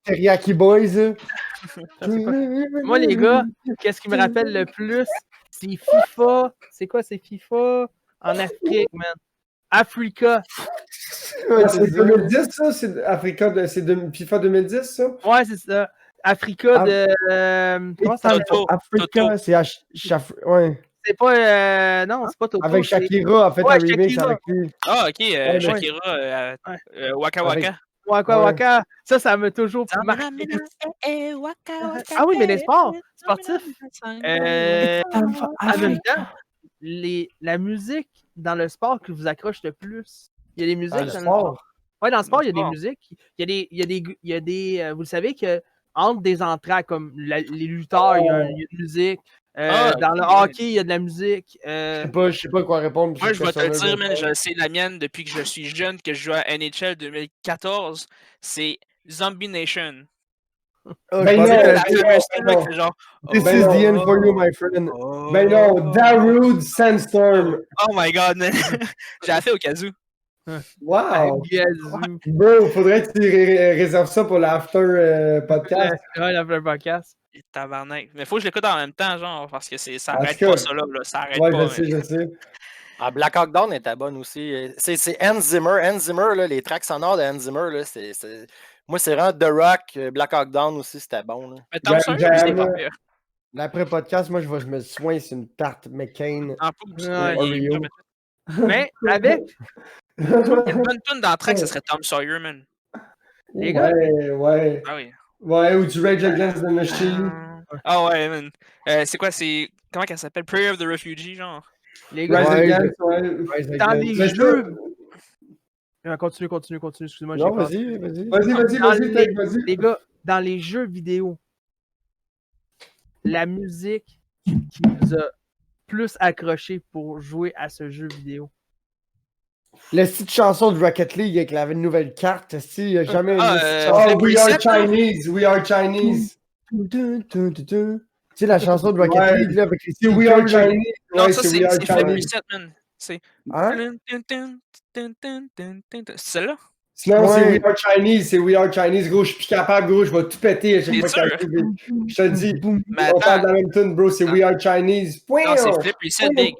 Teriyaki Boys. Moi, les gars, qu'est-ce qui me rappelle le plus? C'est FIFA. C'est quoi, c'est FIFA en Afrique, man? Africa. Ouais, c'est 2010, ça? C'est Africa, c'est FIFA 2010, ça? Ouais, c'est ça. Africa de. Comment ça s'appelle? Toto. Africa, c'est ouais. C'est pas. Non, c'est pas Toto. Avec c'est- Shakira, en fait, Ouais, un remix Shakira. avec lui. Ah, ok, mais- Shakira, Waka Waka. Waka Ouais. Waka. Ça m'a toujours marqué. Ah oui, mais les sports sportifs. En même temps, la musique dans le sport qui vous accroche le plus. Il y a des musiques Dans le dans le sport. Ouais, dans le sport, il y a des sport. musiques. Il y a des vous le savez que entre des entraques comme les lutteurs, il y a une musique. Dans le hockey, il y a de la musique. Je sais pas quoi répondre. Moi, je vais te le dire, man, je sais la mienne depuis que je suis jeune, que je joue à NHL 2014, c'est Zombie Nation. Ben non, La ben fameuse tune, là, non. qui fait genre. This oh, is the end oh, for you, my friend. oh, Ben non, Darude Sandstorm. Oh my god, man. J'ai la fait au kazoo. Wow. Yazoo. Bro, faudrait que tu réserves ça pour l'after podcast. Ouais, la vraie podcast. Et tabarnak. Mais faut que je l'écoute en même temps, genre, parce que ça Parce arrête que- pas ça là, ça arrête Ouais, pas. je sais. Ah, Black Hawk Down était bonne aussi. C'est Hans Zimmer. Hans Zimmer, là, les tracks sonores de Hans Zimmer, là, moi, c'est vraiment The Rock. Black Hawk Down aussi, c'était bon. Là. Mais Tom Sawyer, c'est pas pire. L'après-podcast, moi, je me soigne sur une tarte McCain. En plus, Ouais, Oreo. Mais avec il y a une bonne tune dans le track, ça serait Tom Sawyer, man. les gars, Ouais. Ah oui. Ouais, ou du Rage Against the Machine. Ah ouais, man. C'est quoi, comment qu'elle s'appelle? Prayer of the Refugee, genre? les gars, Rise c'est- Against, ouais. dans les Mais jeux. Continue, excusez-moi. Non, j'ai pas- vas-y, Tech, vas-y. Les gars, dans les jeux vidéo, la musique qui vous a plus accroché pour jouer à ce jeu vidéo. La petite chanson de Rocket League avec la nouvelle carte, il n'y a jamais une petite Flip chanson. We are Reset, là. Chinese, we are Chinese. Tu sais, la chanson de Rocket Ouais. League, là, avec les C'est We Are Chinese. Non, Ouais, ça, c'est c'est We Are Flip Chinese. Reset, man. C'est. Hein? C'est celle-là? Sinon, c'est Ouais. We Are Chinese. C'est We Are Chinese. Gros, je suis plus capable, gros. Je vais tout péter à chaque T'es fois sûr? qu'il arrive. Je te le dis. Mais On parle de attends. la même tune, bro. C'est We Are Chinese. Point. Non, c'est Flip Reset, big.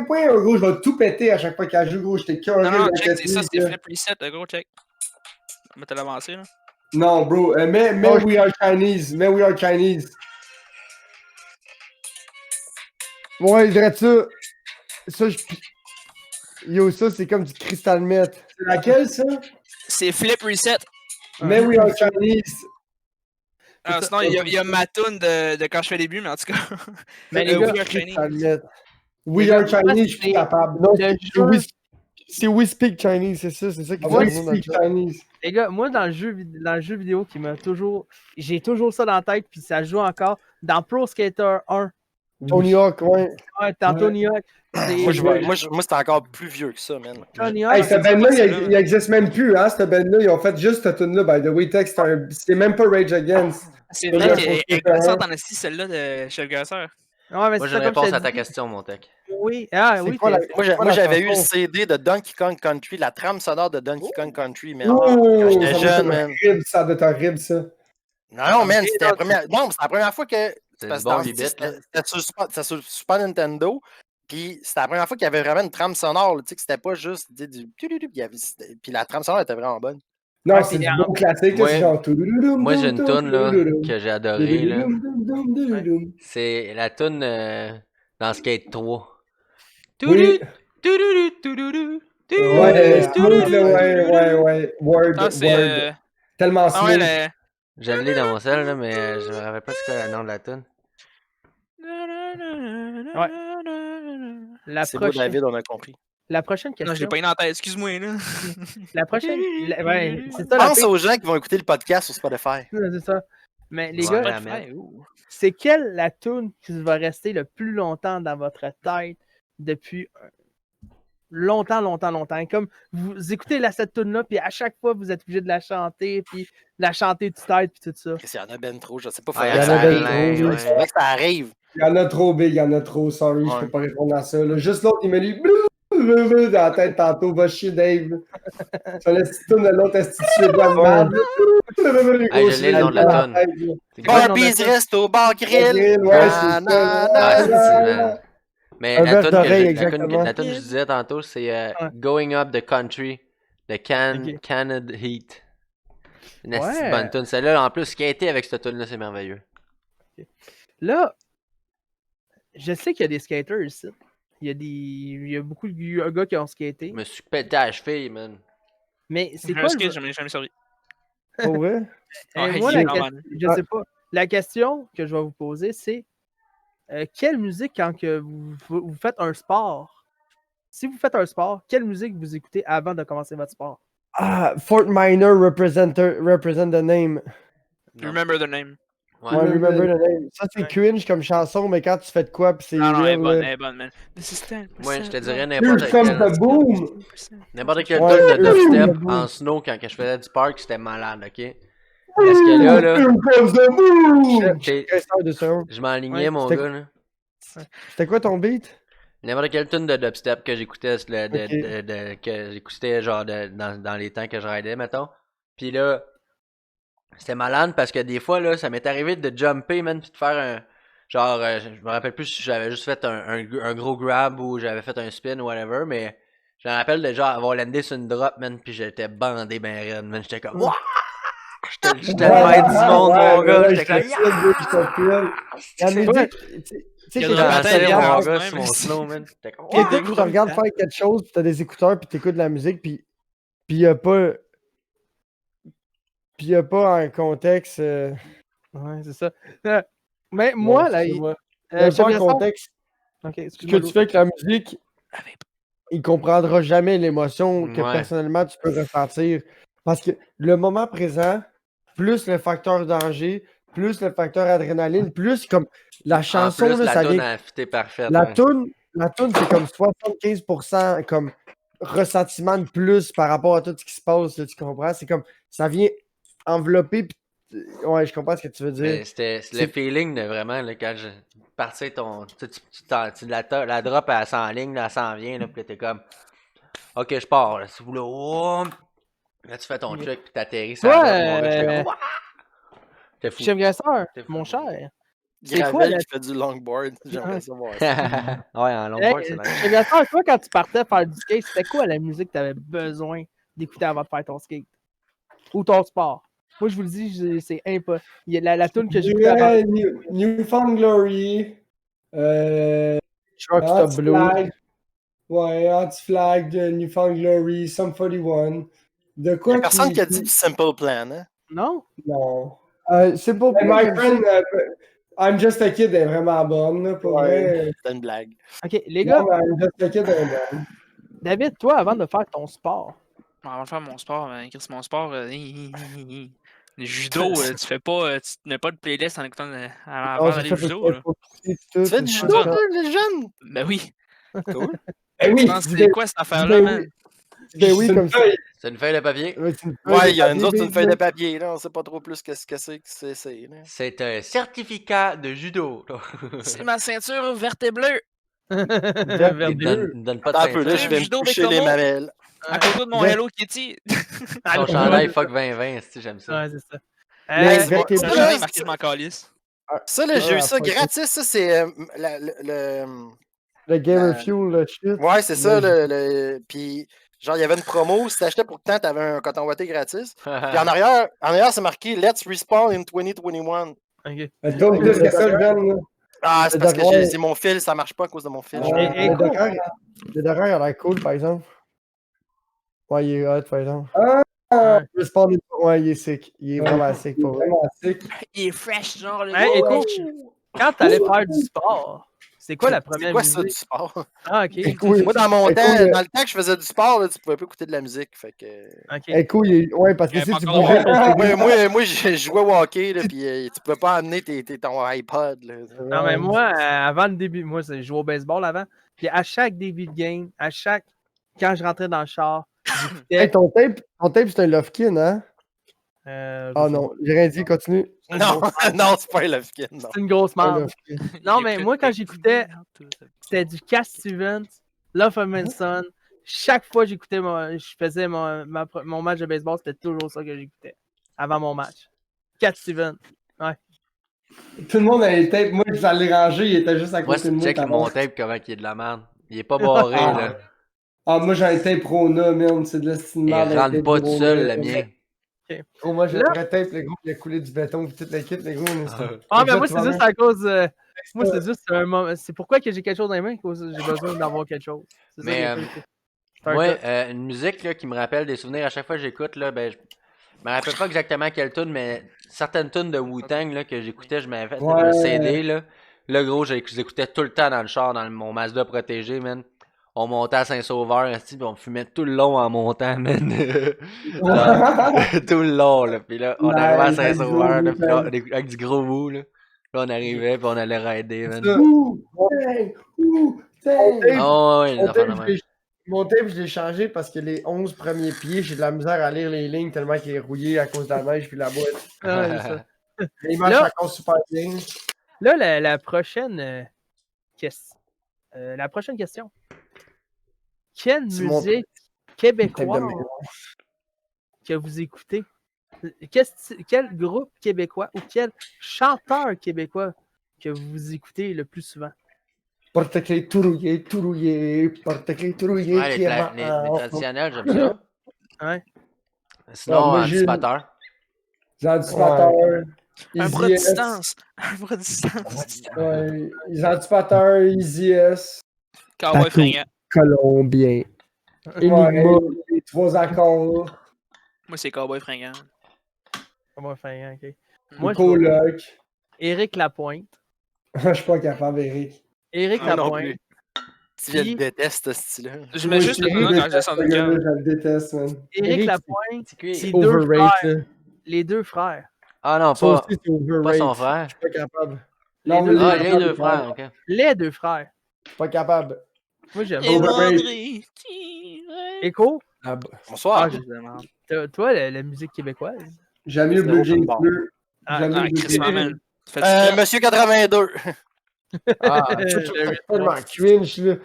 Point. Gros, je vais tout péter à chaque fois qu'elle joue, gros. J'étais cœur. Non, check, c'est ça, c'est Flip Reset, le gros, check. On va te l'avancer, là. Non, bro. Mais We Are Chinese. Mais We Are Chinese. Ouais, je dirais ça. Ça, Yo, ça, c'est comme du Crystal Meth. C'est laquelle, ça? C'est Flip Reset. Mais We Are Chinese. Ah, sinon, il y a ma toune de quand je fais les buts, mais en tout cas. Mais les We gars, Are Chinese. Crystal Meth. We Are Chinese, je suis plus capable. Non, Le c'est We Speak Chinese, c'est ça qui We dit le nom dans le Speak chat. Chinese. Les gars, moi, dans le jeu vidéo qui m'a toujours. J'ai toujours ça dans la tête, puis ça joue encore. Dans Pro Skater 1, Tony Hawk, ouais. ouais, t'as Tony Hawk. Moi, c'est encore plus vieux que ça, man. Tony Hey, Hawk. cette band-là, celle-là. il existe même plus, hein, cette band-là. Ils ont fait juste cette tune-là, by the way, Tex. C'est même pas Rage Against. C'est Ouais, vrai je qu'elle pense est que intéressante en esti, celle-là de Chef Gasseur. Ouais, mais Moi, c'est j'ai une ça, comme je réponse te à ta dis. question, mon tech. Oui, ah C'est oui, quoi la- Moi, Voilà, moi, j'avais eu le chanson. CD de Donkey Kong Country, la trame sonore de Donkey Kong Country, man. Ouh, Quand j'étais ça doit jeune, être man. horrible, ça doit être horrible, ça. Non, man, Ok, c'était non, la première. Non, c'est la première fois que. C'est Parce du que bon dans ce 8 temps, bits, là. c'était sur Super Nintendo. Puis c'était la première fois qu'il y avait vraiment une trame sonore, là, tu sais, que c'était pas juste du. Puis la trame sonore était vraiment bonne. Non, Ouais, c'est puis du bon classique, là, c'est Moi, genre... touloulouloum, moi, j'ai une doum, toune, là, touloulouloum. que j'ai adorée, là. Touloulouloum, doum, doum, toulouloum. C'est la toune dans Skate 3. Oui. Toudoudou, toudoudou, Ouais, smooth, là, toudoudou. ouais. Word, Ah, c'est. word. Tellement Ah ouais, smooth. le. Je l'ai dans mon sel, là, mais je me rappelle pas c'est quoi le nom de la toune. La C'est beau, prochaine, David, on a compris. la prochaine Non, je l'ai question. pas eu dans la tête, excuse-moi, là. La prochaine. Ouais, c'est ça la Pense pire. aux gens qui vont écouter le podcast sur Spotify. C'est ça. Mais les Ouais, gars, mais la mettre. Ouais, ouh. c'est quelle la tune qui va rester le plus longtemps dans votre tête depuis longtemps? Comme vous écoutez cette tune-là, puis à chaque fois, vous êtes obligé de la chanter, puis la chanter de tête, puis tout ça. Qu'est-ce qu'il y en a ben trop, je sais pas. Ah, Faudrait il y que en ça a arrive. plein, ouais. Faudrait que ça arrive. Il y en a trop, Big, il y en a trop, sorry, je Ouais. peux pas répondre à ça. Là. Juste l'autre, il m'a dit dans la tête tantôt, va chier Dave. Ça laisse tout de l'autre institué de la merde. Hey, je l'ai le nom de la tonne. C'est quoi? Barbies Resto, Bar Grill. Ouais, c'est Na, ça. Ah, c'est là. man. Mais Un la verre toune d'oreille, la exactement. toune que je disais tantôt, c'est Ouais. Going Up the Country de Ok. Canned Heat. Une esti de Ouais. bonne toune. Celle-là, en plus, skater avec cette toune-là, c'est merveilleux. Là, je sais qu'il y a des skaters ici. Il y a beaucoup de gars qui ont skaté. Je me suis pété à la cheville, man. Mais c'est J'ai quoi un le... skate, j'en ai jamais servi. Pour vrai? Ouais, moi, il est la normal. je sais pas. La question que je vais vous poser, c'est quelle musique quand que vous faites un sport? Si vous faites un sport, quelle musique vous écoutez avant de commencer votre sport? Ah, Fort Minor represent the name. Non. Remember the name. Ouais. Ouais, remember the name. Ça, c'est Ouais. cringe comme chanson, mais quand tu fais de quoi, pis c'est Non, non, elle est real, bonne, là. elle est bonne, man. This is 10%. Moi, je te dirais Here n'importe comes quelle. the boom! N'importe quelle Ouais, tune de here dubstep comes the boom. en snow quand je faisais du park, c'était malade, ok? Parce que là, Here comes the boom! t'sais, 15 heures de seconde. je m'enlignais, Ouais, mon c'était- gars, là. C'était quoi ton beat? N'importe quelle tune de dubstep que j'écoutais, Ok. que j'écoutais genre dans les temps que je raidais, mettons. Puis là, c'était malade parce que des fois, là, ça m'est arrivé de jumper, man, puis de faire un. Genre, je me rappelle plus si j'avais juste fait un gros grab ou j'avais fait un spin ou whatever, mais je me rappelle de genre avoir landé sur une drop, man, puis j'étais bandé ben raide, man. J'étais comme. Wouah! J'étais le maître du monde, mon gars. J'étais comme. La musique, tu sais, Il y a que de quand la tu bataille, J'étais on regardes- mon va gars même, sur mon mais snow, man. J'étais comme. tu sais, tu regardes faire quelque chose, puis t'as des écouteurs, puis t'écoutes de la musique, puis y a pas... Puis y a pas un contexte... Ouais, c'est ça. Mais moi, bon, là, excuse-moi. Y a je pas un devrais contexte. Ok, Ce que excuse-moi. tu fais avec la musique, il comprendra jamais l'émotion que Ouais. personnellement tu peux ressentir. Parce que le moment présent, plus le facteur danger, plus le facteur adrénaline, plus comme la En chanson, plus, là, la ça toune vient... a fité parfaite. La ouais. toune, c'est comme 75% comme ressentiment de plus par rapport à tout ce qui se passe, là, tu comprends? C'est comme, ça vient envelopper, ouais, je comprends ce que tu veux dire. Mais c'était le C'est- feeling de vraiment, là, quand je partais ton. La drop, elle s'enligne, là, elle s'en vient, là, puis là, t'es comme. Ok, je pars, là. Là, oh, là, tu fais ton truc, puis t'atterris sur la Toi, drop, mon gars. J'étais comme. Ouah! T'es fou. Chef Grasseur, T'es fou. mon cher. C'est quoi, Gravel la- qui fait du longboard. J'aimerais savoir ça. Ouais, en longboard, c'est nice. Chef Grasseur, toi, quand tu partais faire du skate, c'était quoi la musique que tu avais besoin d'écouter avant de faire ton skate? Ou ton sport? Moi, je vous le dis, c'est impossible. Il y a la tune que j'écoutais avant. Ouais, Newfound Glory, Truck Stop Blue. Anti-Flag, ouais, Anti-Flag de Newfound Glory, Sum 41. De Il n'y quoi a personne qui a dit du Simple Plan, hein? Non? Non. C'est pas Hey, my friend, I'm Just a Kid est vraiment bonne, là, pour vrai. C'est une blague. Ok, les gars, Non, mais I'm Just a Kid est bonne. David, toi, avant de faire ton sport, Avant de faire mon sport, Chris, mon sport, le judo, tu fais pas, tu n'as pas de playlist en écoutant avant d'aller au judo. Là. Tu fais du judo, toi, les jeunes? Ben oui. Cool. Ben Tu oui, penses que c'est quoi cette affaire-là, ben man? oui. Ben oui, comme ça. C'est une feuille de papier. Ouais, c'est une Ouais, feuille il y a de une autre, papier, une feuille de Big, papier, là. On sait pas trop plus qu'est-ce que c'est, là. C'est un certificat de judo. là. C'est ma ceinture verte et bleue. Vert Il bleu. me donne pas de Attends un peu, là, ceinture. je vais me Judo toucher les Bécomo. mamelles. À côté de mon Vert- Hello Kitty. Son chandail fuck 2020, si j'aime ça. Ouais, c'est ça. Mais c'est vert et bon, bleu, ça, J'ai là, marqué, je m'en calisse. Ça, là, j'ai eu Ah, ça fuck. gratis. Ça, c'est le. le Gamer La- Fuel, le shit. Ouais, c'est ça. Le- Puis, genre, il y avait une promo. Si t'achetais pour le temps, t'avais un coton watté gratis. Puis en arrière, c'est marqué Let's Respawn in 2021. Ok. Donc, plus que ça, le Ben, là. Ah, c'est Le parce que derrière- c'est mon fil, ça marche pas à cause de mon fil. Ouais, Et le cool. le derrière a l'air cool, par exemple. Ouais, il est hot, par exemple. Ouais. Le spawn est- Ouais, il est sick. Il est vraiment sick Il est pour vrai. vraiment sick. Il est fresh, genre. Le Hey, gars. écoute, quand t'allais faire du sport, c'est quoi la C'est première quoi ça, du musique? sport? Ah, ok. Cool. Moi, dans mon Écoute, temps, dans le temps que je faisais du sport, là, tu pouvais pas écouter de la musique. Fait que. Ok. Écoute, il est... Ouais, parce que Il y si avait tu pas encore bougeais ton moi, je jouais au hockey, là, puis tu pouvais pas amener ton iPod. Là. Non, mais moi, avant le début, moi, je jouais au baseball avant. Puis à chaque début de game, quand je rentrais dans le char, j'écoutais. Hey, ton tape, c'est un Lofkin, hein? je Ah sais non, j'ai rien dit, continue. Non, non, c'est pas un Lofkin, non. C'est une grosse Un merde. Lofkin. Non, mais moi, quand j'écoutais, c'était du Cass Stevens, Love of Manson. Chaque fois que j'écoutais, je faisais mon match de baseball, c'était toujours ça que j'écoutais avant mon match. Cass Stevens. Tout le monde a les tapes. Moi, je l'ai rangé, il était juste à Moi, côté de moi. check t'as mon raison. tape comment il est de la merde. Il est pas barré, là. Ah, moi, j'ai un tape Rona, merde. C'est de l'estime Il merde. rentre pas tout seul, le mien. Gros, moi, j'ai Là- un vrai tape, le gros, il a coulé du béton, puis toute l'équipe, les gros. Ah, mais moi, c'est juste à cause. Moi, c'est juste un moment. C'est pourquoi que j'ai quelque chose dans les mains que j'ai besoin d'avoir quelque chose. C'est ça Mais, qui est cool. C'est un Moi, cut. une musique là, qui me rappelle des souvenirs à chaque fois que j'écoute, là, ben, je me rappelle pas exactement quelle tune, mais certaines tunes de Wu-Tang là, que j'écoutais, je m'avais fait Ouais. un CD. Là, gros, j'écoutais tout le temps dans le char, dans mon Mazda protégé, man. On montait à Saint-Sauveur, puis on fumait tout le long en montant, man. Genre, tout le long, là. Puis là, on Nice, arrivait à avec Saint-Sauveur, du là, gros puis là, Wu-Tang. avec du gros bout, là. Là, on arrivait, puis on allait rider, man. Ça. Ouh, dang, ouh, dang. Oh, ouais, les Mon affaires de tape, même. je l'ai changé parce que les 11 premiers pieds, j'ai de la misère à lire les lignes tellement qu'il est rouillé à cause de la neige puis la boîte. Ah, c'est ça. Il marche Là- encore super bien. Là, la prochaine question. Quelle C'est mon musique tape de québécoise mémoire. que vous écoutez? Quel groupe québécois ou quel chanteur québécois que vous écoutez le plus souvent? Porte-clés tout rouillé, porte-clés tout rouillé. Ouais, qui les, est les traditionnels, j'aime ça. Ouais. Sinon, moi, j'ai- anticipateur. Les anticipateurs. Un bras de Easy S. distance. Un bras de distance. Ouais, les anticipateurs, Easy S. Cowboy Tatou. fringant. Colombien. Ouais, Enigma. les trois accords. Moi, c'est Cowboy fringant. Comment faire, ok. Moi, Moi, je coloc. Éric Lapointe. Je suis pas capable, Eric. Éric Moi non Lapointe. plus. Tu viens Puis- de détester ce style-là. Je mets juste le nom quand je descends ce du gars-là, camp. je le déteste, man. Éric Éric, Lapointe, C'est c'est qui? deux Overrate, frères. là. Les deux frères. Ah non, Ça pas, aussi, c'est overrate. pas son frère. Je suis pas capable. Non, Les deux- Ah, les les deux deux frères. frères, ok. Les deux frères. Je suis pas capable. Moi, j'aime Et beaucoup. Overrate. Landry. Écho, Bonsoir. ah, toi, la musique québécoise. J'aime mieux C'est Blue Jeans bon. bleu. Ah, J'aime mieux Ah, Blue Chris, Jeans man. Ça fait du Monsieur 82. Ah, J'aime tellement cringe, là.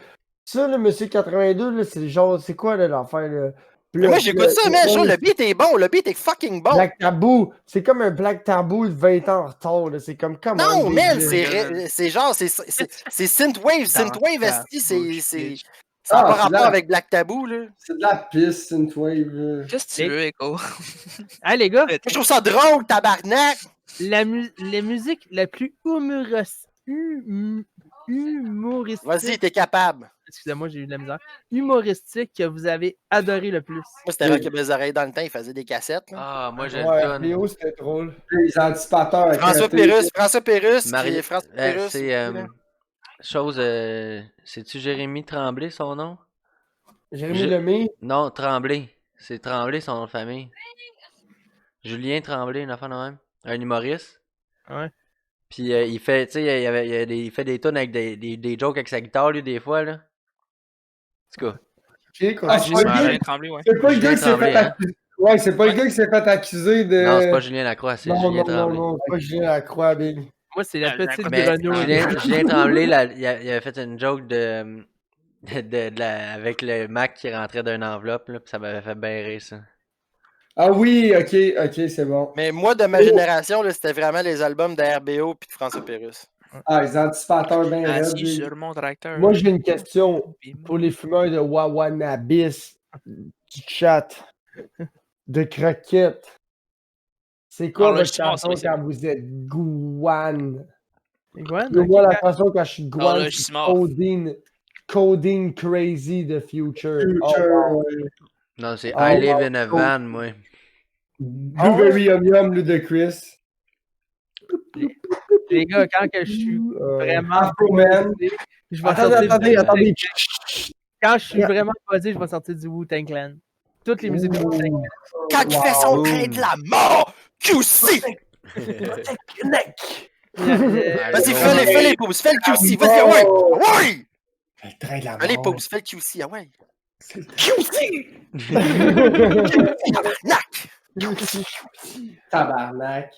Ça, le Monsieur 82, là, c'est genre, c'est quoi, là, l'affaire, là? Mais moi, j'écoute ça, mais genre, le beat est bon. Le beat est fucking bon. Black Tabou, c'est comme un Black Tabou de 20 ans en retard, là. C'est comme, comment? Non, man, c'est genre, c'est Synthwave. Dans Synthwave, ta c'est. bouche, Ça n'a Ah, pas c'est rapport là. avec Black Taboo, là. C'est de la piste, Synthwave. Là. Qu'est-ce que tu veux, Echo? Hey, les gars, Je trouve ça drôle, tabarnak. la musique la plus humoristique. Vas-y, t'es capable. Excusez-moi, j'ai eu de la misère. Humoristique que vous avez adoré le plus. Moi, c'était Rock et mes oreilles dans le temps, il faisait des cassettes. Là. Ah, moi j'ai Ouais, le tonne. Léo, c'était drôle. Les anticipateurs. à François côté. Pérusse, Marie- François Pérusse. c'est chose. C'est-tu Jérémy Tremblay son nom? Jérémy Je- Lemay, Non, Tremblay. C'est Tremblay son nom de famille. Julien Tremblay, une affaire de même. Un humoriste. Ouais. Puis il fait, tu sais, il fait des tunes avec des jokes avec sa guitare, lui, des fois, là. En tout cas. Ok, Ah, continue. c'est pas le Julien gars- Tremblay, ouais. c'est pas le Julien gars qui s'est Tremblay, fait hein. accuser. Ouais, c'est pas le gars qui s'est fait accuser de. Non, c'est pas Julien Lacroix, c'est Non, Julien non, non, Tremblay. non, c'est pas Julien Lacroix, Big. Moi, c'est la Ah, j'ai petite un Mais Bruno. Julien Tremblay, là, il avait fait une joke avec le Mac qui rentrait d'une enveloppe, là, pis ça m'avait fait bien rire, ça. Ah oui, ok, c'est bon. Mais moi, de ma génération, là, c'était vraiment les albums de RBO puis de François Pérusse. Ah, les anticipateurs bien raides. Assis Big. sur mon tracteur. Moi, j'ai une question pour les fumeurs de Wawanabis, du chat, de croquettes. C'est quoi Ah, là, votre je suis mort, chanson c'est quand vous êtes Gouane? Gwen, Moi, ok, la chanson quand je suis Ah, là, Gouane, je c'est suis mort. Coding Crazy de Future. Future. Oh, wow. Non, c'est Ah, I Live wow. in a Van, moi. Blueberry Yum Yum, Ludacris. les gars, quand que je suis vraiment Afro Man. je vais Attendez, sortir attendez. quand je suis vraiment posé, je vais sortir du Wu-Tang Clan. Toutes les musiques du Wu-Tang Clan. Quand il fait son Boom. train de la mort, QC! Vas-y, fais les pouces, fais le QC, vas-y, ah ouais! Ah ouais! Le train de la Fais les mort. pouces, fais le QC, ah ouais! Tabarnak.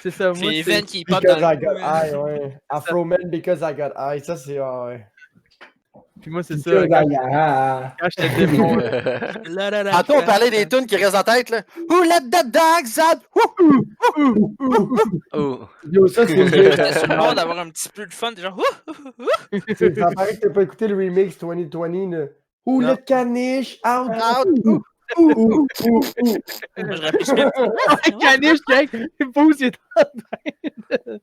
C'est ça, moi, C'est c'est... Evan qui pop Because dans I le got cou, high, ouais. Afro Man because I got high. Ça, c'est. Ah, ouais. Puis moi, c'est ça. Because Quand, I got high. quand j'étais démon, Tantôt, on parlait des tunes qui restent en tête, là. Who let the dogs out? Wouh! Oh. Yo, ça, c'est J'étais sur le bord d'avoir un petit peu de fun, t'es genre Ça paraît que t'as pas écouté le remix 2020, là. Ouh, Non. le caniche, out! Out! Moi, j'aurais plus mis. caniche, il pousse, il est en train de...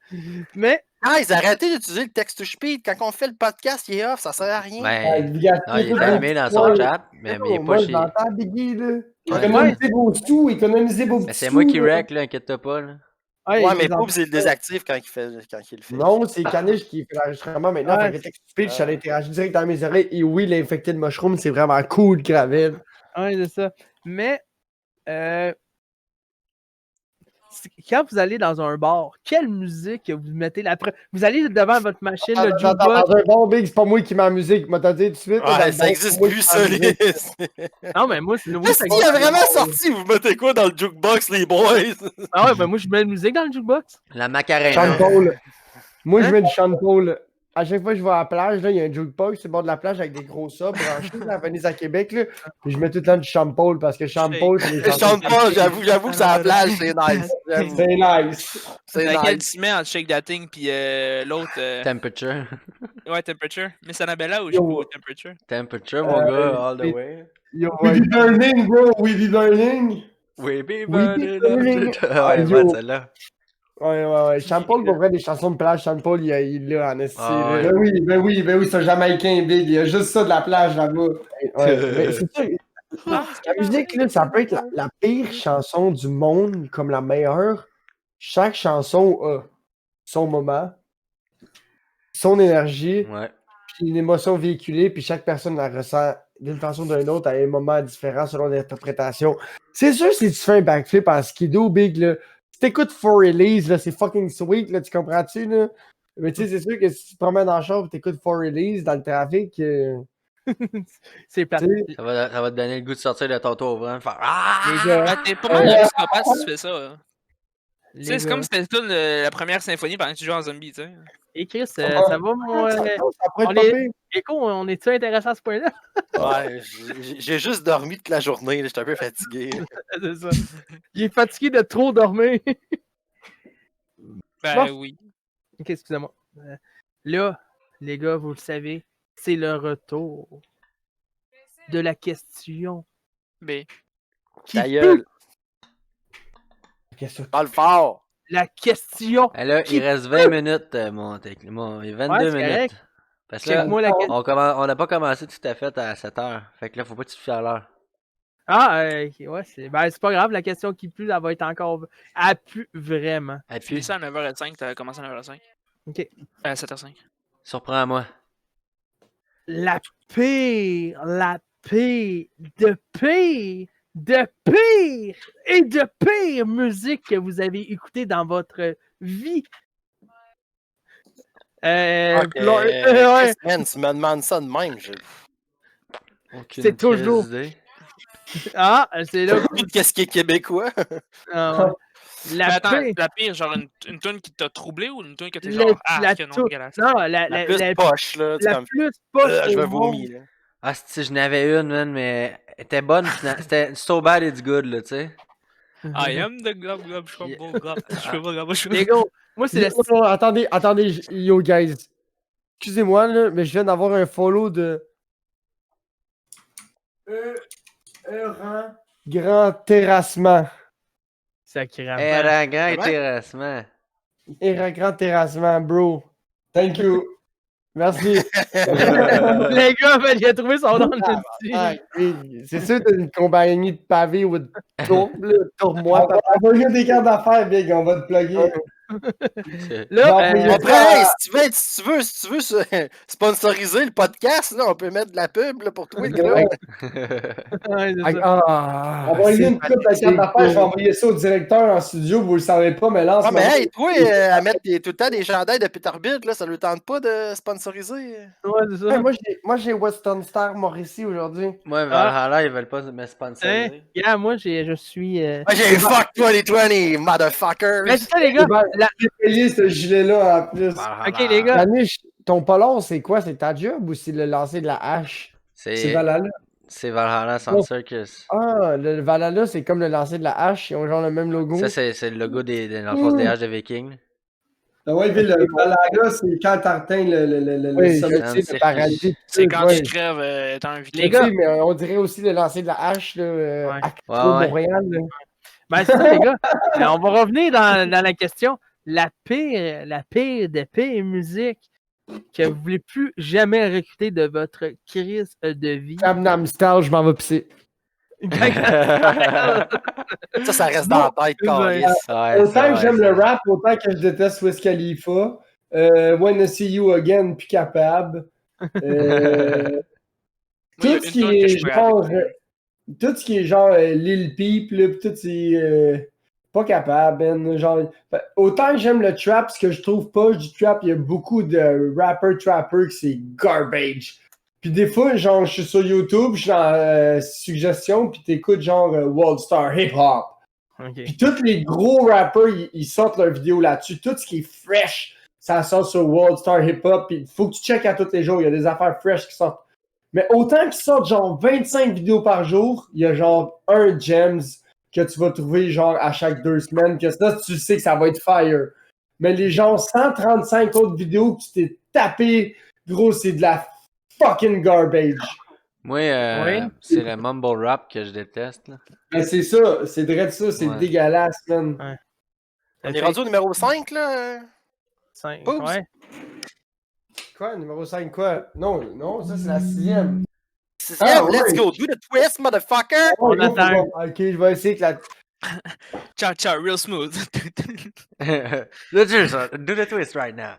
Mais, Guys, arrêtez d'utiliser le text to speed. Quand on fait le podcast, il est off, ça sert à rien. Ben, non, il est allumé dans son chat, mais il est Moi, pas je chez. l'entends, Biggie, là. Économisez vos sous, économisez vos petits Mais c'est sous. moi qui là. wreck, là, inquiète-toi pas, là. Ouais, mais Poop, il le désactive quand il le fait. Non, c'est Caniche qui fait l'enregistrement maintenant. Ouais. Fait que texte speech, ça interagit direct dans mes oreilles. Et oui, l'infecté de mushroom, c'est vraiment cool, Gravel. ouais, c'est ça. Mais, quand vous allez dans un bar, quelle musique vous mettez vous allez devant votre machine, le Attends, jukebox. un bon Big, c'est pas moi qui mets la musique. Moi, t'as dit tout de suite. dans Ouais, le ça bon, existe c'est moi plus, qui ça, mets la les. musique. Non, mais moi, c'est oui, Qu'est-ce qu'il a vraiment sorti? Vous mettez quoi dans le jukebox, les boys? Ah ouais, ben moi, je mets la musique dans le jukebox. La Macarena. Sean Paul. Moi, je Hein? mets du Sean Paul. À chaque fois que je vais à la plage, là, il y a un jukebox sur le bord de la plage avec des gros sabres branchés à Venise à Québec. Là. Puis je mets tout le temps du Sean Paul parce que Sean Paul, c'est les Je chante pas, j'avoue que c'est à la plage, c'est nice. J'avoue. C'est nice. C'est Laquelle nice. tu mets entre Shake Dating puis l'autre. Temperature. Ouais, Temperature. Miss Annabella ou je sais Yo. pas, Temperature. Temperature, mon gars, all the mais- way. Yo, We ouais. be burning, bro. We be burning. We be We be burning burning. up. Ouais, Yo. bonne celle-là. Ouais. Sean Paul, pour vrai, des chansons de plage, Sean Paul, il l'a en esti. Ah ouais. là. Ben oui, c'est un Jamaïcain big. Il y a juste ça de la plage là-bas. Ouais, mais c'est sûr, la musique, là, ça peut être la pire chanson du monde comme la meilleure. Chaque chanson a son moment, son énergie, Ouais. puis une émotion véhiculée, puis chaque personne la ressent d'une façon ou d'une autre à un moment différent selon l'interprétation. C'est sûr, si tu fais un backflip en skido big, là, si t'écoutes For Release, là, c'est fucking sweet, là, tu comprends-tu, là? Mais tu sais, c'est sûr que si tu te promènes dans le char et t'écoutes For Release dans le trafic, C'est plate. tu sais, Ça va te donner le goût de sortir de ton tour ouvrant, faire Ah! Les gars, Ouais, t'es pas mal un psychopathe si tu fais ça. hein. Tu les sais, c'est gars. comme si c'était toute la première symphonie pendant que tu joues en zombie, tu sais. Et Chris, ça va, mon... ça pourrait être on pas est- pire. Écho, on est-tu intéressant à ce point-là? Ouais, j'ai juste dormi toute la journée, là, j'étais un peu fatigué. C'est ça. Il est fatigué de trop dormir. Ben Bon. oui. Ok, excusez-moi. Là, les gars, vous le savez, c'est le retour de la question. Ben, Qui Ta peut- gueule, Qu'est-ce que parle fort. La question. Eh là, Qui il reste 20 minutes, il y a 22 c'est minutes. correct. Parce que là, Check-moi la question. on n'a pas commencé tout à fait à 7 heures. Fait que là, faut pas que tu te fies à l'heure. Ah, ouais, c'est pas grave, la question qui pue, elle va être encore. Elle pue vraiment. Et fini puis, ça à 9h05, t'as commencé à 9h05. Ok. 7h05. surprends-moi. La pire, de pire et de pire musique que vous avez écoutée dans votre vie. Ok, Ouais. man, tu me demandes ça de même. Aucune C'est toujours- crise d'idée. Ah, c'est là. Qu'est-ce qui est québécois? Ah, ouais. Mais La attends, pire. la pire, genre une tune qui t'a troublé ou une tune que t'es La- genre la que non, tou- dégueulasse. Non, La plus poche, là. la plus poche Je au vais monde. vomir, là. Ah, si je n'avais une, man, mais elle était bonne. C'était so bad it's good, là, tu sais. I am the glob glob shrimp glob. Je peux pas glob Les gars, moi, c'est Yo, la. non, attendez, yo guys. Excusez-moi, là, mais je viens d'avoir un follow de. Grand terrassement. Sacrément. Era grand Comment? intéressement. Grand terrassement, bro. Thank you. Merci. Les gars, ben, j'ai trouvé son nom dessus. Ah, c'est sûr que t'as une compagnie de pavés ou de tourbe, là, tourbe-moi. On va jouer des cartes d'affaires, Big, on va te plugger. Là, Non, mais Après, si tu veux sponsoriser le podcast, là, on peut mettre de la pub là, pour toi, le gars. ouais, c'est ça. Ah, Envoyez une coupe de c'est cartes d'affaires, je vais cool. envoyer ça au directeur en studio, vous le savez pas, mais là, en ce Ah, mais moment, hey, toi, à mettre tout le temps des chandails de Peterbilt, là, ça lui tente pas de sponsoriser? Ouais, c'est ça. Hey, moi, j'ai Western Star Mauricie aujourd'hui. Moi, Valhalla, ils veulent pas me sponsoriser. Yeah, moi, je suis. Moi, j'ai fuck 2020, motherfuckers! Mais c'est ça, les gars. j'ai payé ce gilet-là en plus. Valhalla. Ok, les gars. Danish, ton polon, c'est quoi? C'est ta job ou c'est le lancer de la hache? C'est C'est Valhalla. c'est Valhalla Sound Circus. Ah, le Valhalla, c'est comme le lancer de la hache. Ils ont genre le même logo. Ça, c'est le logo dans le fond, des haches de Vikings. Ah ouais, Bill, le Valhalla, c'est quand t'as atteint le Oui, sommet. je sais, le paradis. C'est quand ouais. tu crèves étant un viking. Les gars. Oui, mais on dirait aussi le lancer de la hache là, Ouais. à Ouais, ouais. Montréal. Là. Ben, c'est ça, les gars. On va revenir dans la question. La pire des pires musiques que vous voulez plus jamais recruter de votre crise de vie. Nam Style, je m'en vais pisser. Ça reste dans la tête, Ouais. câlisse. Ouais, Autant ça, que j'aime ouais, le rap, autant que je déteste Wiz Khalifa. When I See You Again, plus capable. Moi, il y a Tout une ce qui tune que est je peux genre. avec. Tout ce qui est genre Lil Peep, là, pis tout c'est. Pas capable, ben. Genre, autant que j'aime le trap, ce que je trouve pas du trap, il y a beaucoup de rappers-trappers qui c'est garbage. Puis des fois, genre, je suis sur YouTube, je suis dans suggestions, puis t'écoutes genre World Star Hip Hop. Ok. Puis tous les gros rappers, ils sortent leurs vidéos là-dessus. Tout ce qui est fresh, ça sort sur World Star Hip Hop. Puis il faut que tu checkes à tous les jours. Il y a des affaires fresh qui sortent. Mais autant qu'ils sortent genre 25 vidéos par jour, il y a genre un Gems que tu vas trouver genre à chaque 2 semaines. Que ça, tu sais que ça va être fire. Mais les gens 135 autres vidéos que tu t'es tapé, gros, c'est de la fucking garbage. Moi, Oui. c'est le mumble rap que je déteste. Là. Mais c'est ça, c'est vrai de ça, c'est Ouais. dégueulasse, man. On est rendu au numéro 5, là? Cinq, Oups. ouais. Quoi, numéro 5, quoi? Non, ça c'est la 6e. Sixième, Ah, let's ouais. go, do the twist, motherfucker! On attend. Ok, je vais essayer que la. Ciao, ciao, real smooth. Do the twist right now.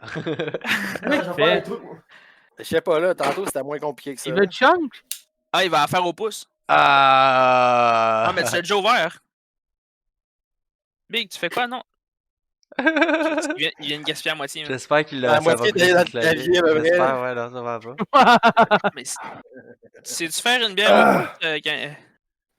Fait. Je sais pas, là, tantôt c'était moins compliqué que ça. Il veut chunk? Ah, il va la faire au pouce. Ah, Ah, mais tu l'as déjà ouvert. Big, tu fais quoi, non? Il vient de gaspiller à moitié. man. J'espère qu'il À l'a. moitié dans le clavier, à peu près. J'espère, ouais, non, ça va pas. Mais sais-tu faire une bière au pouce?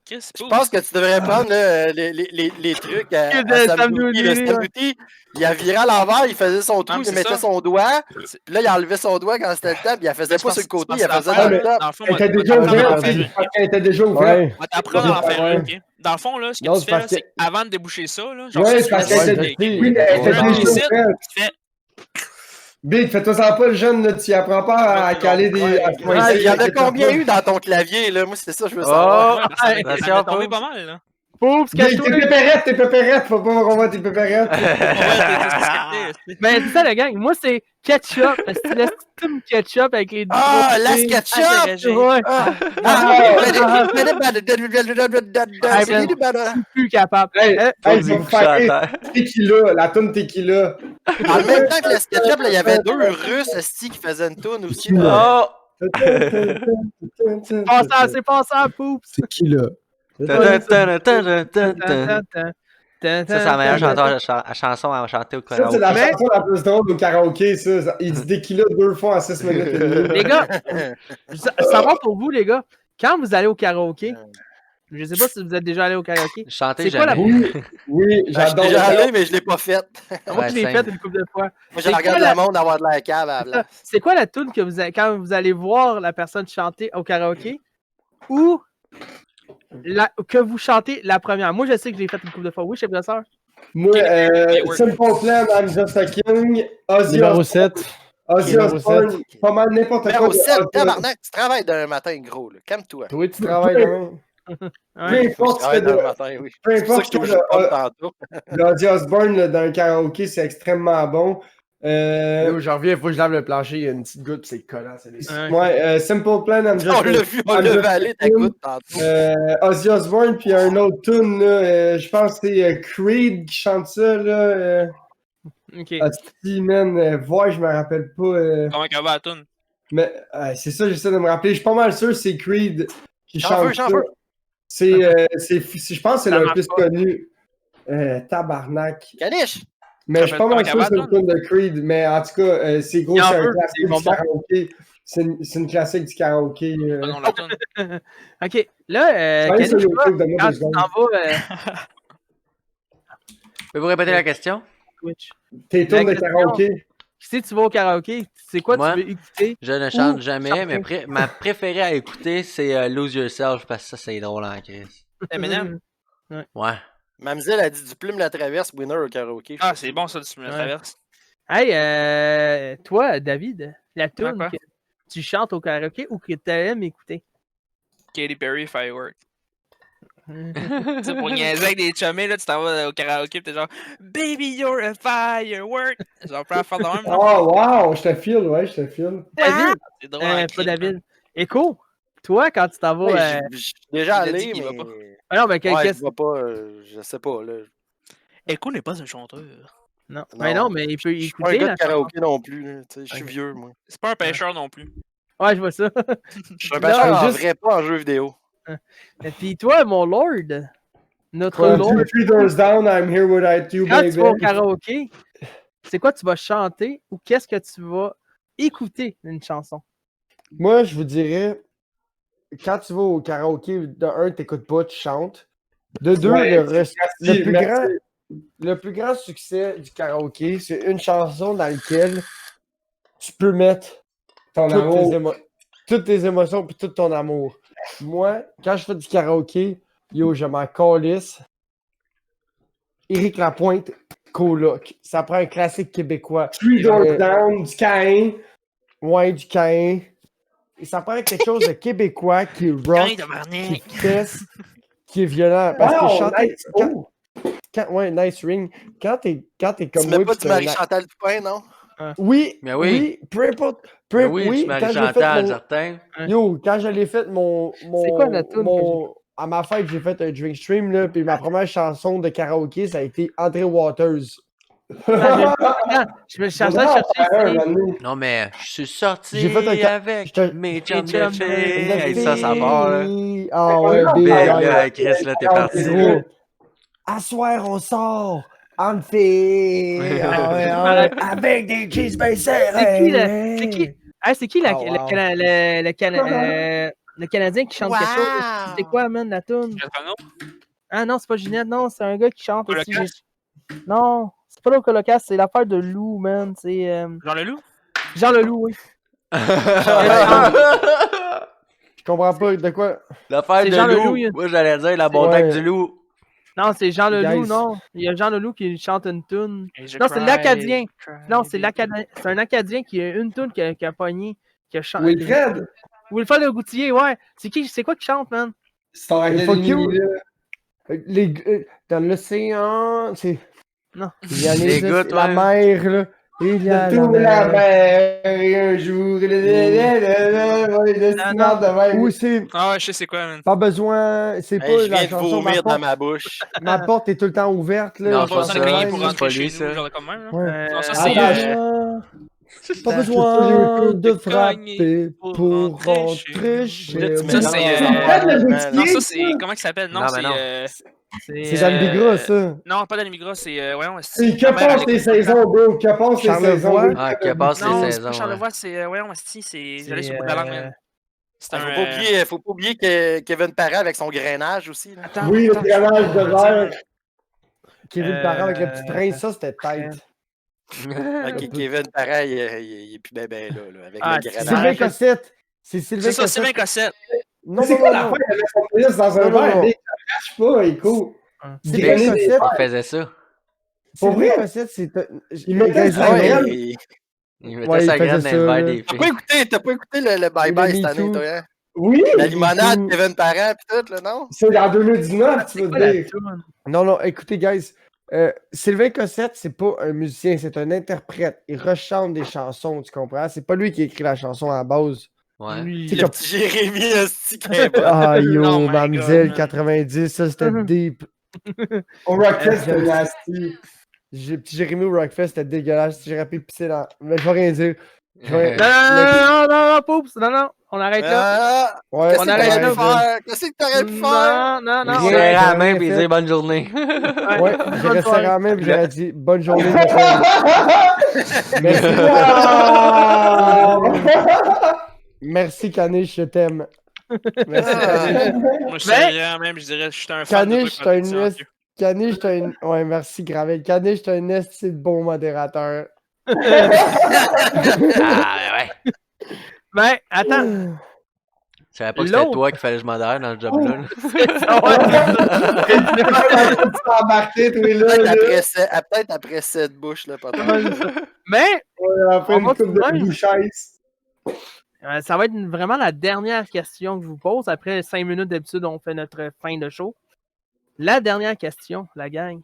Chris, Je pense que tu devrais prendre là, les trucs à Que de Sam Goody. Sam Le Goody, Sam Goody, il a viré à l'envers, il faisait son trou, mais il c'est mettait ça. son doigt, C'est- puis là, il enlevait son doigt quand c'était le temps, puis il la faisait pas sur le côté, il la faisait l'affaire, dans le là, top. Dans le fond, Elle était déjà moi, ouverte, Ouais. elle était déjà ouverte. Ouais. on va t'apprendre à en faire Ouais. un, ok? Dans le fond, là, ce que Non, tu c'est fais, là, parce que- c'est qu'avant de déboucher ça, là, genre, Ouais, si c'est tu parce fais qu'elle ça, était ok, oui, mais elle était Ouais. déjà Ici, ouverte. tu fais- Big, fais-toi ça pas le jeune, là, tu apprends pas à Non, caler des. ouais. à Il pointer, y en a t'inquiète combien pas. eu dans ton clavier, là? Moi, c'est ça, je veux Oh! savoir. Ouais, parce que Attention, ça a tombé Poups. pas mal, là. Poups, Big, cache-toi! tes pépérettes, faut pas qu'on voit tes pépérettes. Ouais, t'es sketché. Ben, c'est ça, la gang. Moi, c'est ketchup. C'est l'estime ketchup avec les deux. Ah, la côtés. SketchUp! Ouais, Ah, plus capable. Hey, Euh, hey, Faut je vais que vous tu couches à faire terre. Tequila, la toune Tequila. En même temps que le SketchUp, là, il y avait deux Russes esti, qui faisaient une toune aussi. là. Oh! c'est passé à Poups. Tequila. Ta, ta, ta, ta, ta, ta, ta. Ça, c'est la meilleure chanson à chanter au Ça, c'est la karaoké. chanson la plus drôle au karaoké, ça. Il dit Tequila 2 fois en 6 minutes et demie. Les gars, savoir pour vous, les gars, quand vous allez au karaoké, je sais pas si vous êtes déjà allé au karaoké. Chanter C'est quoi jamais. Oui, oui, Ben, je suis j'adore déjà le allé, mais je l'ai pas fait. Moi, Ouais, je l'ai same. fait une couple de fois. Moi, je C'est regarde quoi le monde avoir de la cave à la place. C'est quoi la tune que vous quand vous allez voir la personne chanter au karaoké ou que vous chantez la première? Moi, je sais que je l'ai fait une couple de fois. Oui, chef de sœur. Moi, Simple Plan, I'm Just a King, Ozzy Numéro Osbourne, 7. Ozzy Numéro Osbourne, 7. pas mal n'importe quoi. Numéro de 7, Ozzy Osbourne. tabarnak, tu travailles d'un matin, gros, là. Calme-toi. Toi, tu travailles demain. Peu Ouais. Faut que je importe ce travaille que dans le de, matin, oui. peu C'est pour ça que importe je t'ai ce obligé de prendre tantôt. de Ozzy Osbourne là, dans un karaoké, c'est extrêmement bon. Yo, j'en reviens, il faut que je lave le plancher, il y a une petite goutte, c'est collant, c'est des... Ouais. Ouais, Simple Plan, I'm Just On a l'a vu, on I'm l'a Just a valé ta King. goutte tantôt. Ozzy Osbourne, puis un autre tune, là, je pense que c'est Creed qui chante ça, là. Ok. Asti, man, voix, je me rappelle pas. Comment qu'elle va à toune? Mais c'est ça, j'essaie de me rappeler. Je suis pas mal sûr que c'est Creed qui J'en chante veux, j'en ça. veux. Je pense que c'est Ça le marche plus pas. connu. Tabarnak. Caniche! Mais je suis pas mal sûr que c'est le Cabane? tune de Creed. Mais en tout cas, c'est gros, Il en c'est un veut, classique c'est du bonbon. karaoké. C'est une classique du karaoké. Ah non, la toune. Ok. Là, Allez sur Kanish, toi, YouTube, donne-moi quand deux tu secondes. t'en vas Pouvez-vous répéter la question? Twitch, Tes tunes de question. karaoké. si tu vas au karaoké, c'est quoi Moi? tu veux écouter? Je ne chante Ou jamais, chanter. mais ma préférée à écouter, c'est Lose Yourself, parce que ça, c'est drôle en crise. Eminem. Ouais. Mamzelle a dit du plume la traverse, winner au karaoké. Ah, c'est bon ça, tu me la Ouais. traverses. Hey, toi, David, la tune quoi? que tu chantes au karaoké ou que tu aimes écouter? Katy Perry, Firework. Tu sais, pour niaiser avec des chummés, là, tu t'en vas au karaoké pis t'es genre Baby, you're a firework. Genre, prends à faire de même, non? Oh, wow, je te file, ouais, je te file. David, C'est drôle en pas crime, David. Écho, toi, quand tu t'en vas. Oui, je suis déjà il a dit allé, qu'il va mais. pas. Ah non, mais Ouais, qu'est-ce je vois pas, je sais pas, là. Echo n'est pas un chanteur. Non. Mais non, mais il peut Je suis pas un écouter gars la de karaoké non plus, là. Tu sais, je suis Ok. vieux, moi. C'est pas un pêcheur non plus. Ouais, je vois ça. Je suis un Là, pêcheur en juste- vrai, pas en jeu vidéo. Et puis toi, mon Lord, notre Quoi, Lord, 3 doors down, I'm here without you, quand baby. tu vas au karaoké, c'est quoi tu vas chanter ou qu'est-ce que tu vas écouter d'une chanson? Moi, je vous dirais, quand tu vas au karaoké, de un, t'écoutes pas, tu chantes. De deux, Ouais, le merci, plus merci. grand, le plus grand succès du karaoké, c'est une chanson dans laquelle tu peux mettre Ton toutes amour. toutes tes émotions et tout ton amour. Moi, quand je fais du karaoké, yo, je m'en calisse. Éric Lapointe, coloc. Ça prend un classique québécois. 3 doors Euh, down, du Caïn. Ouais, du Caïn. Et ça prend quelque chose de québécois qui rock, Caïn, qui tabarnak! fesse, qui est violent. Parce que Wow, chanter. nice. Oh. Ouais, nice ring. Quand t'es Tu comme mets moi. pas pis du t'as Marie-Chantal Toupin, non? Oui, Mais oui. peu importe. Mais oui, tu quand m'avais j'ai fait Chantal, mon... certain. Yo, quand j'allais fait C'est quoi la tune à ma fête, j'ai fait un drink stream, là, puis ma première chanson de karaoké, ça a été André Waters. Attends, je me cherchais à chercher. Non, mais je suis sorti J'ai fait un avec j'étais- mes chums de chums de- filles. Hey, c'est- ça part, là. Ah ouais, Big, big, Big, ouais. là, Chris, là, t'es parti. Gros. là. À soir, on sort en filles. Ah ouais, ah ouais, avec des cheese bien serrés. C'est qui? Ah, c'est qui Oh, wow. le Canadien qui chante quelque chose? Wow! C'est quoi, man, la tune? Ginette Renault? Ah non, c'est pas Ginette, non, c'est un gars qui chante aussi. Colocasse? Non, c'est pas le Colocasse, c'est l'affaire de Lou, man. C'est Jean Leloup? Jean Leloup, oui. Je comprends pas de quoi. L'affaire C'est de Jean loup. Leloup, il- Moi, j'allais dire la bonne Ouais. tête du loup. Non, c'est Jean Leloup, Guys. non. Il y a Jean Leloup qui chante une tune. Et je Non, c'est cry, l'Acadien. cry, Non, c'est baby. un Acadien qui a une tune qui a pogné, qui a chanté. Wilfred, Wilfred Le Goutier, ouais. C'est quoi qui chante, man? Star Fuck Academy, you. là. Dans l'océan, c'est. Non. Il y a Les gars, la toi. mer, là. Il y a De la tout la mer. mer, et un jour, le non. de même. Ou c'est. Ah ouais, je sais c'est quoi, man. Pas besoin. C'est Hey, pas je la viens de chanson. vomir dans ma bouche. Ma porte est tout le temps ouverte, là. Non, la pas Pas chanson besoin de ça, cogner de pour même. c'est pas rentrer lui, chez ça. nous, genre comme même, là. Ouais. Non, ça, Ah, c'est... Pas Attends, besoin de Cogner frapper pour pour rentrer rentrer chez chez Ça, moi. c'est... Wilfred Le Non, Goutier, Non, ça, c'est... Comment il s'appelle? Non, Non, mais c'est... non. C'est Dan Bigra, ça. Non, pas Dan Bigra, c'est... voyons, C'est que ma mère, passe elle les écoute tout saisons, bro. Que passe les Charlevoix. saisons. Ah, qui passe les le temps. Non, c'est saisons. pas ouais. Charlevoix, c'est... voyons, c'est... J'allais sur le bout de la langue, man. C'est un. Faut pas oublier que Kevin Parent avec son grainage aussi. Là. Attends, Oui, le attends, granage de verre. Kevin Parent avec le petit prince, ça c'était tête. Ok, Kevin Parent, il est plus ben là, avec Ah, le c'est grainage. Sylvain Cossette. C'est Sylvain C'est ça, Cossette. Sylvain Cossette. Non, C'est non, quoi non, la non. fois qu'il avait son pénis dans un Non, non, verre? non. Big, ça crache pas, il court. Sylvain Grainer des Cossette. Il faisait ça. Pour Sylvain vrai? Cossette, c'est. Il mettait Guys, sa Ah ouais, graine. Il mettait Ouais, il sa faisait graine dans ça, le verre là. des filles. T'as pas écouté le bye-bye cette année, toi, hein? Oui, La limonade, tout. Kevin Parent, pis tout, là, non? c'est en 2019, tu C'est veux quoi la dire. toune? Non, non, écoutez, guys. Sylvain Cossette, c'est pas un musicien, c'est un interprète. Il rechante des chansons, tu comprends? C'est pas lui qui écrit la chanson à la base. Ouais. Lui, C'est Le comme- petit Jérémy, esti, qui est bon. Ah yo, Oh my Mamzelle God, man. 90, ça c'était deep. Au Rockfest, c'était nasty. Petit Jérémy au Rockfest, c'était dégueulasse. J'ai rappelé pisser dans. Mais je vais rien dire. Je vais- Non, Poups, non, on arrête là. Ah, Ouais, qu'est-ce on que arrête t'aurais là. pu faire? Qu'est-ce que t'aurais pu faire? Non, Il on Rien. serrait arrête. à la main rien et il fait. disait bonne journée. Ouais, j'aurais serré la main et j'aurais dit bonne journée, monsieur. Merci. Merci Caniche, je t'aime. Merci Caniche. Moi, je dirais même, je dirais, je suis un fan de Caniche, Boycott t'as une Silencieux. Caniche, t'as une. Ouais, merci Gravel. Caniche, t'as une esti de bon modérateur. Ah, ouais. Ben, attends. Je savais pas que c'était L'autre. toi qu'il fallait que je modère dans ce job-là. là. Embarqué, toi, Peut-être là. peut-être après cette bouche, là, peut-être. Mais, Après On une va coupe tout de de même. bouchaise. ça va être vraiment la dernière question que je vous pose. Après 5 minutes d'habitude, on fait notre fin de show. La dernière question, la gang.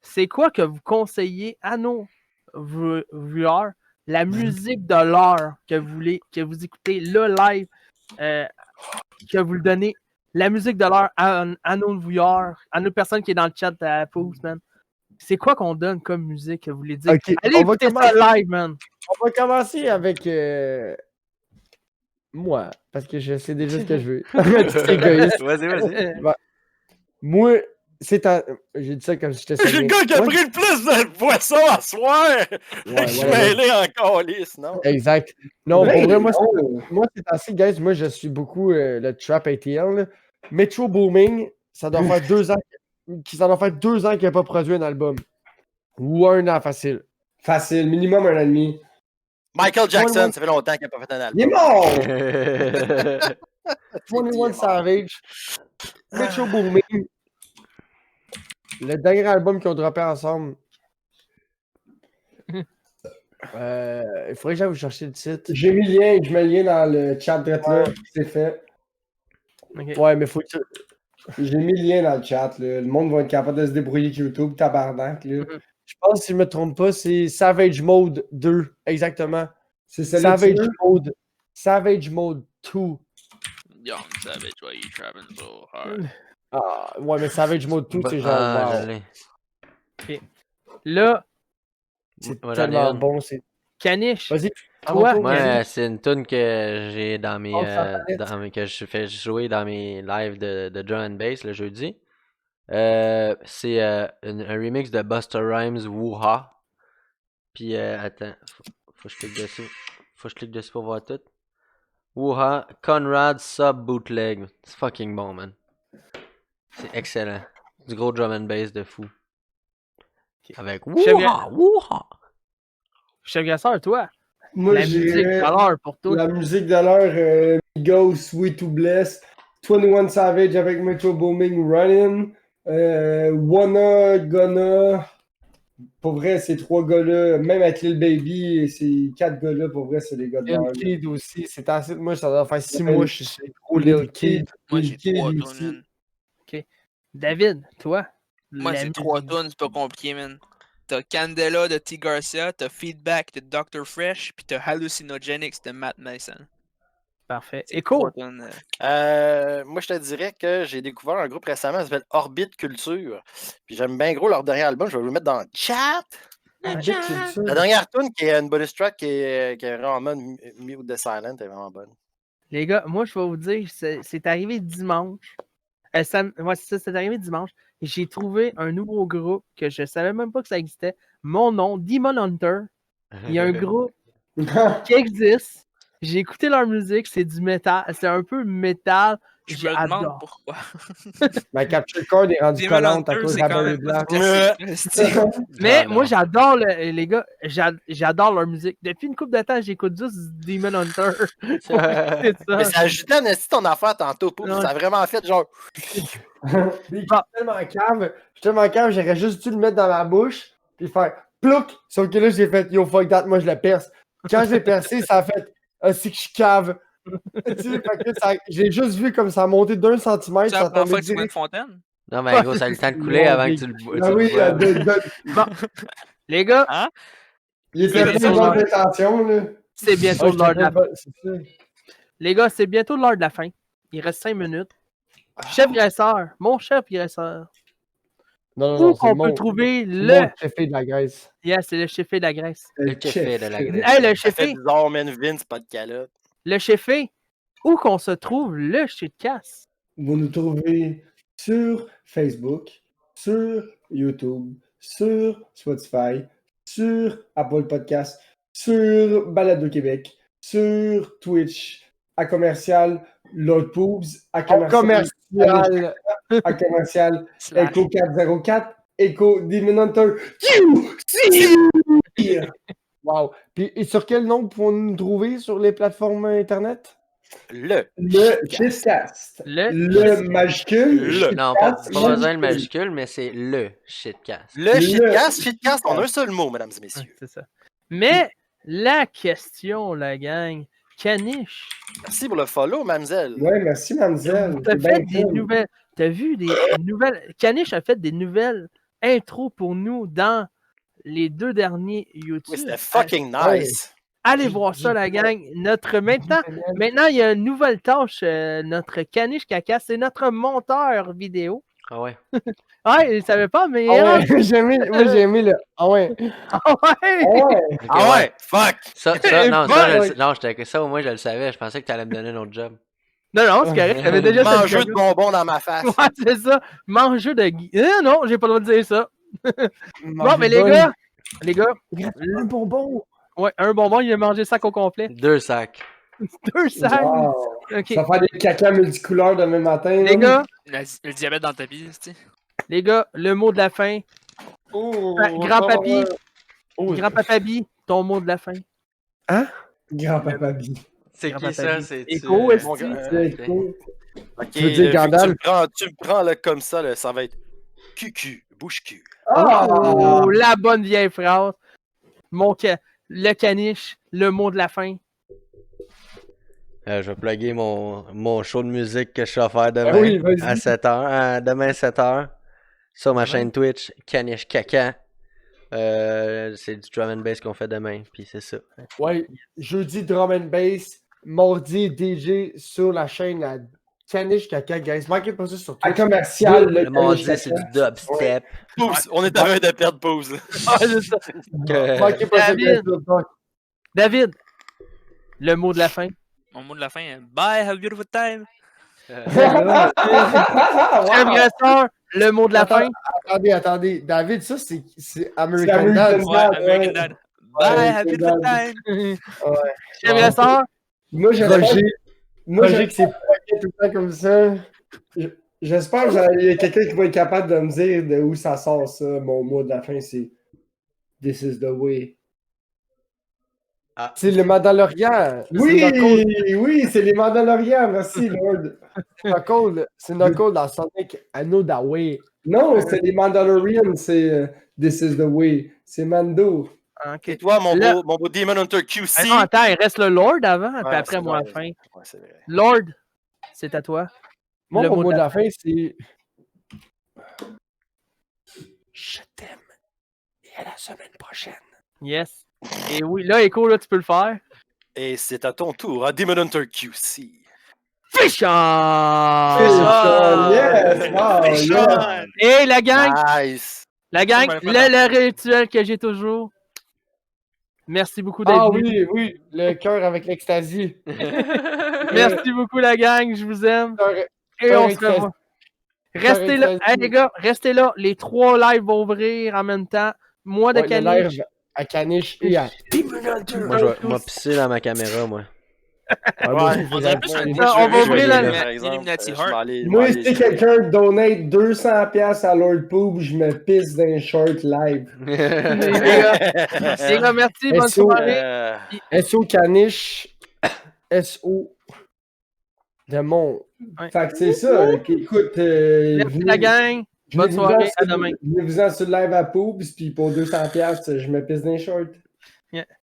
C'est quoi que vous conseillez à nos viewers, la musique de l'heure que vous écoutez, le live, que vous le donnez, la musique de l'heure à nos viewers, à nos personnes qui est dans le chat à Pools, man. C'est quoi qu'on donne comme musique que vous voulez dire? Ok, Allez on va écouter ça live, man. On va commencer avec moi, parce que je sais déjà ce que je veux. C'est égoïste. Vas-y. Moi, j'ai dit ça comme si j'étais C'est le gars qui a pris le plus de poisson à soir! Ouais, Je suis ouais, mêlé en calice, non? Exact. Non, pour vrai, moi, Oh. c'est assez, guys. Moi, je suis beaucoup le trap ATL. Là. Metro Booming, ça doit faire 2 ans. Ça doit faire 2 ans qu'il n'a pas produit un album. Ou 1 an facile. Facile, minimum 1 an et demi. Michael Jackson, Ouais. ça fait longtemps qu'il n'a pas fait un Il est album. mort! 21 Savage. Metro Booming. Le dernier album qu'ils ont droppé ensemble. Il faudrait que j'aille vous chercher le titre. J'ai mis le lien, je mets le lien dans le chat de là, c'est fait. Ok. Ouais, mais faut que. J'ai mis le lien dans le chat, là. Le monde va être capable de se débrouiller avec YouTube, tabarnak, là. Je pense, si je me trompe pas, c'est Savage Mode 2. Exactement. C'est ça Savage Mode 2. Young Savage, why you trapping so hard? Ah, ouais, mais Savage Mode 2, c'est genre. Ah, wow. je l'ai. Là, C'est Moi, j'en ai tellement une. bon. C'est... Caniche, Vas-y. Toi, Toi, Moi, c'est une tune que j'ai dans mes, Oh, ça palette. que je fais jouer dans mes lives de drum and bass le jeudi. C'est un remix de Busta Rhymes Woo-Ha. Puis attends, faut que je clique dessus. Faut que je clique dessus pour voir tout. Woo-Ha, Conrad Sub Bootleg. C'est fucking bon, man. C'est excellent. Du gros drum and bass de fou. Avec Chef Woo-Ha, Woo-Ha. Chef Gasseur, toi, Moi, la musique de l'heure pour toi. La musique de l'heure, Migos, Sweet to Bless, 21 Savage avec Metro Booming, Running, Wanna, Gonna. Pour vrai, ces 3 gars-là, même avec Lil Baby, ces 4 gars-là, pour vrai, c'est des gars de l'heure. Lil Kid aussi. C'est assez. Moi, ça doit faire 6 Ouais. mois. Je suis gros Lil Kid. Moi, Lil j'ai Kid 3 aussi. tonnes, man. David, toi. Moi, la c'est musique. 3 tonnes, c'est pas compliqué, man. T'as Candela de T. Garcia, t'as Feedback de Dr. Fresh, puis t'as Hallucinogenics de Matt Mason. Parfait. C'est Écho. 3 tonnes. Moi, je te dirais que j'ai découvert un groupe récemment qui s'appelle Orbit Culture. Puis j'aime bien gros leur dernier album. Je vais vous le mettre dans le chat. La dernière tune qui est une bonus track qui est vraiment bonne, Mute the Silent, est vraiment bonne. Les gars, moi, je vais vous dire, c'est arrivé dimanche. Ouais, c'est arrivé dimanche. Et j'ai trouvé un nouveau groupe que je savais même pas que ça existait. Mon nom, Demon Hunter. Il y a un groupe qui existe. J'ai écouté leur musique, c'est du métal. C'est un peu métal. Je me demande J'adore. pourquoi. Ma capture card est rendue Demon collante à Hunter, cause de c'est la quand Barry même pas Black. du classique. Mais Ah, moi, non. j'adore les gars. J'adore leur musique. Depuis une couple de temps, j'écoute juste Demon Hunter. C'est Mais ça. ça ajoutait en esti ton affaire tantôt, Poup. Non. Ça a vraiment fait genre. Je suis tellement cave, j'aurais juste dû le mettre dans ma bouche, puis faire plouc. Sauf que là, j'ai fait yo fuck that, moi je le perce. Quand j'ai percé, ça a fait c'est que je suis cave. Tu sais, fait que j'ai juste vu comme ça monter d'1 centimètre, C'est ça la première tombait fois que tu mets une direct. fontaine? Non, mais gros, ça a eu le temps de couler avant que tu le bois. Ah oui, Les gars, Hein? il était C'est plein de ça. bonnes intentions, là. c'est bientôt Ah, l'heure de la fin. c'est ça. Les gars, c'est bientôt l'heure de la fin. Il reste 5 minutes. Chef graisseur, mon chef graisseur. Non, Où non, c'est qu'on peut mon trouver mon le. café de la Grèce. Yes, c'est le chefé de la Grèce. Le café de la Grèce. Hey, le Ça fait chefé, bizarre, man. Vince, pas de calotte. le chefé. Où qu'on se trouve le shitcast? Vous nous trouvez sur Facebook, sur YouTube, sur Spotify, sur Apple Podcast, sur Balado Québec, sur Twitch, à commercial Lord Poobs, à commercial Slash. Echo 404, Echo Demon Hunter. Wow. Puis, et sur quel nom pouvons-nous nous trouver sur les plateformes Internet? Le Shitcast. Le Le majuscule. Le. Non, pas Shitcast, besoin de majuscule, mais c'est le shitcast. Le shitcast. Shitcast en un seul mot, mesdames et messieurs. C'est ça. Mais la question, la gang, Caniche, Merci pour le follow, mademoiselle. Ouais, merci, mademoiselle. t'as C'est fait bien des cool. nouvelles. T'as vu des nouvelles. Caniche a fait des nouvelles intros pour nous dans les 2 derniers YouTube. Oui, c'était fucking Ouais. nice. Allez voir ça, la gang. Maintenant, il y a une nouvelle tâche. Notre Caniche Caca, c'est notre monteur vidéo. Ah ouais. Ouais, il savait pas, mais. Ah ouais, moi j'ai aimé le. Ah ouais. Ah ouais! Ah ouais. Ok, Ah ouais, fuck. Ça, non, Bon, ça, ouais. non, ça, au moins, je le savais. Je pensais que tu allais me donner un autre job. Non, non, c'est correct. J'avais déjà cette Mangeux de joke-là. bonbons dans ma face. Ouais, c'est ça. Mangeux de. Non, j'ai pas le droit de dire ça. Bon, Manger mais les bonne. gars, Un bonbon. ouais, un bonbon, il a mangé le sac au complet. 2 sacs. 2 sacs. Wow. Ok. Ça fait des caca multicouleurs demain matin. Les là. gars, Le diabète dans le tapis, tu sais. les gars, le mot de la fin. Oh, Grand-papy, Oh, grand-papa Bi, ton mot de la fin. Grand-papa Bi. C'est Grand-papa qui ça? Bi. C'est Écho, est-ce Mon que- gars, C'est ok. cool. Ok, Tu veux dire vu que Gandalf? tu me prends là, comme ça, là, ça va être cucu, bouche-cul. Ah! Oh, la bonne vieille phrase. Le caniche, le mot de la fin. Je vais plugger mon show de musique que je suis à faire demain Ah oui, vas-y. à 7h. Demain 7h. Sur ma Demain. chaîne Twitch, Caniche Caca. C'est du drum and bass qu'on fait demain, puis c'est ça. Ouais, jeudi drum and bass, mardi DJ sur la chaîne à Caniche Caca, guys. Manquez pas ça sur Twitch. À commercial, Le mardi, c'est du dubstep. Pousse, on est en train de perdre pause. Ah, c'est ça. Manquez pas ça, guys. David, le mot de la fin. Mon mot de la fin, bye, have a beautiful time. Chef Grasseur, le mot de la fin. Attendez. David, ça, c'est American American Dad. Ouais, American Dad. Bye, have a beautiful time. Chef Grasseur, Moi, j'espère Roger, que c'est pas tout le temps comme ça. J'espère qu'il y a quelqu'un qui va être capable de me dire de où ça sort, ça. Mon mot de la fin, c'est This is the way. Ah. C'est le Mandalorian. Oui, c'est les Mandalorians. Merci, Lord. C'est Knuckles dans Sonic I know that way. Non, c'est les Mandalorians. C'est This is the way. C'est Mando. Ok. Et toi, mon Là- beau Demon Hunter QC. Ah non, attends, il reste le Lord avant, puis Ouais, après c'est moi à vrai. la fin. Ouais, c'est vrai. Lord, c'est à toi. Moi, Le mon mot mot de de la la fin, c'est Je t'aime. Et à la semaine prochaine. Yes. Et oui, là, Echo, là, tu peux le faire. Et c'est à ton tour, à Demon Hunter QC. Fish on! Yes! Wow, yeah. Et la gang, Nice. la gang, Oh, ben, le rituel que j'ai toujours. Merci beaucoup d'être Ah venu. oui, le cœur avec l'ecstasy. Merci beaucoup, la gang, je vous aime. Et Cœur on se extase- revoit. Restez là. extase- Hey, les gars, restez là. Les 3 lives vont ouvrir en même temps. Moi de Ouais, le Caniche. live à Caniche et à Moi, je vais pisser dans ma caméra, moi. Ah, moi, Ouais, je on dirait plus un moi, Moi, on va ouvrir la- Illuminati Heart. si quelqu'un donate 200$ à Lord Poop, je me pisse dans un short live. Les gars, merci, bonne SO. soirée. SO Caniche. SO. Démon. Ouais. Fait que c'est ça. Écoute, Merci la gang. Bonne soirée, à demain. Venez-vous-en sur le live à Poobs, puis pour 200$, je me pisse dans les shorts.